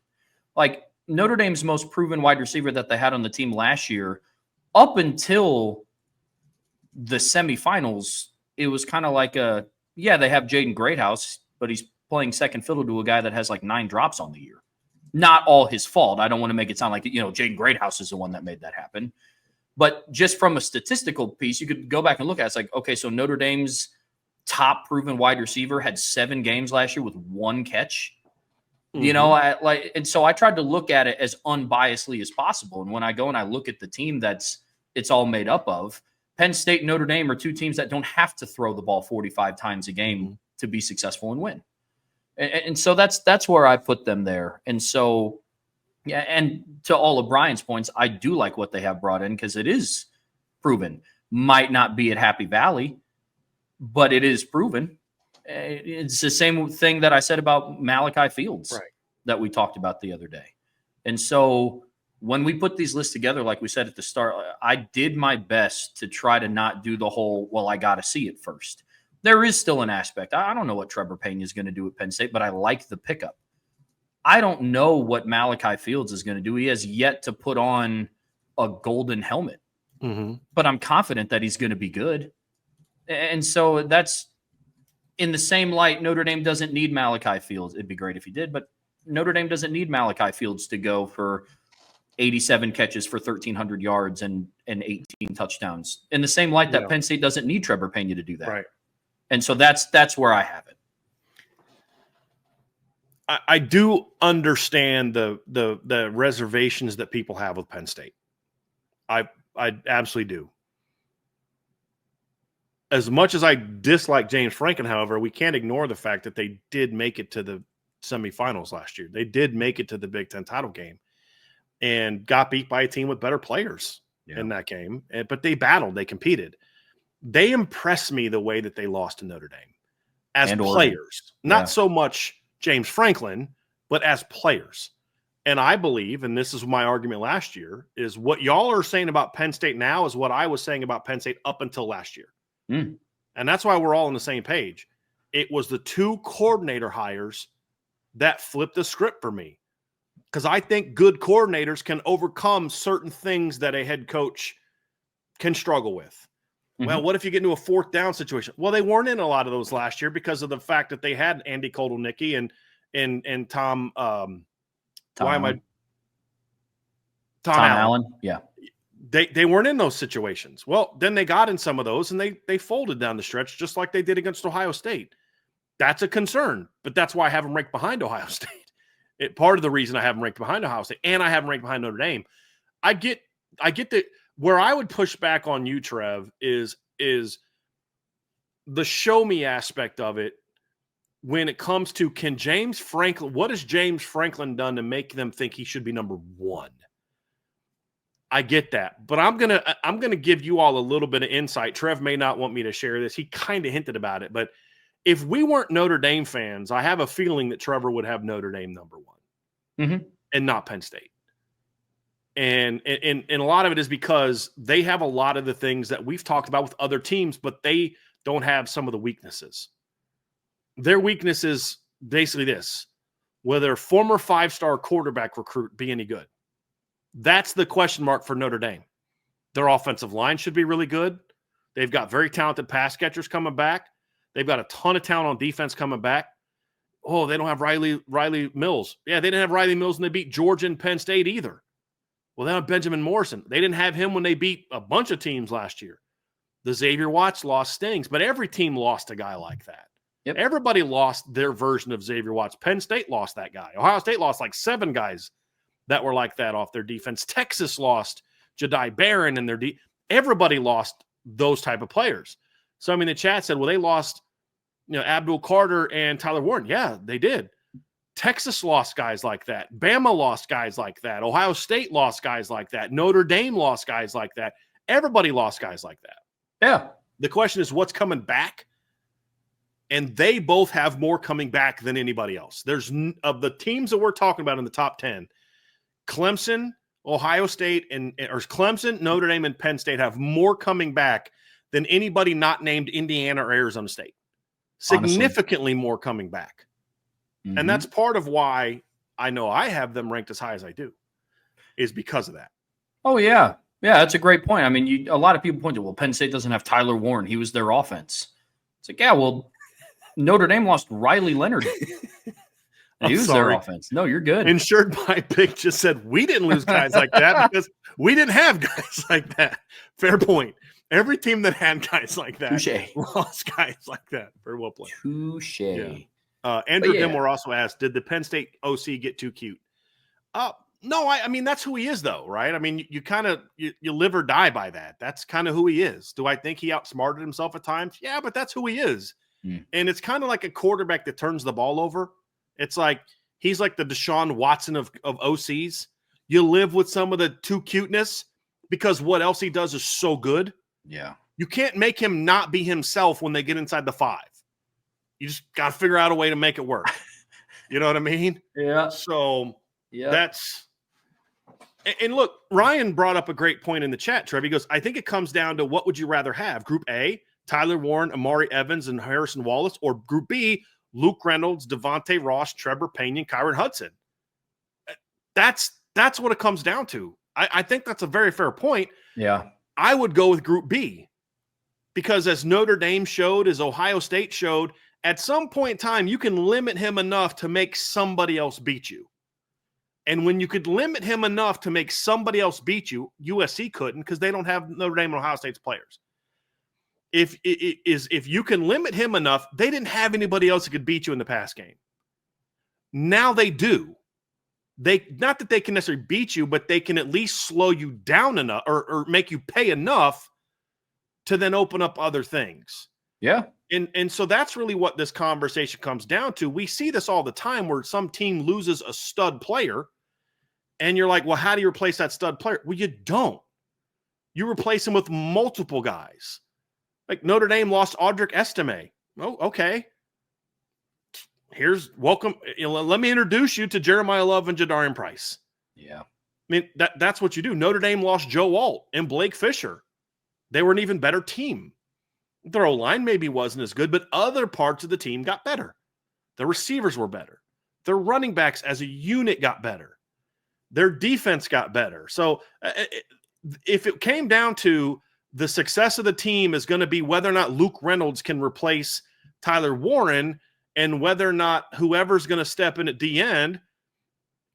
Like, Notre Dame's most proven wide receiver that they had on the team last year, up until the semifinals, it was kind of like they have Jaden Greathouse, but he's playing second fiddle to a guy that has like 9 drops on the year. Not all his fault. I don't want to make it sound like, Jaden Greathouse is the one that made that happen. But just from a statistical piece, you could go back and look at it. It's like, okay, so Notre Dame's top proven wide receiver had 7 games last year with 1 catch. Mm-hmm. And so I tried to look at it as unbiasedly as possible. And when I go and I look at the team it's all made up of, Penn State and Notre Dame are 2 teams that don't have to throw the ball 45 times a game to be successful and win. And so that's where I put them there. And so, yeah, and to all of Brian's points, I do like what they have brought in because it is proven. Might not be at Happy Valley, but it is proven. It's the same thing that I said about Malachi Fields that we talked about the other day. And so when we put these lists together, like we said at the start, I did my best to try to not do the whole, well, I got to see it first. There is still an aspect. I don't know what Trevor Payne is going to do at Penn State, but I like the pickup. I don't know what Malachi Fields is going to do. He has yet to put on a golden helmet, but I'm confident that he's going to be good. And so that's in the same light. Notre Dame doesn't need Malachi Fields. It'd be great if he did, but Notre Dame doesn't need Malachi Fields to go for 87 catches for 1,300 yards and 18 touchdowns. In the same light that Penn State doesn't need Trevor Payne to do that. Right. And so that's where I have it. I do understand the reservations that people have with Penn State. I absolutely do. As much as I dislike James Franklin, however, we can't ignore the fact that they did make it to the semifinals last year. They did make it to the Big Ten title game and got beat by a team with better players in that game. But they battled. They competed. They impressed me the way that they lost to Notre Dame as players. Not so much James Franklin, but as players. And I believe, and this is my argument last year, is what y'all are saying about Penn State now is what I was saying about Penn State up until last year. And that's why we're all on the same page. It was the 2 coordinator hires that flipped the script for me. Because I think good coordinators can overcome certain things that a head coach can struggle with. Well, what if you get into a 4th down situation? Well, they weren't in a lot of those last year because of the fact that they had Andy Kotelnicki and Tom Allen. Yeah. They weren't in those situations. Well, then they got in some of those and they folded down the stretch just like they did against Ohio State. That's a concern, but that's why I have them ranked behind Ohio State. Part of the reason I have them ranked behind Ohio State and I have them ranked behind Notre Dame. I get that. Where I would push back on you, Trev, is the show me aspect of it when it comes to what has James Franklin done to make them think he should be number 1? I get that, but I'm gonna give you all a little bit of insight. Trev may not want me to share this. He kind of hinted about it, but if we weren't Notre Dame fans, I have a feeling that Trevor would have Notre Dame number 1 and not Penn State. And a lot of it is because they have a lot of the things that we've talked about with other teams, but they don't have some of the weaknesses. Their weakness is basically this: will their former 5-star quarterback recruit be any good? That's the question mark for Notre Dame. Their offensive line should be really good. They've got very talented pass catchers coming back. They've got a ton of talent on defense coming back. Oh, they don't have Riley Mills. Yeah, they didn't have Riley Mills when they beat Georgia and Penn State either. Well, they have Benjamin Morrison. They didn't have him when they beat a bunch of teams last year. The Xavier Watts loss stings, but every team lost a guy like that. Yep. Everybody lost their version of Xavier Watts. Penn State lost that guy. Ohio State lost like 7 guys that were like that off their defense. Texas lost Jedi Barron and everybody lost those type of players. So, I mean, the chat said, well, they lost, Abdul Carter and Tyler Warren. Yeah, they did. Texas lost guys like that. Bama lost guys like that. Ohio State lost guys like that. Notre Dame lost guys like that. Everybody lost guys like that. Yeah. The question is what's coming back? And they both have more coming back than anybody else. There's of the teams that we're talking about in the top 10, Clemson, Ohio State, or Clemson, Notre Dame, and Penn State have more coming back than anybody not named Indiana or Arizona State. Significantly Honestly. More coming back. Mm-hmm. And that's part of why I know I have them ranked as high as I do, is because of that. Oh, yeah. Yeah, that's a great point. I mean, a lot of people point to, well, Penn State doesn't have Tyler Warren. He was their offense. It's like, yeah, well, Notre Dame lost Riley Leonard. He was their offense. No, you're good. Insured by Pick just said we didn't lose guys like that because we didn't have guys like that. Fair point. Every team that had guys like that lost guys like that. Very well played. Touche. Yeah. Andrew Dimore also asked, did the Penn State OC get too cute? No, I mean, that's who he is, though, right? I mean, you kind of you live or die by that. That's kind of who he is. Do I think he outsmarted himself at times? Yeah, but that's who he is. And it's kind of like a quarterback that turns the ball over. It's like he's like the Deshaun Watson of OCs. You live with some of the too cuteness because what else he does is so good. Yeah. You can't make him not be himself when they get inside the 5. You just got to figure out a way to make it work. You know what I mean? Yeah. So that's – and look, Ryan brought up a great point in the chat, Trev. He goes, I think it comes down to what would you rather have? Group A, Tyler Warren, Amari Evans, and Harrison Wallace, or Group B, Luke Reynolds, Devontae Ross, Trevor Payne, and Kyron Hudson. That's what it comes down to. I think that's a very fair point. Yeah. I would go with Group B because as Notre Dame showed, as Ohio State showed, at some point in time, you can limit him enough to make somebody else beat you. And when you could limit him enough to make somebody else beat you, USC couldn't because they don't have Notre Dame and Ohio State's players. If you can limit him enough, they didn't have anybody else that could beat you in the pass game. Now they do. Not that they can necessarily beat you, but they can at least slow you down enough or make you pay enough to then open up other things. Yeah. And so that's really what this conversation comes down to. We see this all the time where some team loses a stud player and you're like, well, how do you replace that stud player? Well, you don't. You replace him with multiple guys. Like Notre Dame lost Audric Estime. Oh, okay. Welcome. Let me introduce you to Jeremiah Love and Jadarian Price. Yeah. I mean, that's what you do. Notre Dame lost Joe Alt and Blake Fisher. They were an even better team. Their O-line maybe wasn't as good, but other parts of the team got better. The receivers were better. Their running backs as a unit got better. Their defense got better. So if it came down to the success of the team is going to be whether or not Luke Reynolds can replace Tyler Warren and whether or not whoever's going to step in at the end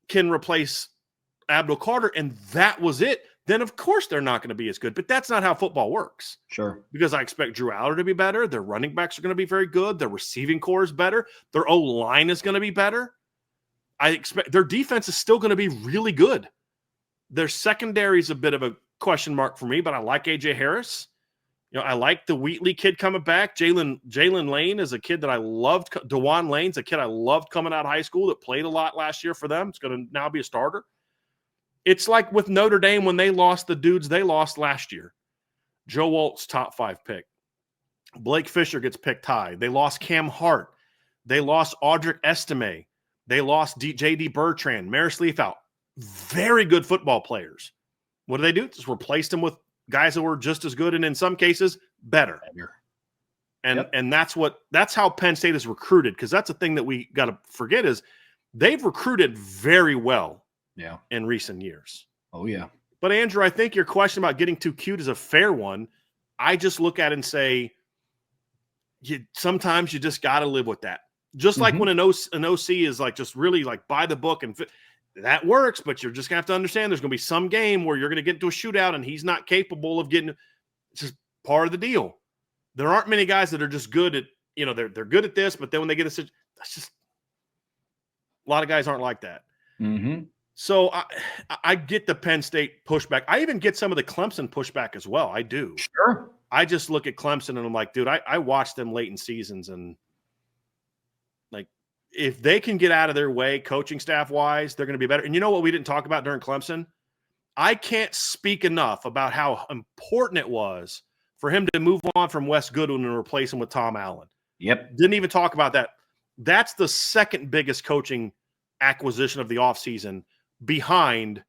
can replace Abdul Carter, and that was it, then of course they're not going to be as good. But that's not how football works. Sure. Because I expect Drew Aller to be better. Their running backs are going to be very good. Their receiving core is better. Their O-line is going to be better. I expect their defense is still going to be really good. Their secondary is a bit of a question mark for me, but I like A.J. Harris. I like the Wheatley kid coming back. Jalen Lane is a kid that I loved. DeJuan Lane's a kid I loved coming out of high school that played a lot last year for them. It's going to now be a starter. It's like with Notre Dame when they lost the dudes they lost last year. Joe Alt's top 5 pick. Blake Fisher gets picked high. They lost Cam Hart. They lost Audric Estime. They lost J.D. Bertrand. Maris Leaf out. very good football players. What do? Just replaced them with guys that were just as good and in some cases better. And that's how Penn State is recruited, because that's a thing that we got to forget is they've recruited very well in recent years. Oh, yeah. But, Andrew, I think your question about getting too cute is a fair one. I just look at it and say, sometimes you just got to live with that. Just like when an OC is like just really like by the book and that works, but you're just going to have to understand there's going to be some game where you're going to get into a shootout and he's not capable of getting – it's just part of the deal. There aren't many guys that are just good at – they're good at this, but then when they get a situation, that's just – a lot of guys aren't like that. Mm-hmm. So I get the Penn State pushback. I even get some of the Clemson pushback as well. I do. Sure. I just look at Clemson and I'm like, dude, I watched them late in seasons, and like if they can get out of their way coaching staff wise, they're going to be better. And you know what we didn't talk about during Clemson? I can't speak enough about how important it was for him to move on from Wes Goodwin and replace him with Tom Allen. Yep. Didn't even talk about that. That's the second biggest coaching acquisition of the offseason behind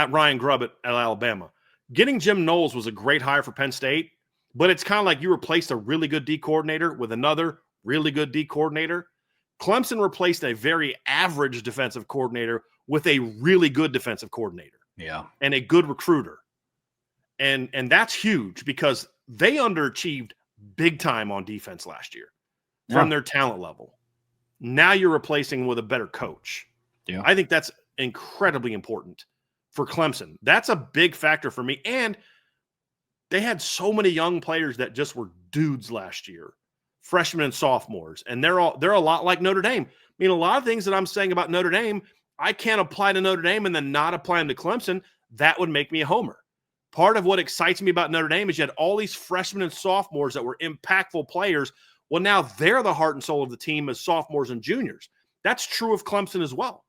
Ryan Grubb at Alabama. Getting Jim Knowles was a great hire for Penn State, but it's kind of like you replaced a really good D coordinator with another really good D coordinator. Clemson replaced a very average defensive coordinator with a really good defensive coordinator. Yeah. And a good recruiter. And that's huge because they underachieved big time on defense last year from their talent level. Now you're replacing with a better coach. Yeah. I think that's incredibly important for Clemson. That's a big factor for me. And they had so many young players that just were dudes last year, freshmen and sophomores. And they're a lot like Notre Dame. I mean, a lot of things that I'm saying about Notre Dame, I can't apply to Notre Dame and then not apply them to Clemson. That would make me a homer. Part of what excites me about Notre Dame is you had all these freshmen and sophomores that were impactful players. Well, now they're the heart and soul of the team as sophomores and juniors. That's true of Clemson as well.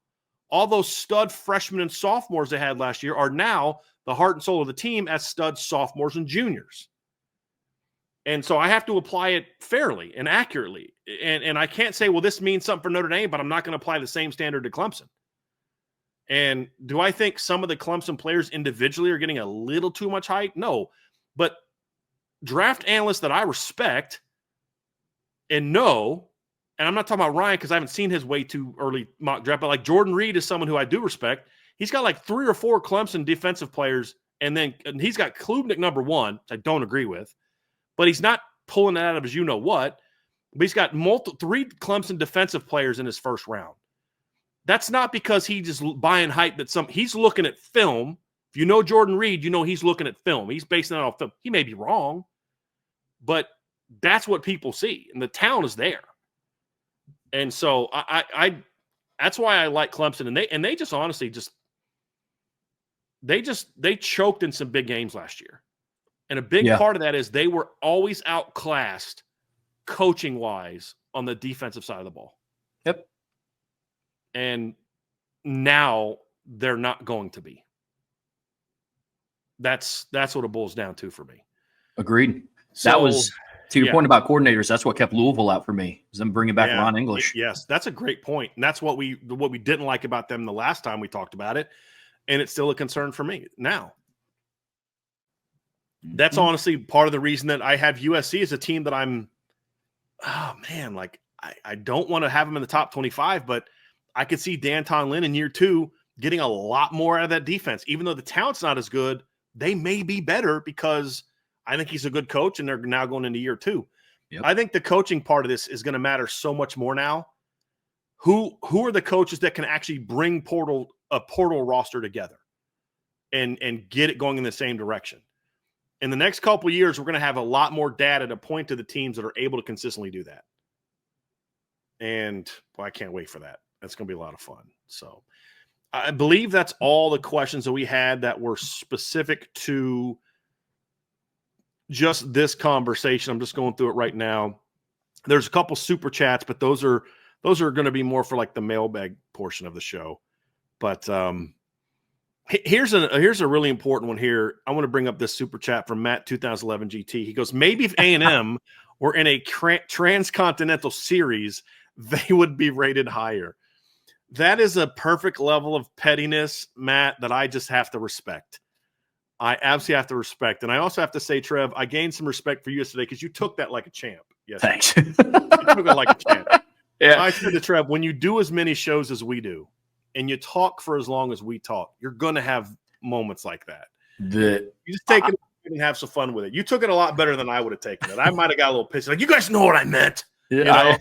All those stud freshmen and sophomores they had last year are now the heart and soul of the team as stud sophomores and juniors. And so I have to apply it fairly and accurately. And I can't say, well, this means something for Notre Dame, but I'm not going to apply the same standard to Clemson. And do I think some of the Clemson players individually are getting a little too much hype? No. But draft analysts that I respect and know, and I'm not talking about Ryan because I haven't seen his way too early mock draft, but like Jordan Reed is someone who I do respect. He's got like 3 or 4 Clemson defensive players, and he's got Klubnik number 1, which I don't agree with, but he's not pulling it out of his you-know-what. But he's got 3 Clemson defensive players in his first round. That's not because he's just buying hype he's looking at film. If you know Jordan Reed, you know he's looking at film. He's basing it off film. He may be wrong, but that's what people see, and the talent is there. And so I that's why I like Clemson, and they just honestly they choked in some big games last year. And a big part of that is they were always outclassed coaching wise on the defensive side of the ball. Yep. And now they're not going to be. That's what it boils down to for me. Agreed. So, that was, to your point about coordinators, that's what kept Louisville out for me, is them bringing back Ron English. Yes, that's a great point. And that's what we didn't like about them the last time we talked about it. And it's still a concern for me now. That's honestly part of the reason that I have USC as a team that I'm, I don't want to have them in the top 25, but I could see Danton Lynn in year 2 getting a lot more out of that defense. Even though the talent's not as good, they may be better because I think he's a good coach and they're now going into year 2. Yep. I think the coaching part of this is going to matter so much more now. Who are the coaches that can actually bring a portal roster together and get it going in the same direction? In the next couple of years, we're going to have a lot more data to point to the teams that are able to consistently do that. And I can't wait for that. That's going to be a lot of fun. So I believe that's all the questions that we had that were specific to just this conversation. I'm just going through it right now. There's a couple super chats, but those are going to be more for like the mailbag portion of the show. But here's a really important one here. I want to bring up this super chat from Matt 2011 GT. He goes, maybe if A&M were in a transcontinental series, they would be rated higher. That is a perfect level of pettiness, Matt, that I just have to respect. I absolutely have to respect. And I also have to say, Trev, I gained some respect for you yesterday because you took that like a champ. Thanks. You took it like a champ. Yeah. I said to Trev, when you do as many shows as we do and you talk for as long as we talk, you're going to have moments like that. You just take it and have some fun with it. You took it a lot better than I would have taken it. I might have got a little pissed. Like, you guys know what I meant. Yeah,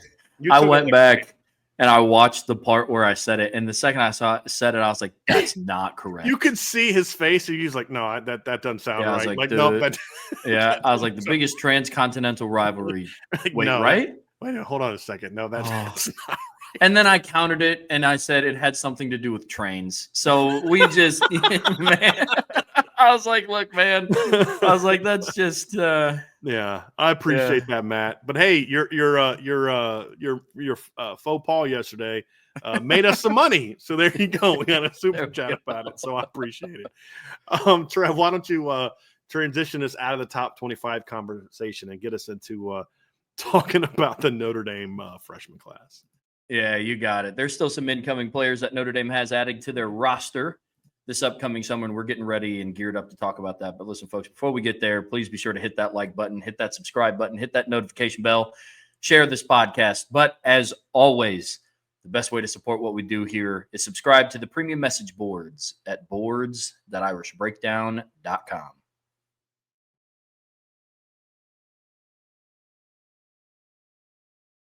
I went like back and I watched the part where I said it. And the second I said it, I was like, that's not correct. You could see his face. And he's like, no, that doesn't sound right. Like nope. I was like, the biggest transcontinental rivalry. Like, Wait, no, right? Wait, hold on a second. No, that's not right. And then I countered it and I said it had something to do with trains. So we just, man, I was like, look, man, I was like, that's just, yeah, I appreciate that, Matt. But hey, your faux pas yesterday made us some money. So there you go. We got a super chat about it. So I appreciate it. Trev, why don't you transition us out of the top 25 conversation and get us into talking about the Notre Dame freshman class? Yeah, you got it. There's still some incoming players that Notre Dame has added to their roster this upcoming summer, and we're getting ready and geared up to talk about that. But listen, folks, before we get there, please be sure to hit that like button, hit that subscribe button, hit that notification bell, share this podcast. But as always, the best way to support what we do here is subscribe to the premium message boards at boards.irishbreakdown.com.